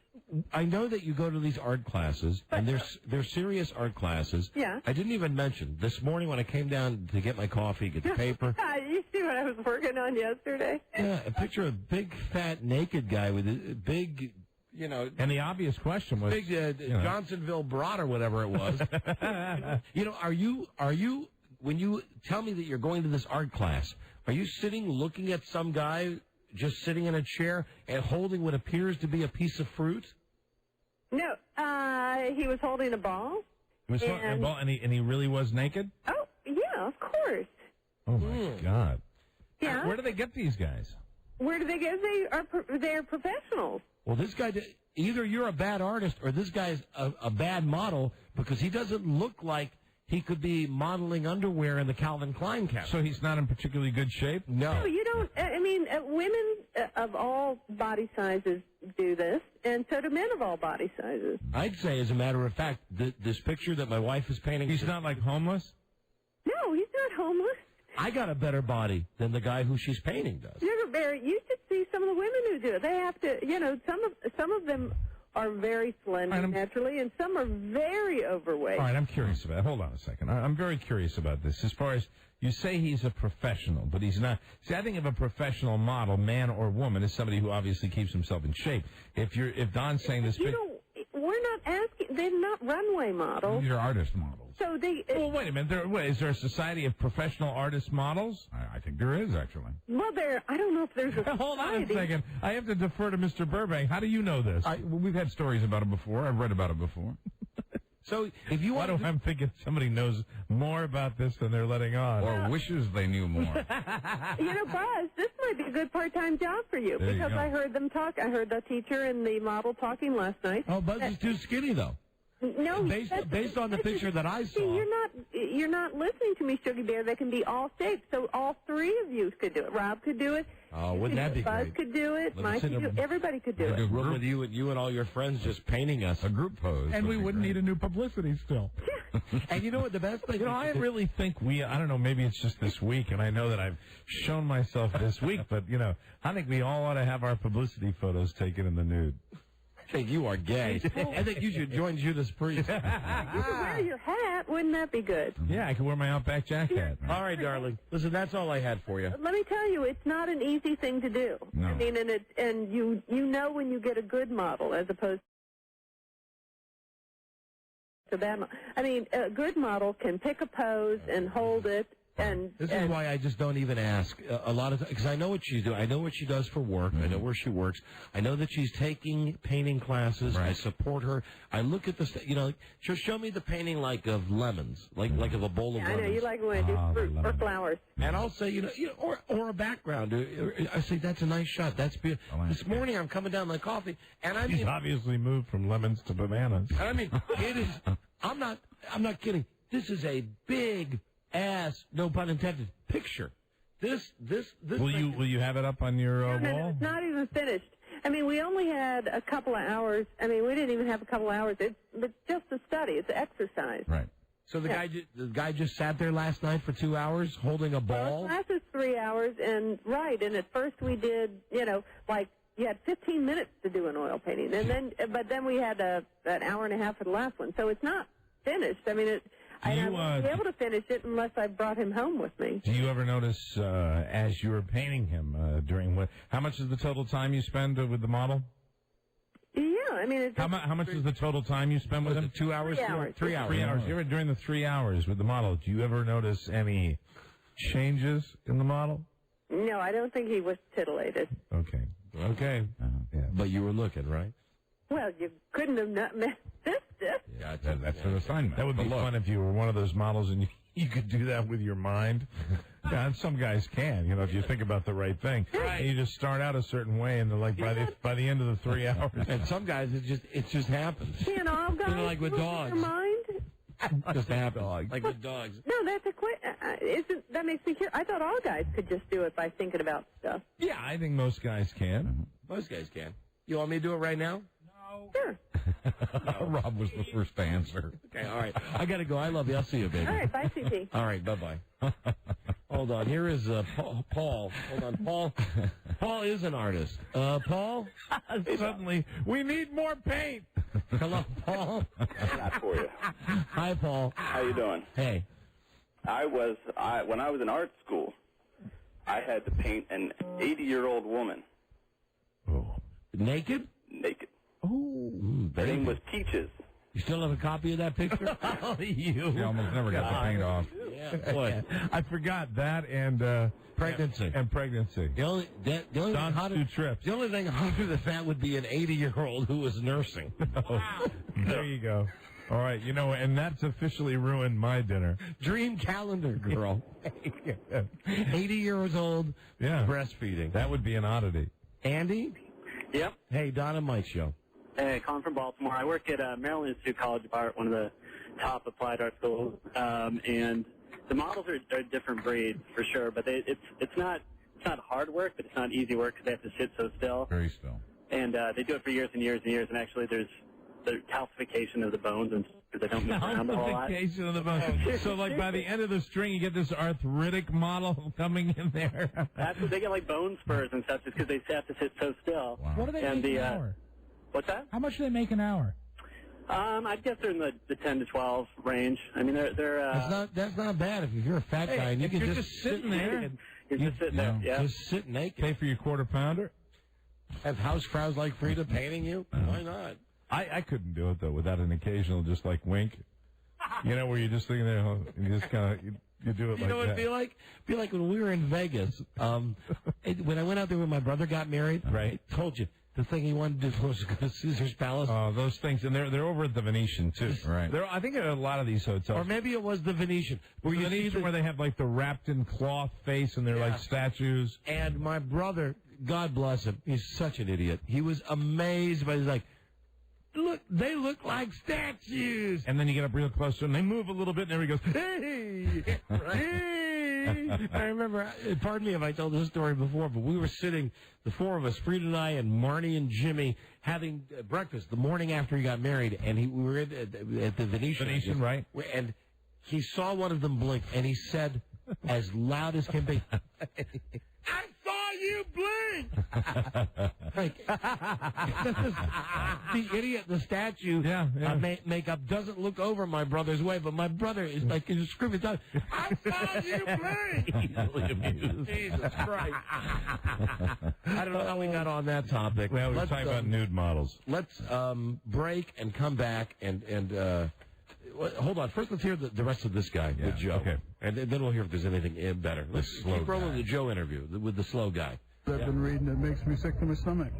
I know that you go to these art classes, and they're serious art classes. Yeah. I didn't even mention, this morning when I came down to get my coffee, get the paper... You see what I was working on yesterday? Yeah, a picture of a big, fat, naked guy with a big... And the obvious question was, big Johnsonville Broad or whatever it was. Are you when you tell me that you're going to this art class, are you sitting looking at some guy just sitting in a chair and holding what appears to be a piece of fruit? No, he was holding a ball. He was holding a ball, and he really was naked? Oh, yeah, of course. Oh, my God. Yeah. Where do they get these guys? Where do they get? They're professionals. Well, this guy, either you're a bad artist or this guy's a bad model because he doesn't look like he could be modeling underwear in the Calvin Klein category. So he's not in particularly good shape? No, you don't. I mean, women of all body sizes do this, and so do men of all body sizes. I'd say, as a matter of fact, this picture that my wife is painting... He's not, like, homeless? No, he's not homeless. I got a better body than the guy who she's painting does. You should see some of the women who do it. They have to, some of them are very slender naturally, and some are very overweight. All right, I'm curious about it. Hold on a second. I'm very curious about this. As far as you say he's a professional, but he's not. See, I think of a professional model, man or woman, as somebody who obviously keeps himself in shape. If Don's saying this... We're not asking... They're not runway models. These are artist models. So they... Well, wait a minute. Is there a society of professional artist models? I think there is, actually. Well, I don't know if there's a Hold on a second. I have to defer to Mr. Burbank. How do you know this? We've had stories about it before. I've read about it before. So if you want I'm thinking somebody knows more about this than they're letting on. Or wishes they knew more. Buzz, this might be a good part-time job for you, There you because go. I heard them talk. I heard the teacher and the model talking last night. Oh, Buzz is too skinny, though. No, based on the picture that I saw. See, you're not listening to me, Sugar Bear. They can be all shapes, so all three of you could do it. Rob could do it. Oh, wouldn't that be Buzz great? could do it. Mike could do it. Everybody could do it. A room with you and all your friends just painting us. A group pose. And we wouldn't need a new publicity still. And you know what the best thing? I really think I don't know, maybe it's just this week, and I know that I've shown myself this week, but, I think we all ought to have our publicity photos taken in the nude. I think you are gay. I think you should join Judas Priest. You could wear your hat. Wouldn't that be good? Yeah, I could wear my Outback Jack hat. All right, darling. Listen, that's all I had for you. Let me tell you, it's not an easy thing to do. No. I mean, and you know when you get a good model as opposed to a bad model. I mean, a good model can pick a pose and hold it. This is why I just don't even ask a lot of times, because I know what she's doing. I know what she does for work. I know where she works. I know that she's taking painting classes. Right. I support her. I look at the, she'll show me the painting like of lemons, like of a bowl of lemons. I know you like when I do fruit or flowers. And I'll say, or a background. I say that's a nice shot. That's beautiful. This morning I'm coming down my coffee, and I He's mean, obviously moved from lemons to bananas. I mean, it is. I'm not kidding. This is a big ass, no pun intended, picture. This. Will you have it up on your wall? No, it's not even finished. I mean, we only had a couple of hours. I mean, we didn't even have a couple of hours. It's just a study. It's exercise. Right. So the guy just sat there last night for 2 hours holding a ball. Well, class is 3 hours, and at first we did, like you had 15 minutes to do an oil painting, and then we had an hour and a half for the last one. So it's not finished. I mean, I won't be able to finish it unless I brought him home with me. Do you ever notice, as you were painting him, how much is the total time you spend with the model? Yeah, I mean, how much is the total time you spend with him? 2 hours? 3 hours. 3 hours. 3 hours. During the 3 hours with the model, do you ever notice any changes in the model? No, I don't think he was titillated. Okay. Yeah. But you were looking, right? Well, you couldn't have not missed this. Yeah, that's an assignment. That would be fun if you were one of those models and you could do that with your mind. Yeah, and some guys can, if you think about the right thing. Right. And you just start out a certain way, and by the end of the 3 hours. And some guys, it just happens. Can all guys like with dogs. your mind? Just happens. Like with dogs. No, that's that makes me curious. I thought all guys could just do it by thinking about stuff. Yeah, I think most guys can. Most guys can. You want me to do it right now? Sure. Rob was the first to answer. Okay, all right. I got to go. I love you. I'll see you, baby. All right, bye, CT. All right, bye-bye. Hold on. Here is Paul. Hold on. Paul is an artist. Paul? Suddenly, we need more paint. Hello, Paul. Not for you. Hi, Paul. How you doing? Hey. When I was in art school, I had to paint an 80-year-old woman. Oh. Naked? Naked. Oh, baby. Her name was Peaches. You still have a copy of that picture? Oh, you. She almost never got the paint off. Yeah, boy. I forgot that and Pregnancy. And pregnancy. The only Don's thing 2 trips. The only thing hotter than that would be an 80-year-old who was nursing. There you go. All right, you know, and that's officially ruined my dinner. Dream calendar girl. 80 years old, yeah, breastfeeding. That would be an oddity. Andy? Yep. Hey, Don and Mike show. Hey, Colin from Baltimore. I work at Maryland Institute College of Art, one of the top applied art schools, and the models are a different breed for sure. But it's not hard work, but it's not easy work because they have to sit so still. Very still. And they do it for years and years and years. And actually, there's the calcification of the bones, and because they don't move around a whole lot. Calcification of the bones. So, like, by the end of the string, you get this arthritic model coming in there. That's what they get, like bone spurs and stuff, just because they have to sit so still. What do they make an hour? What's that? How much do they make an hour? I guess they're in the 10 to 12 range. I mean, they're That's not bad if you're a fat guy and you can you're just sitting there. You're just sitting there, yeah. Just sit naked. Pay for your quarter pounder. Have house crowds like Frida painting you? Why not? I couldn't do it though without an occasional just like wink. You know, where you're just sitting there and you just kind of you do it. You know what it'd be like? Be like when we were in Vegas. When I went out there when my brother got married. Right. I told you. The thing he wanted to do was go to Caesar's Palace. Oh, those things, and they're over at the Venetian too, right? I think a lot of these hotels, or maybe it was the Venetian, where they have like the wrapped in cloth face, and they're like statues. And my brother, God bless him, he's such an idiot. He was amazed, but he's like, "Look, they look like statues." And then you get up real close to them, they move a little bit, and there he goes, "Hey, hey." I remember, pardon me if I told this story before, but we were sitting, the four of us, Frieda and I, and Marnie and Jimmy, having breakfast the morning after he got married, and we were at the Venetian. Venetian, right? And he saw one of them blink, and he said, as loud as can be, "I saw you blink!" Like, the idiot, the statue makeup doesn't look over my brother's way, but my brother is like, he's screaming, "I saw you blink!" Easily amused. Jesus Christ. I don't know how we got on that topic. Well, we're talking about nude models. Let's break and come back and hold on. First, let's hear the rest of this guy with Joe. Okay. And then we'll hear if there's anything better. Let's keep rolling the Joe interview with the slow guy. I've been reading. It makes me sick to my stomach.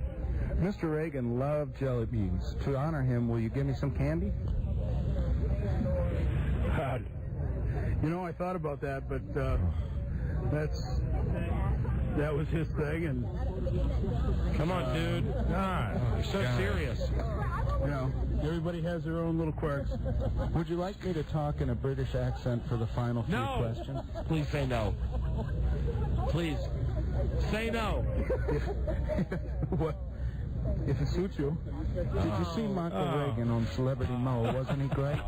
Mr. Reagan loved jelly beans. To honor him, will you give me some candy? You know, I thought about that, but that was his thing. And come on, dude. God, you're so serious. You know, everybody has their own little quirks. Would you like me to talk in a British accent for the final few questions? Please say no. Please. Say no. What? If it suits you. Did you see Michael Reagan on Celebrity Mo? Wasn't he great?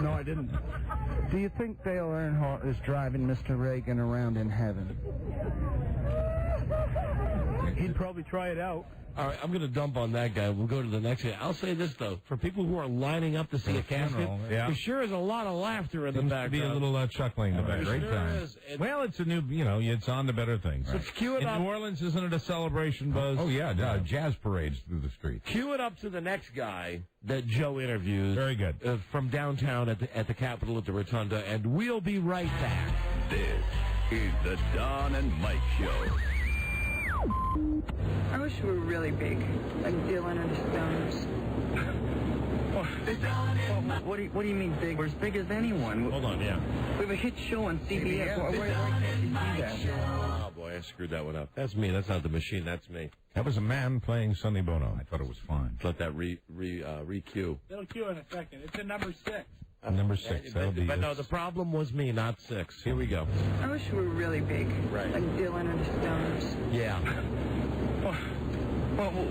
No, I didn't. Do you think Dale Earnhardt is driving Mr. Reagan around in heaven? He'd probably try it out. All right, I'm going to dump on that guy. We'll go to the next guy. I'll say this, though. For people who are lining up to see a casket, there sure is a lot of laughter in the background. Be a little chuckling in the back. Great time. Is. Well, it's a new, it's on to better things. So cue it up. In New Orleans, isn't it a celebration, Buzz? Oh, yeah, jazz parades through the streets. Cue it up to the next guy that Joe interviews. Very good. From downtown at the Capitol at the Rotunda, and we'll be right back. This is the Don and Mike Show. I wish we were really big, like Dylan and the Stones. What do you mean big? We're as big as anyone. Hold on, yeah. We have a hit show on CBS. Why can't you see that? Oh, boy, I screwed that one up. That's me. That's not the machine. That's me. That was a man playing Sonny Bono. I thought it was fine. Let that re-cue. It'll cue in a second. It's in number 6. Number 6. But no, the problem was me, not 6. Here we go. I wish we were really big, like Dylan and the Stones. Yeah.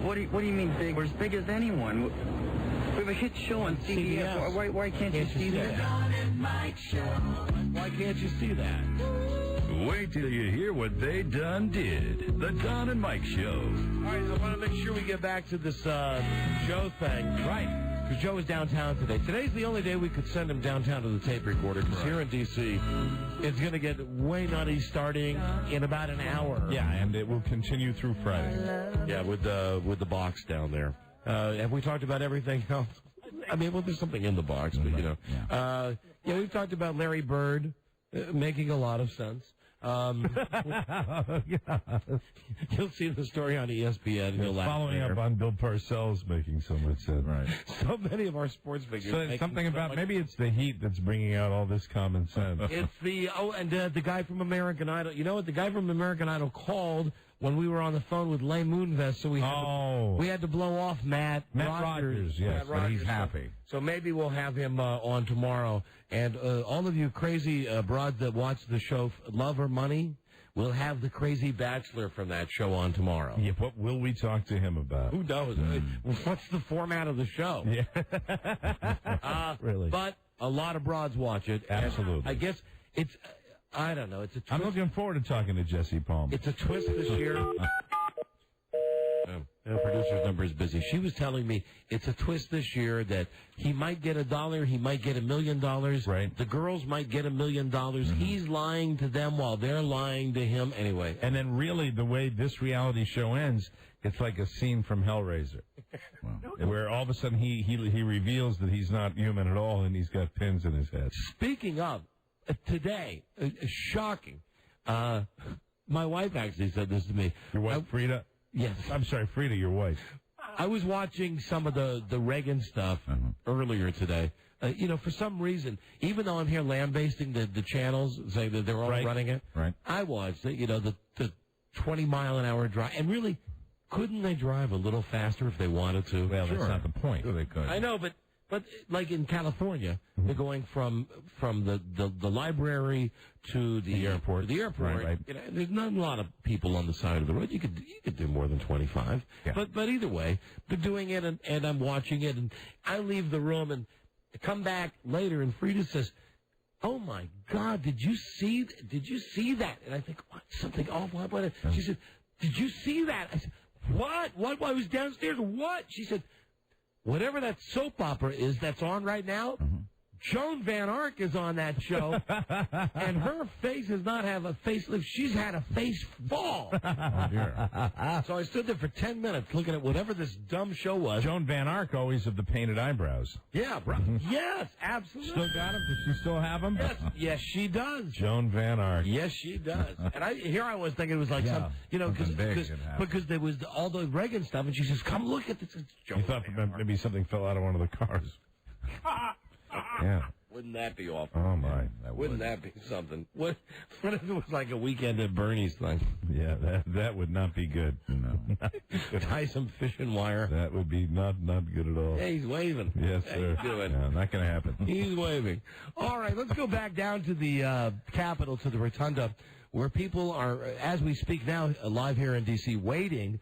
What do you mean big? We're as big as anyone. We have a hit show on CBS. Why can't you see that? Why can't you see that? Wait till you hear what they done did. The Don and Mike Show. All right, I want to make sure we get back to this Joe thing. Right. Because Joe is downtown today. Today's the only day we could send him downtown to the tape recorder, because here in D.C., it's going to get way nutty starting in about an hour. Yeah, and it will continue through Friday. Yeah, with the box down there. Have we talked about everything else? I mean, well, there's something in the box, but, you know. Yeah, we've talked about Larry Bird making a lot of sense. You'll see the story on ESPN. You'll laugh following there. up on Bill Parcells making so much sense. Right. So many of our sports figures. So it's something about, maybe it's the heat that's bringing out all this common sense. It's the, the guy from American Idol. You know what? The guy from American Idol called when we were on the phone with Les Moonves, so we had to blow off Matt Rogers. Yes, Matt but Rogers. he's happy. So maybe we'll have him on tomorrow. And all of you crazy broads that watch the show, Love or Money, we'll have the crazy bachelor from that show on tomorrow. Yeah, what will we talk to him about? Who knows? What's the format of the show? Yeah. Really? But a lot of broads watch it. Absolutely. I guess it's, I don't know. It's a twist. I'm looking forward to talking to Jesse Palmer. It's a twist this year. The producer's number is busy. She was telling me it's a twist this year that he might get $1, he might get $1 million. Right. The girls might get $1 million. He's lying to them while they're lying to him. Anyway. And then really the way this reality show ends, it's like a scene from Hellraiser. Where all of a sudden he reveals that he's not human at all and he's got pins in his head. Speaking of, today, shocking. My wife actually said this to me. Your wife, Frida? Yes. I'm sorry, Frida, your wife. I was watching some of the Reagan stuff earlier today. For some reason, even though I'm here lambasting the channels, saying that they're all running it, I watched it, the 20-mile-an-hour drive. And really, couldn't they drive a little faster if they wanted to? Well, that's not the point. Sure they could. I know, but like in California, they're going from the library to the airport. Right. There's not a lot of people on the side of the road. You could do more than 25. Yeah. But either way, they're doing it, and I'm watching it, and I leave the room and come back later, and Frida says, "Oh my God, did you see that?" And I think, what? Something awful. What? She said, "Did you see that?" I said, "What? What? I was downstairs. What?" She said, "Whatever that soap opera is that's on right now, Joan Van Ark is on that show, and her face does not have a facelift. She's had a face fall." Oh, dear. So I stood there for 10 minutes looking at whatever this dumb show was. Joan Van Ark always of the painted eyebrows. Yeah, bro. Yes, absolutely. Still got them? Does she still have them? Yes, she does. Joan Van Ark. Yes, she does. And I was thinking it was like because there was all the Reagan stuff, and she says, "Come look at this." It's Joan You thought Van Ark. maybe something fell out of one of the cars. Yeah. Wouldn't that be awful? Oh, my. Wouldn't that be something? What if it was like a Weekend at Bernie's thing? Yeah, that would not be good. No. Tie some fishing wire. That would be not good at all. Hey, he's waving. Yes, How sir. you doing? No, not going to happen. He's waving. All right, let's go back down to the Capitol, to the Rotunda, where people are, as we speak now, live here in D.C., waiting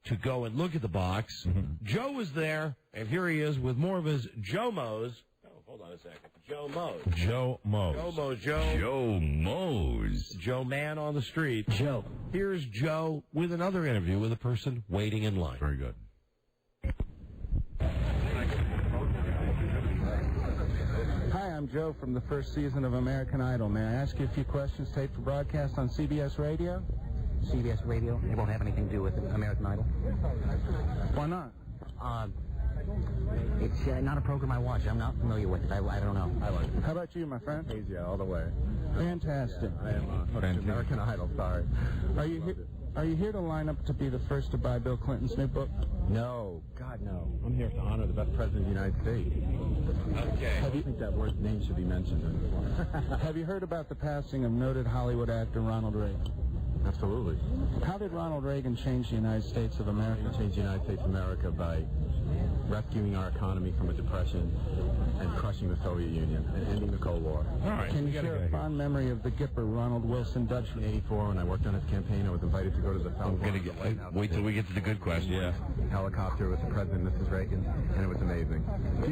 to go and look at the box. Joe was there, and here he is with more of his Joe Mo's. Oh, hold on a second. Joe Mo's. Joe Mo's. Joe Mo's. Joe Mo's. Joe Man on the street. Joe. Here's Joe with another interview with a person waiting in line. Very good. Hi, I'm Joe from the first season of American Idol. May I ask you a few questions taped for broadcast on CBS Radio? CBS Radio? It won't have anything to do with American Idol. Why not? It's not a program I watch. I'm not familiar with it. I don't know. I like it. How about you, my friend? Yeah, all the way. Fantastic. I am American Idol, sorry. Are you here to line up to be the first to buy Bill Clinton's new book? No, God, no. I'm here to honor the best president of the United States. Okay. I think that word's name should be mentioned. Have you heard about the passing of noted Hollywood actor Ronald Reagan? Absolutely. How did Ronald Reagan change the United States of America? Change the United States of America by rescuing our economy from a depression and crushing the Soviet Union and ending the Cold War. All right. Can you share a fond memory of the Gipper, Ronald Wilson Dutchman? In 1984, when I worked on his campaign, I was invited to go to the South. Wait till we get to the good question. Yeah. Helicopter with the President and Mrs. Reagan, and it was amazing. Do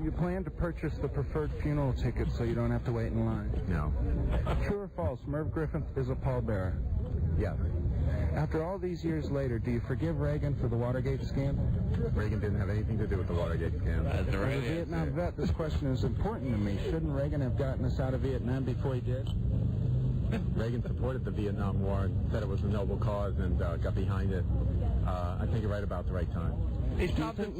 you plan to purchase the preferred funeral ticket so you don't have to wait in line? No. True or false, Merv Griffin is a pallbearer? Yes. After all these years later, do you forgive Reagan for the Watergate scandal? Reagan didn't have anything to do with the Watergate scandal. As a Vietnam vet, this question is important to me. Shouldn't Reagan have gotten us out of Vietnam before he did? Reagan supported the Vietnam War and said it was a noble cause and got behind it. I think you're right about the right time. Hey, stop it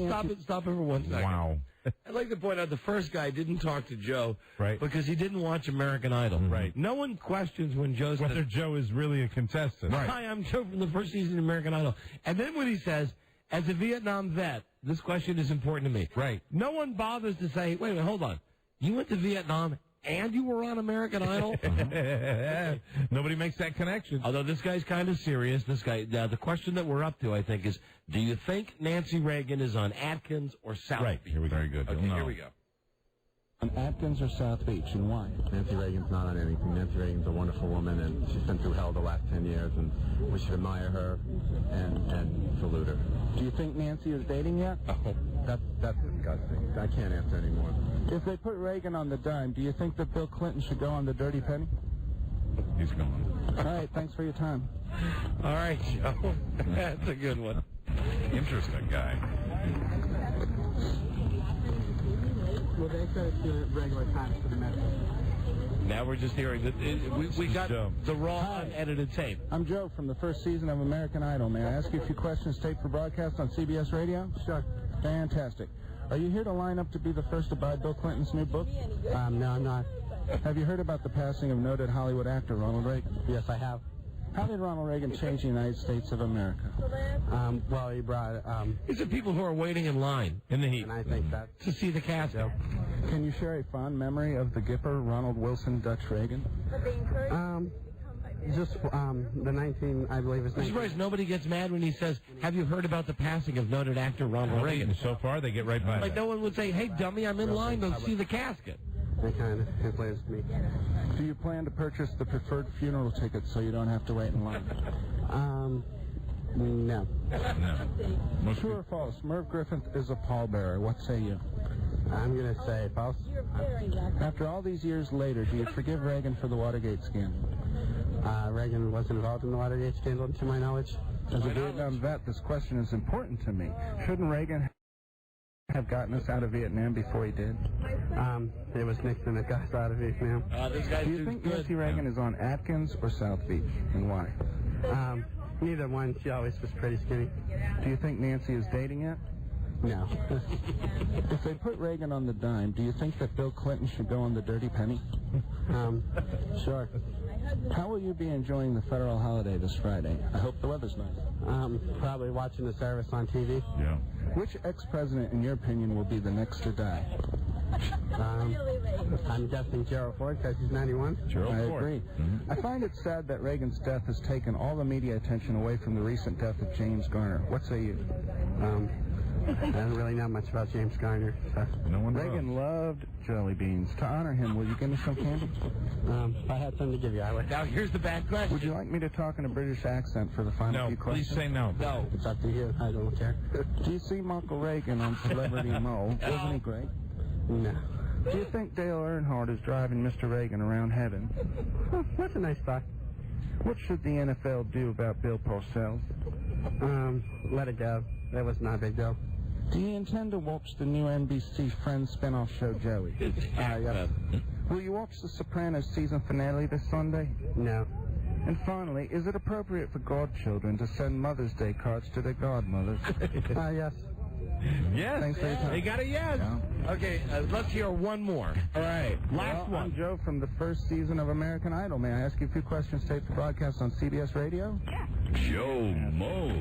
for 1 second. Wow. I'd like to point out the first guy didn't talk to Joe because he didn't watch American Idol. Right. No one questions when Joe says, whether Joe is really a contestant. Right. Hi, I'm Joe from the first season of American Idol. And then when he says, as a Vietnam vet, this question is important to me. Right. No one bothers to say, wait a minute, hold on. You went to Vietnam and you were on American Idol? Nobody makes that connection. Although this guy's kind of serious. This guy, the question that we're up to, I think, is, do you think Nancy Reagan is on Atkins or South Right. Beach? Here we go. Very good. Okay, here we go. On Atkins or South Beach, and why? Nancy Reagan's not on anything. Nancy Reagan's a wonderful woman, and she's been through hell the last 10 years, and we should admire her and salute her. Do you think Nancy is dating yet? That's disgusting. I can't answer anymore. If they put Reagan on the dime, do you think that Bill Clinton should go on the dirty penny? He's going. All right, thanks for your time. All right, Joe. That's a good one. Interesting guy. Well, they said it's the regular time for the message. Now we're just hearing that we got the raw unedited tape. I'm Joe from the first season of American Idol. May I ask you a few questions taped for broadcast on CBS Radio? Sure. Fantastic. Are you here to line up to be the first to buy Bill Clinton's new book? No, I'm not. Have you heard about the passing of noted Hollywood actor Ronald Reagan? Yes, I have. How did Ronald Reagan change the United States of America? Well, he brought... These are people who are waiting in line in the heat. And I think that... To see the casket. Can you share a fond memory of the Gipper, Ronald Wilson, Dutch Reagan? Just the 19, I believe it's 19. I'm surprised nobody gets mad when he says, have you heard about the passing of noted actor Ronald Reagan? So far, they get right by Like that. no one would say, hey, dummy, I'm in line to see the casket. That kind of influenced me. Do you plan to purchase the preferred funeral ticket so you don't have to wait in line? No. No. True or false? Merv Griffin is a pallbearer. What say you? I'm going to say false. After all these years later, do you forgive Reagan for the Watergate scandal? Reagan wasn't involved in the Watergate scandal, to my knowledge. As a Vietnam vet, this question is important to me. Shouldn't Reagan have gotten us out of Vietnam before he did? It was Nixon that got us out of Vietnam. This guy's Do you think Nancy Reagan is on Atkins or South Beach, and why? Neither one. She always was pretty skinny. Do you think Nancy is dating yet? No. If they put Reagan on the dime, do you think that Bill Clinton should go on the dirty penny? Sure. How will you be enjoying the federal holiday this Friday? I hope the weather's nice. Probably watching the service on TV. Yeah. Which ex-president, in your opinion, will be the next to die? I'm guessing Gerald Ford because he's 91. Gerald I Ford. agree. I find it sad that Reagan's death has taken all the media attention away from the recent death of James Garner. What say you? I don't really know much about James Garner. So. No one Reagan loved jelly beans. To honor him, will you give me some candy? If I had something to give you, I would. Now, here's the bad question. Would you like me to talk in a British accent for the final few questions? Please say no. No. It's up to you. I don't care. Do you see Uncle Reagan on Celebrity Mole? Wasn't he great? No. Do you think Dale Earnhardt is driving Mr. Reagan around heaven? That's a nice thought. What should the NFL do about Bill Parcells? Let it go. That was not a big deal. Do you intend to watch the new NBC Friends spin-off show, Joey? Yes. Will you watch the Sopranos season finale this Sunday? No. And finally, is it appropriate for godchildren to send Mother's Day cards to their godmothers? Yes. Yes. Thanks for your time. They got a yes. Yeah. Okay, let's hear one more. All right, last one. I'm Joe from the first season of American Idol. May I ask you a few questions taped for broadcast on CBS Radio? Joe Mose.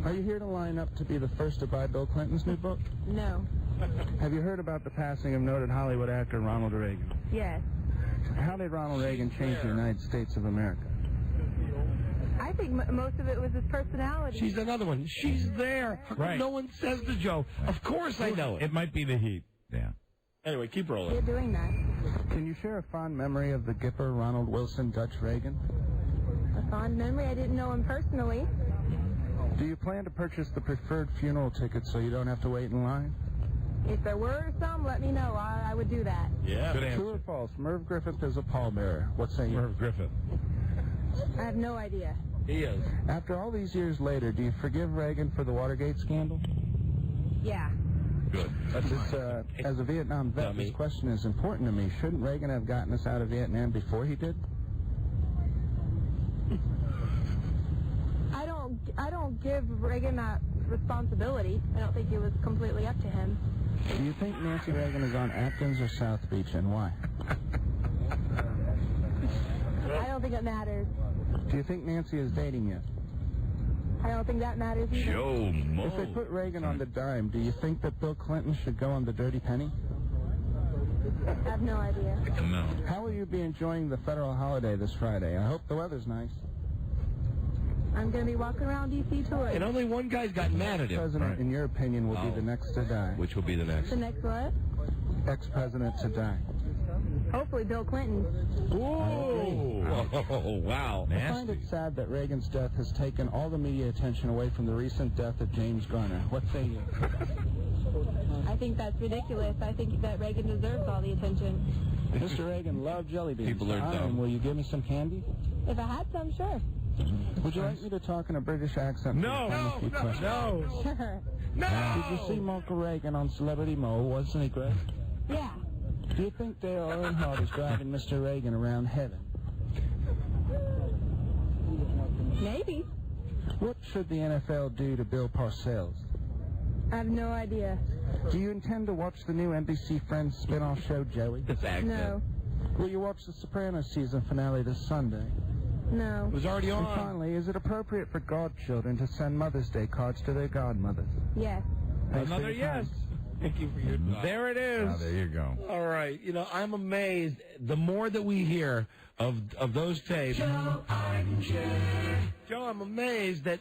Are you here to line up to be the first to buy Bill Clinton's new book? No. Have you heard about the passing of noted Hollywood actor Ronald Reagan? Yes. How did Ronald Reagan change the United States of America? I think most of it was his personality. She's another one. She's there. How come no one says to Joe? Of course I know it. It might be the heat. Yeah. Anyway, keep rolling. You're doing that. Can you share a fond memory of the Gipper, Ronald Wilson, Dutch Reagan? A fond memory? I didn't know him personally. Do you plan to purchase the preferred funeral ticket so you don't have to wait in line? If there were some, let me know. I would do that. Yeah. Good answer. True or false? Merv Griffith is a pallbearer. What say you? Merv Griffith. I have no idea. He is. After all these years later, do you forgive Reagan for the Watergate scandal? Yeah. Good. As a Vietnam vet, this question is important to me. Shouldn't Reagan have gotten us out of Vietnam before he did? I don't give Reagan that responsibility. I don't think it was completely up to him. Do you think Nancy Reagan is on Atkins or South Beach, and why? I don't think it matters. Do you think Nancy is dating you? I don't think that matters either. Joe Mo. If they put Reagan on the dime, do you think that Bill Clinton should go on the dirty penny? I have no idea. No. How will you be enjoying the federal holiday this Friday? I hope the weather's nice. I'm going to be walking around D.C. touring. And only one guy's got mad at him. President, in your opinion, will be the next to die. Which will be the next? The next what? Ex-president to die. Hopefully Bill Clinton. Oh, wow. I find it sad that Reagan's death has taken all the media attention away from the recent death of James Garner. What say you? I think that's ridiculous. I think that Reagan deserves all the attention. Mr. Reagan loved jelly beans. People are dumb. Will you give me some candy? If I had some, sure. Would you like me to talk in a British accent? No. Sure. Did you see Michael Reagan on Celebrity Mole? Wasn't he great? Yeah. Do you think Dale Earnhardt is driving Mr. Reagan around heaven? Maybe. What should the NFL do to Bill Parcells? I have no idea. Do you intend to watch the new NBC Friends spin-off show, Joey? No. Will you watch the Sopranos season finale this Sunday? No. It was already on. And finally, is it appropriate for godchildren to send Mother's Day cards to their godmothers? Yes. Another yes. Thank you for your time. There it is. There you go. All right. You know, I'm amazed. The more that we hear of those tapes. Joe, I'm amazed that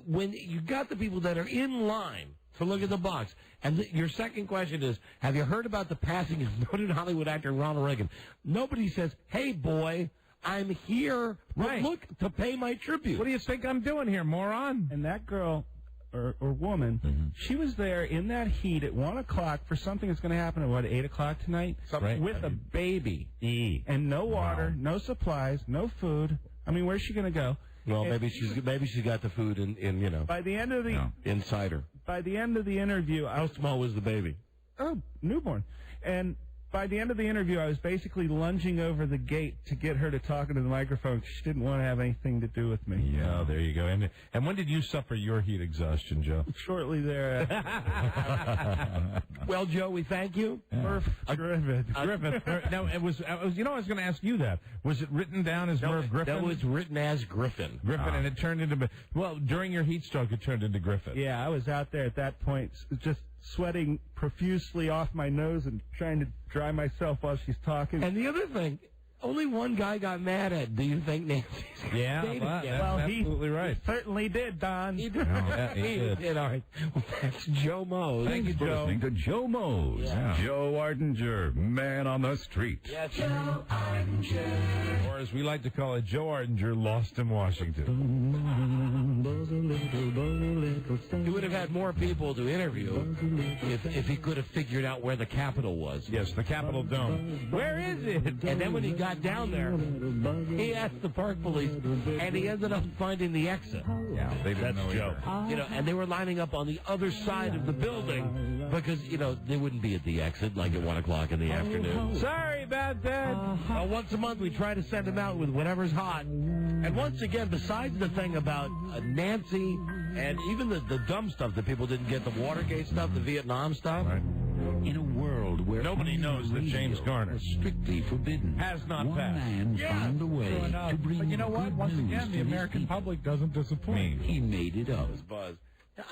when you got the people that are in line to look at the box, and your second question is, have you heard about the passing of noted Hollywood actor Ronald Reagan? Nobody says, hey, boy, I'm here look to pay my tribute. What do you think I'm doing here, moron? And that girl or woman, she was there in that heat at 1 o'clock for something that's going to happen at, 8 o'clock tonight? With a baby. And no water, no supplies, no food. I mean, where's she going to go? Well, maybe she's got the food in you know. By the end of the inside her. By the end of the interview, how small was the baby? Oh, newborn. And by the end of the interview, I was basically lunging over the gate to get her to talk into the microphone. She didn't want to have anything to do with me. Yeah, there you go. And when did you suffer your heat exhaustion, Joe? Shortly thereafter. Well, Joe, we thank you. Murph Griffith. No, it was. I was going to ask you that. Was it written down as Murph Griffin? That was written as Griffin. And it turned into. Well, during your heat stroke, it turned into Griffin. Yeah, I was out there at that point, just sweating profusely off my nose and trying to dry myself while she's talking. And the other thing, only one guy got mad at. Do you think Nancy's dating? Well, absolutely right. He certainly did, Don. He did. He did. All right. Well, that's Joe Mose. Thank you, Joe. Listening to Joe Mose. Yeah. Joe Ardinger, man on the street. Yes, Joe Ardinger. Or as we like to call it, Joe Ardinger, lost in Washington. He would have had more people to interview if he could have figured out where the Capitol was. Yes, the Capitol Dome. Where is it? And then when he got down there, he asked the park police, and he ended up finding the exit. Yeah, they didn't know Joe. You know, and they were lining up on the other side of the building because, you know, they wouldn't be at the exit like at 1 o'clock in the afternoon. Sorry about that. Once a month we try to send him out with whatever's hot. And once again, besides the thing about Nancy and even the dumb stuff that people didn't get, the Watergate stuff, the Vietnam stuff. Right. In a world where nobody knows that James Garner is strictly forbidden, has not one passed. Man found a way to bring but you know what? Once again, the American public doesn't disappoint. He made it up. Buzz.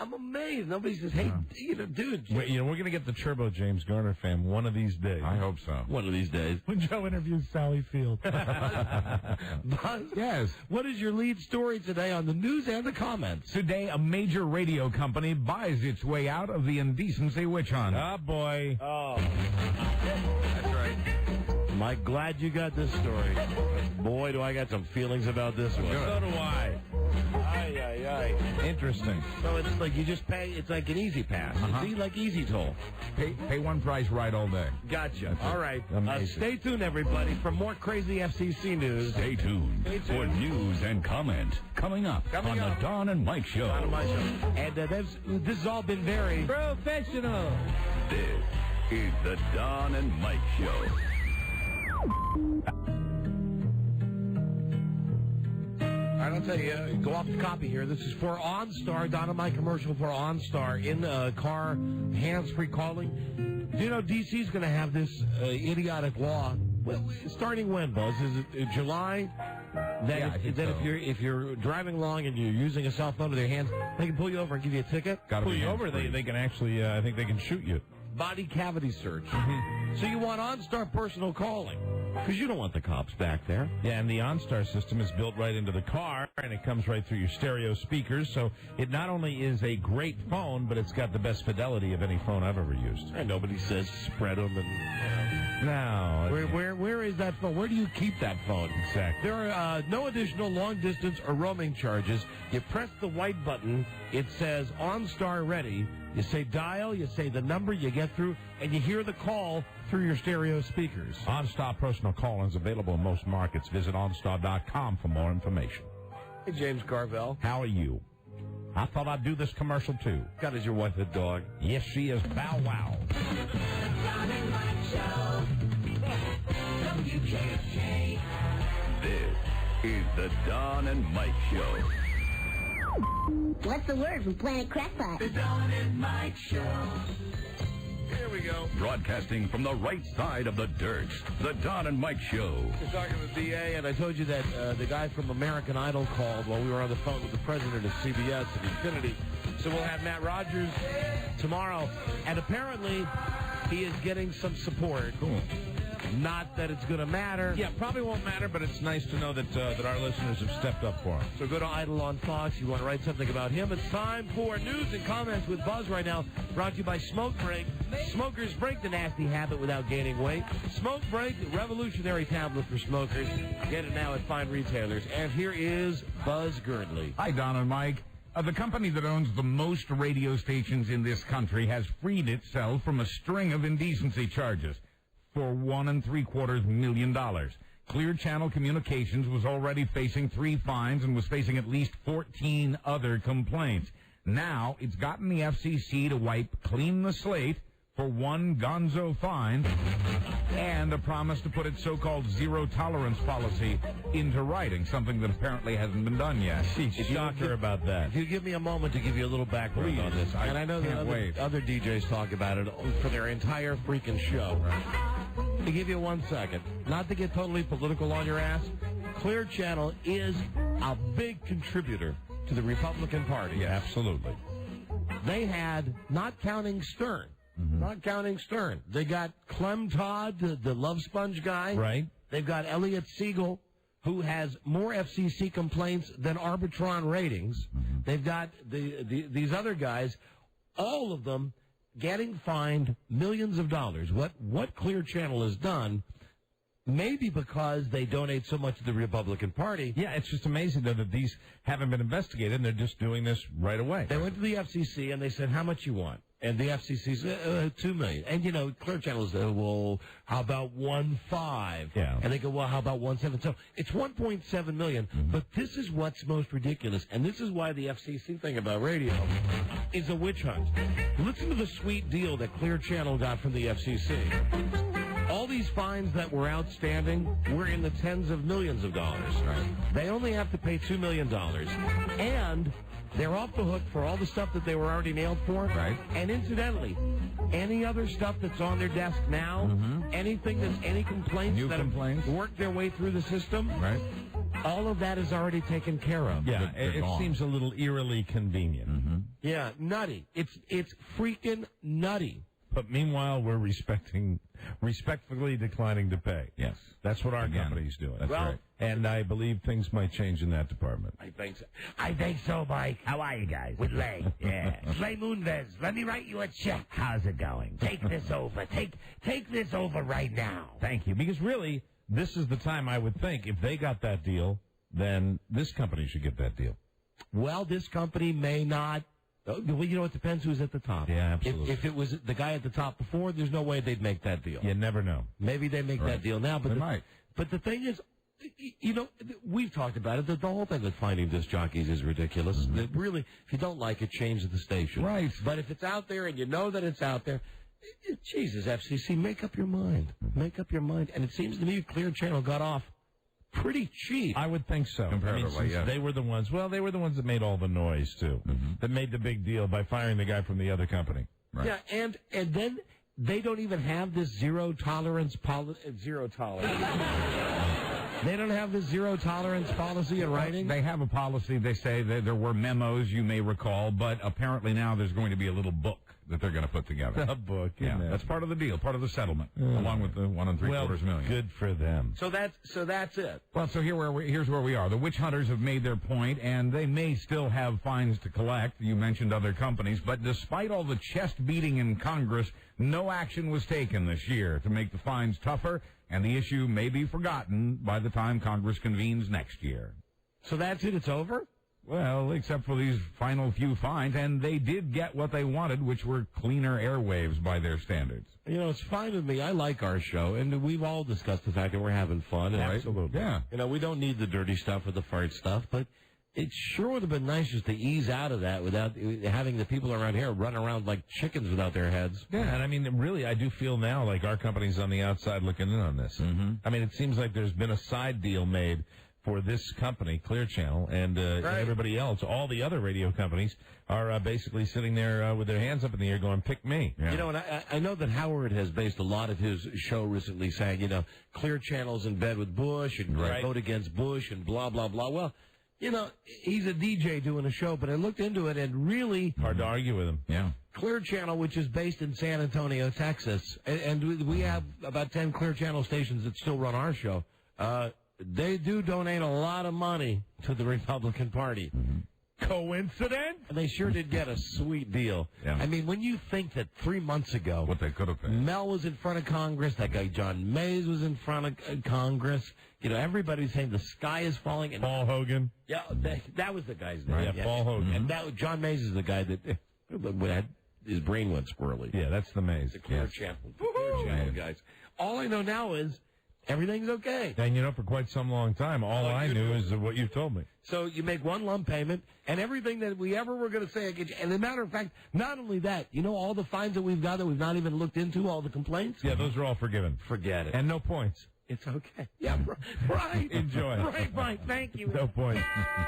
I'm amazed. Nobody says, hey, you know, dude. Wait, you know, we're going to get the Turbo James Garner fan one of these days. I hope so. One of these days. When Joe interviews Sally Field. Buzz, yes. What is your lead story today on the news and the comments? Today, a major radio company buys its way out of the indecency witch hunt. Ah, boy. Oh. That's right. Mike, glad you got this story. Boy, do I got some feelings about this one. So do I. Interesting. So it's like you just pay. It's like an easy pass. See, like easy toll. Pay one price, ride all day. Gotcha. All right. Amazing. Stay tuned, everybody, for more crazy FCC news. Stay tuned for news and comment coming up on the Don and Mike Show. And this has all been very professional. This is the Don and Mike Show. All right, I'll tell you, go off the copy here. This is for OnStar, Don and Mike commercial for OnStar in the car, hands-free calling. Do you know D.C.'s going to have this idiotic law? Well, starting when, Buzz? Is it July? That if you're driving along and you're using a cell phone with your hands, they can pull you over and give you a ticket. Pull you over. They can actually, I think they can shoot you. Body cavity search. So you want OnStar personal calling. Because you don't want the cops back there. Yeah, and the OnStar system is built right into the car, and it comes right through your stereo speakers, so it not only is a great phone, but it's got the best fidelity of any phone I've ever used. And nobody says spread them and... No. Where is that phone? Where do you keep that phone? Exactly. There are no additional long-distance or roaming charges. You press the white button. It says OnStar ready. You say dial, you say the number, you get through, and you hear the call through your stereo speakers. OnStar personal calling is available in most markets. Visit OnStar.com for more information. Hey, James Carvell. How are you? I thought I'd do this commercial, too. God, is your wife a dog? Yes, she is. Bow wow. This is the Don and Mike Show. What's the word from Planet Crackpot? The Don and Mike Show. Here we go. Broadcasting from the right side of the dirt, the Don and Mike Show. We're talking to the DA, and I told you that the guy from American Idol called while we were on the phone with the president of CBS at Infinity. So we'll have Matt Rogers tomorrow, and apparently he is getting some support. Cool. Not that it's going to matter. Yeah, probably won't matter, but it's nice to know that that our listeners have stepped up for him. So go to Idol on Fox. You want to write something about him. It's time for news and comments with Buzz right now. Brought to you by Smoke Break. Smokers break the nasty habit without gaining weight. Smoke Break, the revolutionary tablet for smokers. Get it now at fine retailers. And here is Buzz Gurnley. Hi, Don and Mike. The company that owns the most radio stations in this country has freed itself from a string of indecency charges for $1.75 million. Clear Channel Communications was already facing 3 fines and was facing at least 14 other complaints. Now it's gotten the FCC to wipe clean the slate for 1 gonzo fine and a promise to put its so-called zero-tolerance policy into writing, something that apparently hasn't been done yet. Shock her about that. If you give me a moment to give you a little background on this. And I know that other DJs talk about it for their entire freaking show. To give you 1 second, not to get totally political on your ass, Clear Channel is a big contributor to the Republican Party. Yeah, absolutely. They had, not counting Stern, they got Clem Todd, the Love Sponge guy. Right. They've got Elliot Siegel, who has more FCC complaints than Arbitron ratings. They've got these other guys, all of them getting fined millions of dollars. What Clear Channel has done, maybe because they donate so much to the Republican Party. Yeah, it's just amazing, though, that these haven't been investigated, and they're just doing this right away. They went to the FCC, and they said, how much you want? And the FCC said, $2 million. And, you know, Clear Channel said, well, how about 1.5? Yeah. And they go, well, how about 1.7? So it's $1.7 million. But this is what's most ridiculous, and this is why the FCC thing about radio is a witch hunt. Listen to the sweet deal that Clear Channel got from the FCC. All these fines that were outstanding were in the tens of millions of dollars. Right. They only have to pay $2 million. And they're off the hook for all the stuff that they were already nailed for. Right. And incidentally, any other stuff that's on their desk now, anything that's any complaints have worked their way through the system, right, all of that is already taken care of. Yeah, it seems a little eerily convenient. Yeah, nutty. It's freaking nutty. But meanwhile, we're respectfully declining to pay. Yes. That's what our company's doing. That's right. And I believe things might change in that department. I think so, Mike. How are you guys? With Lay. Yeah. Lay Moonves, let me write you a check. How's it going? Take this over. Take this over right now. Thank you. Because really, this is the time I would think if they got that deal, then this company should get that deal. well, this company may not. Well, it depends who's at the top. Yeah, absolutely. If it was the guy at the top before, there's no way they'd make that deal. You never know. Maybe they make that deal now, but they might. But the thing is, we've talked about it. The whole thing with finding disc jockeys is ridiculous. That really, if you don't like it, change the station. Right. But if it's out there and you know that it's out there, Jesus, FCC, make up your mind. Make up your mind. And it seems to me Clear Channel got off pretty cheap. I would think so. Comparatively, yes. They were the ones that made all the noise, too. That made the big deal by firing the guy from the other company. Right. Yeah, and then they don't even have this zero tolerance policy. They don't have the zero tolerance policy in writing? They have a policy. They say that there were memos, you may recall, but apparently now there's going to be a little book that they're going to put together. A book, yeah. That's part of the deal, part of the settlement, along with the $1 3/4 million. Good for them. So that's it. Well, so here's where we are. The witch hunters have made their point, and they may still have fines to collect. You mentioned other companies, but despite all the chest beating in Congress, no action was taken this year to make the fines tougher, and the issue may be forgotten by the time Congress convenes next year. So that's it? It's over? Well, except for these final few fines, and they did get what they wanted, which were cleaner airwaves by their standards. It's fine with me. I like our show, and we've all discussed the fact that we're having fun. And Absolutely. Yeah. We don't need the dirty stuff or the fart stuff, but it sure would have been nice just to ease out of that without having the people around here run around like chickens without their heads. Yeah, and I mean, really, I do feel now like our company's on the outside looking in on this. I mean, it seems like there's been a side deal made for this company, Clear Channel, and everybody else. All the other radio companies are basically sitting there with their hands up in the air going, pick me. Yeah. And I know that Howard has based a lot of his show recently saying, Clear Channel's in bed with Bush and vote against Bush and blah, blah, blah. Well, he's a DJ doing a show, but I looked into it and really... Hard to argue with him. Yeah. Clear Channel, which is based in San Antonio, Texas, and we have about 10 Clear Channel stations that still run our show, they do donate a lot of money to the Republican Party. Coincidence? And they sure did get a sweet deal. Yeah. I mean, when you think that 3 months ago... What they could have paid. Mel was in front of Congress, that guy John Mays was in front of Congress, everybody's saying the sky is falling. And Paul Hogan? Yeah, that was the guy's name. Right. Yeah, Paul Hogan. And John Mays is the guy that his brain went squirrely. Yeah, that's the Mays. The Clear Channel. Clear Channel guys. All I know now is everything's okay. And for quite some long time, all I knew is what you've told me. So you make one lump payment, and everything that we ever were going to say against you. And as a matter of fact, not only that, all the fines that we've got that we've not even looked into, all the complaints? Yeah, those are all forgiven. Forget it. And no points. It's okay. Yeah, right. Enjoy. Right. Thank you. No points.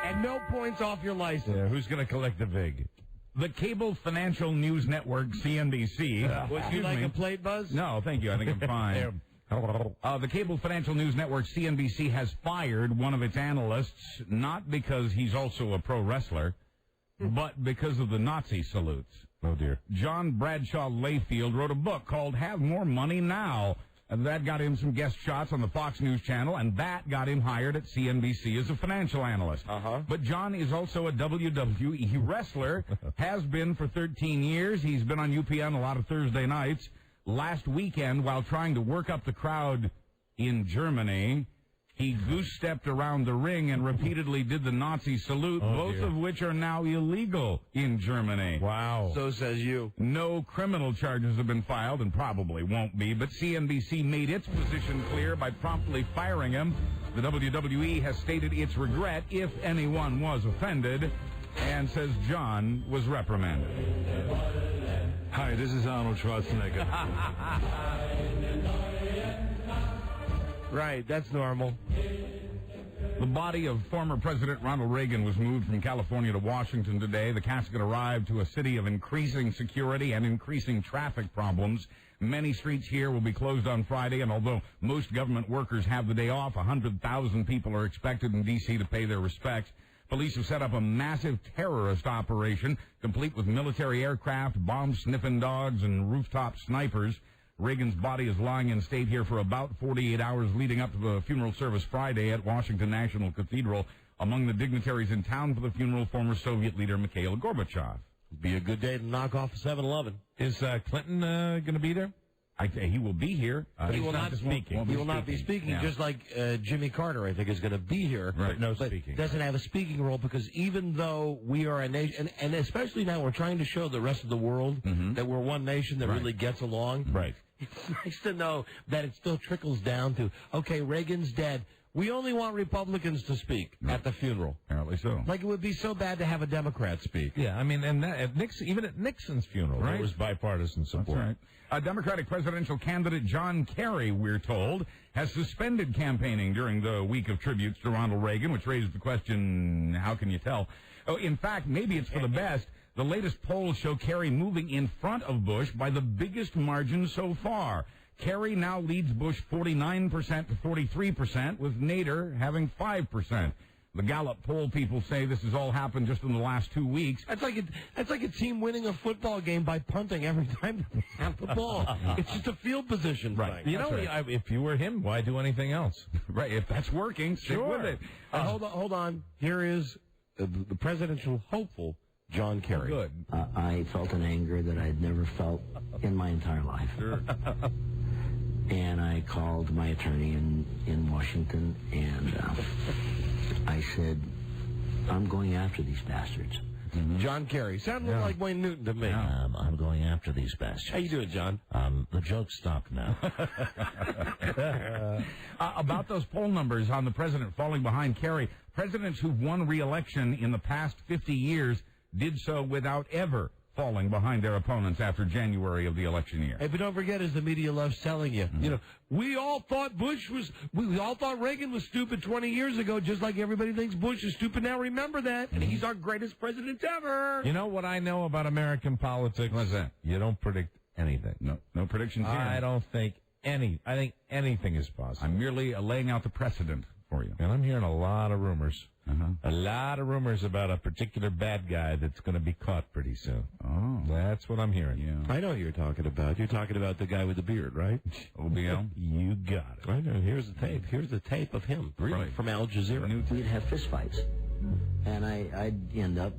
And no points off your license. Yeah, who's going to collect the VIG? The cable financial news network, CNBC. Would you like a plate, Buzz? No, thank you. I think I'm fine. The cable financial news network, CNBC, has fired one of its analysts, not because he's also a pro wrestler, but because of the Nazi salutes. Oh, dear. John Bradshaw Layfield wrote a book called Have More Money Now. And that got him some guest shots on the Fox News Channel, and that got him hired at CNBC as a financial analyst. But John is also a WWE wrestler, has been for 13 years. He's been on UPN a lot of Thursday nights. Last weekend, while trying to work up the crowd in Germany, he goose-stepped around the ring and repeatedly did the Nazi salute, both of which are now illegal in Germany. Wow. So says you. No criminal charges have been filed, and probably won't be, but CNBC made its position clear by promptly firing him. The WWE has stated its regret if anyone was offended, and says John was reprimanded. Hi, this is Arnold Schwarzenegger. Right, that's normal. The body of former President Ronald Reagan was moved from California to Washington today. The casket arrived to a city of increasing security and increasing traffic problems. Many streets here will be closed on Friday, and although most government workers have the day off, 100,000 people are expected in D.C. to pay their respects. Police have set up a massive terrorist operation, complete with military aircraft, bomb-sniffing dogs, and rooftop snipers. Reagan's body is lying in state here for about 48 hours leading up to the funeral service Friday at Washington National Cathedral. Among the dignitaries in town for the funeral, former Soviet leader Mikhail Gorbachev. Be a good day to knock off a 7-Eleven. Is Clinton going to be there? He will be here. But he will not be speaking. He will not be speaking, Yeah. just like Jimmy Carter, I think, is going to be here. Right, no but speaking. Doesn't have a speaking role because even though we are a nation, and especially now we're trying to show the rest of the world that we're one nation that really gets along. Right. It's nice to know that it still trickles down to, okay, Reagan's dead. We only want Republicans to speak at the funeral. Apparently so. Like it would be so bad to have a Democrat speak. Yeah, I mean, and that, even at Nixon's funeral, Right. there was bipartisan support. That's right. Democratic presidential candidate John Kerry, we're told, has suspended campaigning during the week of tributes to Ronald Reagan, which raises the question, how can you tell? Oh, in fact, maybe it's for the best. The latest polls show Kerry moving in front of Bush by the biggest margin so far. Kerry now leads Bush 49% to 43%, with Nader having 5%. The Gallup poll people say this has all happened just in the last 2 weeks. That's like a team winning a football game by punting every time they have the ball. It's just a field position Right. thing. You know, if you were him, why do anything else? Right. If that's working, stick with it. Hold on. Here is the presidential hopeful, John Kerry. Good. I felt an anger that I'd never felt in my entire life. Sure. And I called my attorney in Washington, and I said, I'm going after these bastards. John Kerry. Sounds a little like Wayne Newton to me. I'm going after these bastards. How you doing, John? The joke's stopped now. About those poll numbers on the president falling behind Kerry, presidents who've won re-election in the past 50 years did so without ever falling behind their opponents after January of the election year. Hey, but don't forget, as the media loves telling you, you know, we all thought Reagan was stupid 20 years ago, just like everybody thinks Bush is stupid now. Remember that, and he's our greatest president ever. You know what I know about American politics? What's that? You don't predict anything. No predictions here. I don't think I think anything is possible. I'm merely laying out the precedent for you. And I'm hearing a lot of rumors. A lot of rumors about a particular bad guy that's going to be caught pretty soon. Oh. That's what I'm hearing. Yeah. I know who you're talking about. You're talking about the guy with the beard, right? OBL? You got it. I know. Here's the tape. Here's the tape of him. Really? From Al Jazeera. We'd have fistfights, and I'd end up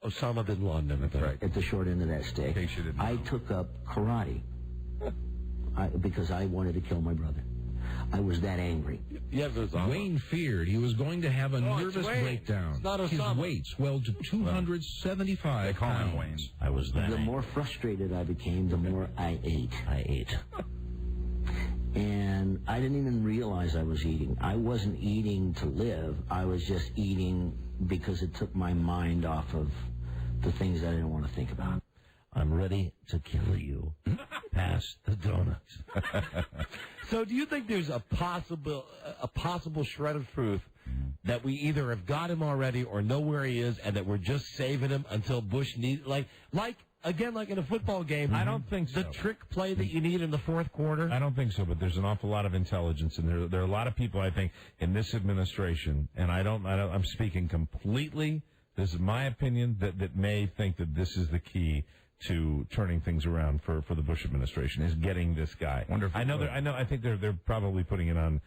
Osama bin Laden. at the short end of that stick. In case you didn't know. I took up karate because I wanted to kill my brother. I was that angry. Yeah, Wayne feared he was going to have a nervous breakdown. It's not His Osama. weight swelled to 275 They call him pounds. Wayne. I was that. The more frustrated I became, the more I ate. And I didn't even realize I was eating. I wasn't eating to live. I was just eating because it took my mind off of the things I didn't want to think about. I'm ready to kill you. Pass the donuts. So do you think there's a possible shred of truth that we either have got him already or know where he is and that we're just saving him until Bush needs, like in a football game? I don't think so. The trick play that you need in the fourth quarter? I don't think so, but there's an awful lot of intelligence, and there are a lot of people, I think, in this administration, and I'm speaking completely, this is my opinion, that may think that this is the key to turning things around for the Bush administration, is getting this guy. Wonderful. I think they're probably putting it on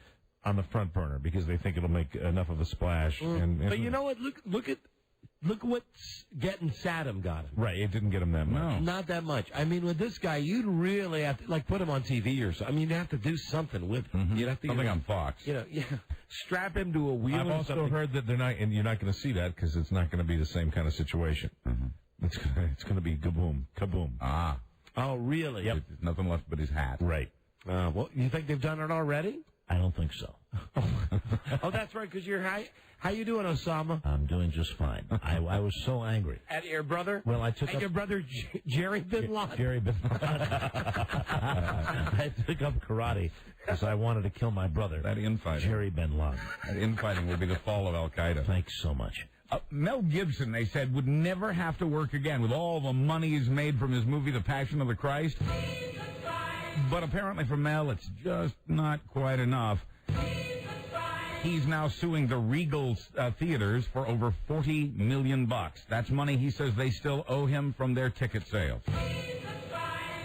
the front burner because they think it'll make enough of a splash. But you know what? Look at what's getting Saddam got him. Right, it didn't get him that much. No. Not that much. I mean, with this guy, you'd really have to put him on TV or something. I mean, you'd have to do something with him. You'd have to Something on Fox. Strap him to a wheel. I've or also something. heard that they're not, and you're not going to see that because it's not going to be the same kind of situation. It's going to be kaboom. Ah. Oh, really? Yep. Nothing left but his hat. Right. Well, you think they've done it already? I don't think so. Oh, that's right, because you're high. How you doing, Osama? I'm doing just fine. I was so angry. At your brother? Well, I took At up your brother Jerry bin Laden. Jerry bin Laden. I took up karate because I wanted to kill my brother. That infighting. Jerry bin Laden. That infighting will be the fall of Al Qaeda. Thanks so much. Mel Gibson, they said, would never have to work again with all the money he's made from his movie The Passion of the Christ. But apparently for Mel, it's just not quite enough. He's now suing the Regal theaters for over $40 million. That's money he says they still owe him from their ticket sales.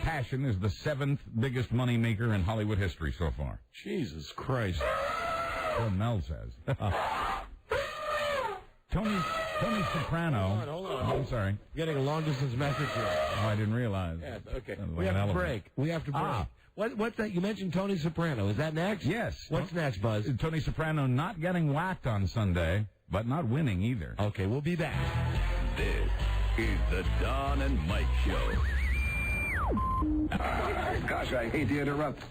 Passion is the 7th biggest money maker in Hollywood history so far. Jesus Christ. So Mel says. Tony Soprano. Hold on. I'm sorry. Getting a long-distance message here. Oh, I didn't realize. Yeah, okay. Like We have an to elephant. break. What's that? You mentioned Tony Soprano. Is that next? Yes. What's next, Buzz? Tony Soprano not getting whacked on Sunday, but not winning either. Okay, we'll be back. This is the Don and Mike Show. Gosh, I hate to interrupt.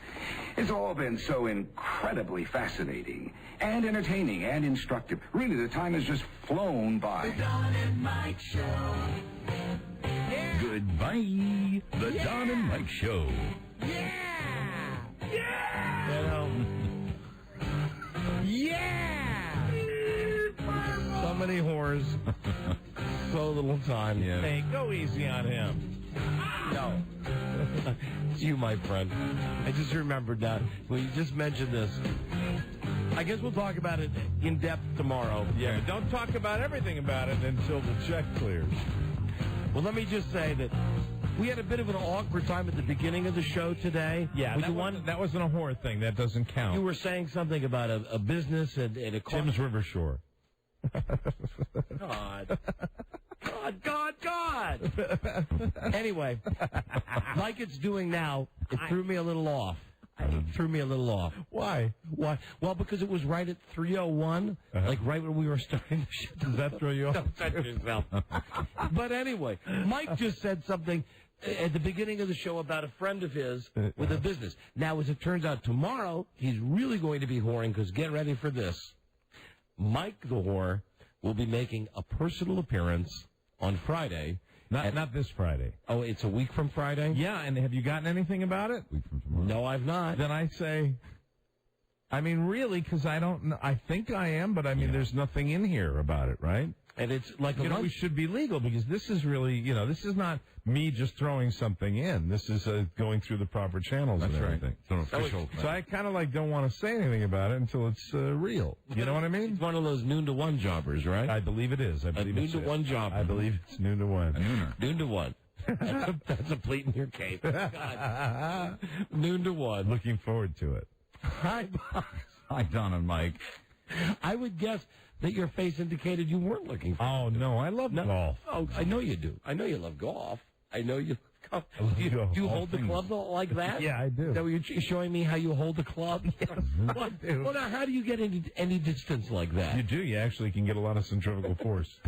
It's all been so incredibly fascinating and entertaining and instructive. Really, the time has just flown by. The Don and Mike Show. Goodbye. The Don and Mike Show. So many whores. So little time. Yeah. Hey, go easy on him. No. It's you, my friend. I just remembered that. Well, you just mentioned this. I guess we'll talk about it in depth tomorrow. Yeah, but don't talk about everything about it until the check clears. Well, let me just say that we had a bit of an awkward time at the beginning of the show today. Yeah, that wasn't a whore thing. That doesn't count. You were saying something about a business and a Tim's River Shore. God. Anyway, like it's doing now, it threw me a little off. Why? Well, because it was right at 3:01, like right when we were starting the show. Does that throw you off? Don't touch yourself. But anyway, Mike just said something at the beginning of the show about a friend of his with a business. Now, as it turns out, tomorrow he's really going to be whoring because get ready for this. Mike the whore will be making a personal appearance on Friday. Not this Friday. Oh, it's a week from Friday? Yeah, and have you gotten anything about it? Week from tomorrow. No, I've not. Then I say, I mean, really, because I don't know. I think I am, but I mean, there's nothing in here about it, right? And it's like we should be legal because this is really, this is not me just throwing something in. This is going through the proper channels and everything. It's an official. So I kind of don't want to say anything about it until it's real. You know what I mean? It's one of those noon to one jobbers, right? I believe it is. I believe noon it's to one jobber. I believe it's noon to one. A nooner. Noon to one. That's a pleat in your cape. God. Noon to one. Looking forward to it. Hi, Bob. Hi, Don and Mike. I would guess that your face indicated you weren't looking for Oh, no, I love golf. Oh, I know you do. I know you love golf. I know you. Do you hold the club like that? Yeah, I do. So you're showing me how you hold the club? Yes, I do. Well, now, how do you get any distance like that? You do. You actually can get a lot of centrifugal force.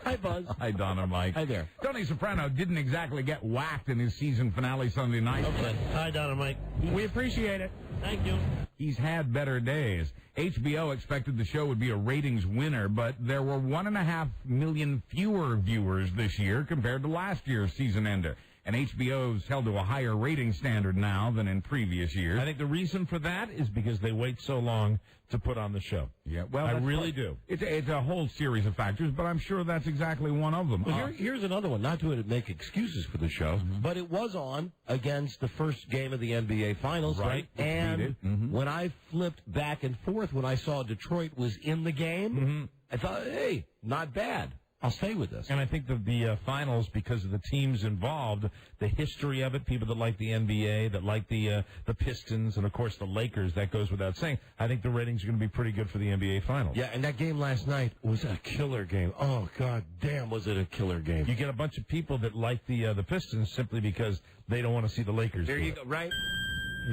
Hi, Buzz. Hi, Don and Mike. Hi there. Tony Soprano didn't exactly get whacked in his season finale Sunday night. Okay. Hi, Don and Mike. We appreciate it. Thank you. He's had better days. HBO expected the show would be a ratings winner, but there were 1.5 million fewer viewers this year compared to last year's season ender. And HBO's held to a higher rating standard now than in previous years. I think the reason for that is because they wait so long to put on the show. Yeah, well, I really do. It's a whole series of factors, but I'm sure that's exactly one of them. Well, here's another one. Not to make excuses for the show, but it was on against the first game of the NBA Finals, right? And when I flipped back and forth, when I saw Detroit was in the game, I thought, hey, not bad. I'll stay with this. And I think the finals, because of the teams involved, the history of it, people that like the NBA, that like the Pistons, and, of course, the Lakers, that goes without saying. I think the ratings are going to be pretty good for the NBA Finals. Yeah, and that game last night was a killer game. Oh, God damn, was it a killer game. You get a bunch of people that like the Pistons simply because they don't want to see the Lakers. There you go, right?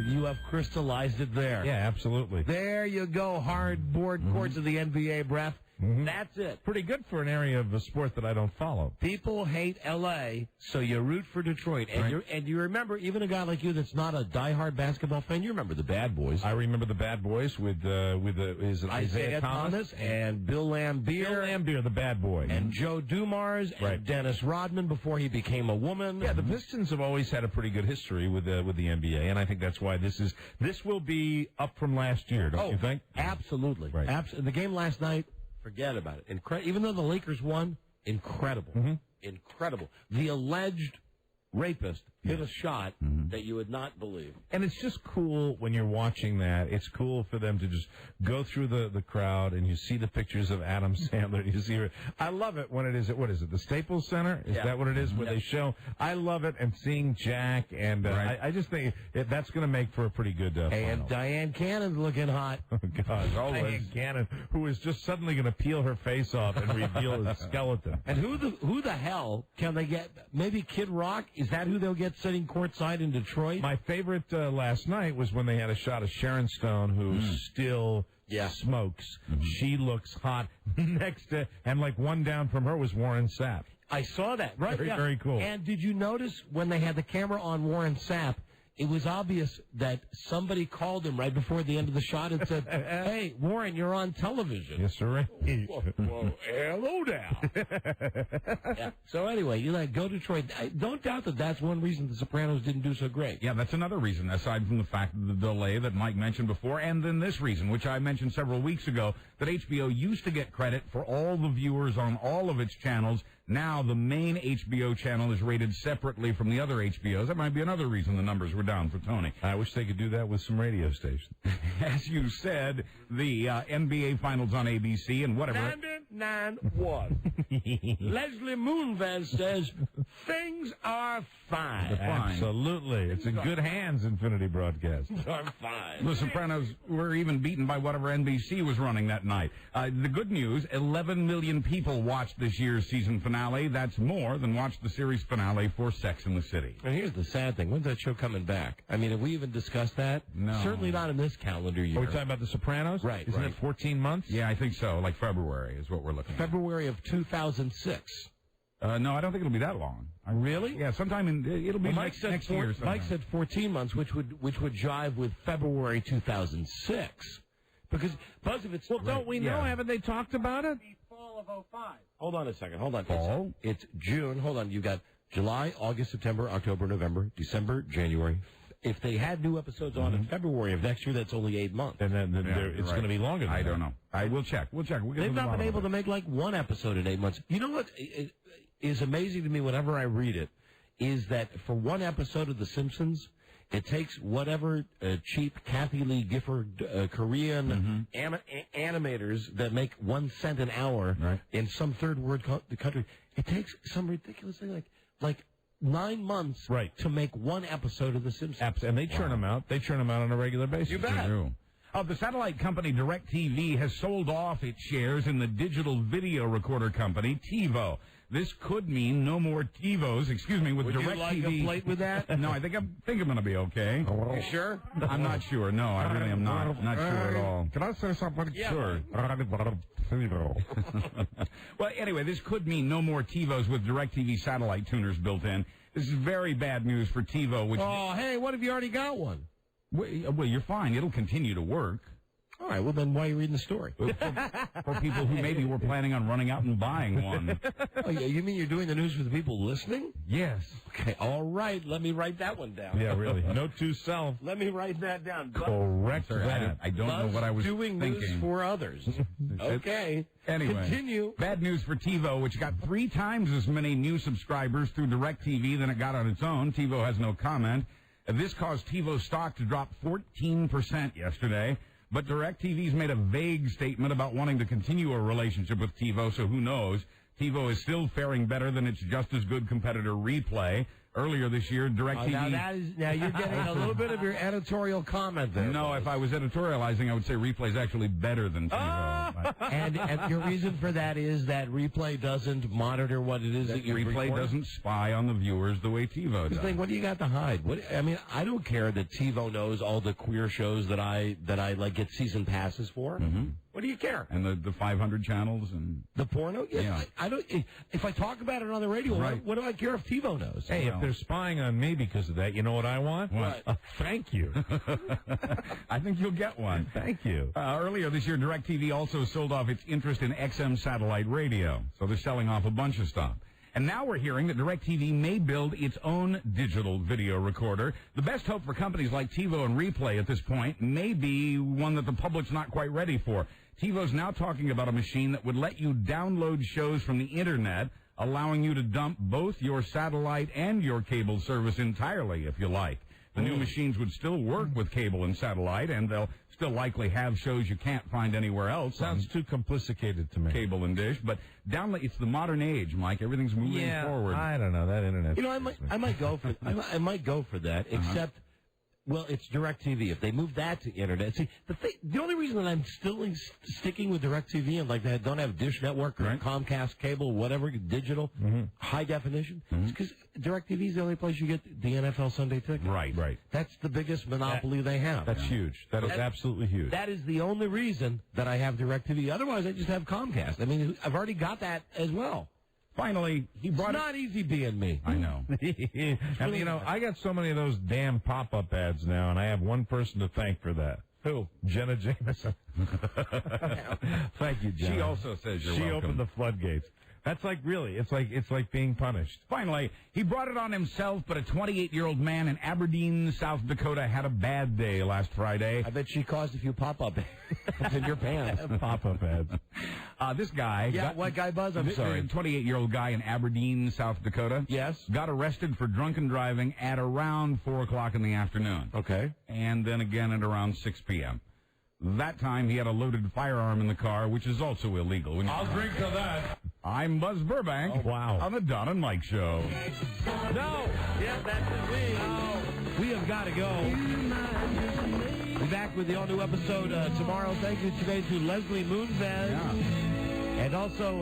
You have crystallized it there. Yeah, absolutely. There you go, hard-board courts of the NBA, Bref. That's it. Pretty good for an area of a sport that I don't follow. People hate L.A., so you root for Detroit. And, and you remember, even a guy like you that's not a diehard basketball fan, you remember the Bad Boys. I remember the Bad Boys with is it Isaiah Thomas and Bill Lambier. Bill Lambier, the Bad Boy. And Joe Dumars and Dennis Rodman before he became a woman. Yeah, the Pistons have always had a pretty good history with the NBA, and I think that's why this will be up from last year, don't you think? Absolutely. Right. The game last night, forget about it. Even though the Lakers won, incredible. Incredible. The alleged rapist hit a shot that you would not believe. And it's just cool when you're watching that. It's cool for them to just go through the crowd and you see the pictures of Adam Sandler. You see her. I love it when it is, what is it, the Staples Center? Is that what it is, where they show? I love it, and seeing Jack, and I just think that's going to make for a pretty good Hey, final. and Diane Cannon's looking hot. Oh, gosh, always. Diane Cannon, who is just suddenly going to peel her face off and reveal his skeleton. And who the hell can they get? Maybe Kid Rock? Is that who they'll get sitting courtside in Detroit? My favorite last night was when they had a shot of Sharon Stone, who still smokes. She looks hot next to, and like one down from her was Warren Sapp. I saw that. Right. Very, very cool. And did you notice when they had the camera on Warren Sapp, it was obvious that somebody called him right before the end of the shot and said, "Hey, Warren, you're on television." Yes, sir. Well, hello now. So anyway, you go Detroit. Don't doubt that that's one reason The Sopranos didn't do so great. Yeah, that's another reason, aside from the fact of the delay that Mike mentioned before, and then this reason, which I mentioned several weeks ago, that HBO used to get credit for all the viewers on all of its channels. Now the main HBO channel is rated separately from the other HBOs. That might be another reason the numbers were down for Tony. I wish they could do that with some radio stations. As you said, the NBA Finals on ABC and whatever. 99-1. Leslie Moonves says, things are fine. Absolutely. It's in good hands, Infinity Broadcast. Things are fine. The Sopranos were even beaten by whatever NBC was running that night. The good news, 11 million people watched this year's season finale. That's more than watched the series finale for Sex and the City. And here's the sad thing. When's that show coming back? I mean, have we even discussed that? No. Certainly not in this calendar year. Are we talking about The Sopranos? Right. Isn't it 14 months? Yeah, I think so. Like February is what we're looking at. February of 2006. No, I don't think it'll be that long. Really? Yeah, sometime it'll be next year. Mike said 14 months, which would jive with February 2006. Because if it's don't we know? Haven't they talked about it? Fall of 05. Hold on a second. Hold on. Fall? It's June. Hold on. You got July, August, September, October, November, December, January. If they had new episodes on in February of next year, that's only 8 months. And then it's going to be longer than I that. don't know. We'll check. They've not been able to make like one episode in 8 months. You know what is amazing to me whenever I read it is that for one episode of The Simpsons, it takes whatever cheap Kathy Lee Gifford Korean animators that make 1 cent an hour in some third world country. It takes some ridiculous thing like 9 months to make one episode of The Simpsons. And they churn them out. They churn them out on a regular basis. You bet. The satellite company DirecTV has sold off its shares in the digital video recorder company TiVo. This could mean no more TiVos, with Would DirecTV. you like a plate with that? No, I think I'm going to be okay. You sure? I'm not sure. No, I really am not. Not sure at all. Can I say something? Yeah. Sure. Well, anyway, this could mean no more TiVos with DirecTV satellite tuners built in. This is very bad news for TiVo. Hey, what if you already got one? Well, you're fine. It'll continue to work. All right, well, then why are you reading the story? For people who maybe were planning on running out and buying one. Oh, you mean you're doing the news for the people listening? Yes. Okay, all right. Let me write that one down. Yeah, really. Note to self. Let me write that down. Correct that. I don't know what I was doing thinking. News for others. Okay. Anyway. Continue. Bad news for TiVo, which got 3 times as many new subscribers through DirecTV than it got on its own. TiVo has no comment. This caused TiVo stock to drop 14% yesterday. But DirecTV's made a vague statement about wanting to continue a relationship with TiVo, so who knows? TiVo is still faring better than its just-as-good competitor Replay. Earlier this year, DirecTV... Now you're getting a little bit of your editorial comment there. No, if I was editorializing, I would say Replay is actually better than TiVo. And your reason for that is that Replay doesn't monitor what it is that you Replay record? doesn't spy on the viewers the way TiVo does. What do you got to hide? I don't care that TiVo knows all the queer shows that I like get season passes for. Mm-hmm. What do you care? And the 500 channels and the porno? Yes, yeah. I don't. If I talk about it on the radio, what do I care if TiVo knows? Hey, if they're spying on me because of that, you know what I want? What? Thank you. I think you'll get one. Thank you. Earlier this year, DirecTV also sold off its interest in XM satellite radio. So they're selling off a bunch of stuff. And now we're hearing that DirecTV may build its own digital video recorder. The best hope for companies like TiVo and Replay at this point may be one that the public's not quite ready for. TiVo's now talking about a machine that would let you download shows from the Internet, allowing you to dump both your satellite and your cable service entirely if you like. The new machines would still work with cable and satellite, and they'll still likely have shows you can't find anywhere else. Sounds too complicated to me. Cable and dish, but it's the modern age, Mike. Everything's moving forward. I don't know, that internet. You know, I might go for I might go for that, except. Well, it's DirecTV. If they move that to internet, see the only reason that I'm still sticking with DirecTV and like that, don't have Dish Network or Comcast cable, whatever, digital, high definition, is because DirecTV is the only place you get the NFL Sunday ticket. Right. That's the biggest monopoly they have. That's huge. That is absolutely huge. That is the only reason that I have DirecTV. Otherwise, I just have Comcast. I mean, I've already got that as well. Finally, he brought It's not easy being me. I know. And, you know, I got so many of those damn pop-up ads now, and I have one person to thank for that. Who? Jenna Jameson. Thank you, Jenna. She also says you're welcome. She opened the floodgates. That's like, really, it's like being punished. Finally, he brought it on himself, but a 28-year-old man in Aberdeen, South Dakota, had a bad day last Friday. I bet she caused a few pop-up ads in your pants. Pop-up ads. This guy... Yeah, what guy, Buzz? I'm sorry. A 28-year-old guy in Aberdeen, South Dakota. Yes. Got arrested for drunken driving at around 4 o'clock in the afternoon. Okay. And then again at around 6 p.m. That time, he had a loaded firearm in the car, which is also illegal. I'll drink to that. I'm Buzz Burbank. Oh, wow. On the Don and Mike Show. No. Yeah, that's me. No. We have got to go. Be back with the all-new episode tomorrow. Thank you today to Leslie Moonves. Yeah. And also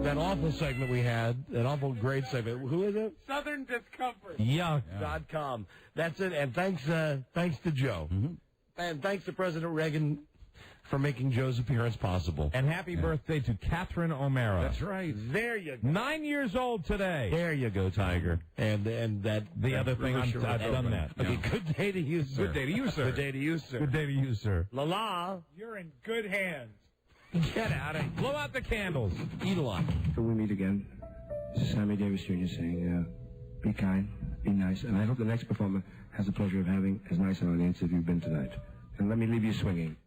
that awful segment we had, that awful great segment. Who is it? Southern Discomfort. Yuck.com. That's it. And thanks to Joe. Mm-hmm. And thanks to President Reagan for making Joe's appearance possible. And happy birthday to Catherine O'Mara. That's right. There you go. 9 years old today. There you go, Tiger. And that the other thing, I've done that. Okay, good day to you, sir. Good day to you, sir. Good day to you, sir. Good day to you, sir. La-la. You're in good hands. Get out of here. Blow out the candles. Eat a lot. Till we meet again, this is Sammy Davis Jr. saying, be kind, be nice, and I hope the next performer has the pleasure of having as nice an audience as you've been tonight. And let me leave you swinging.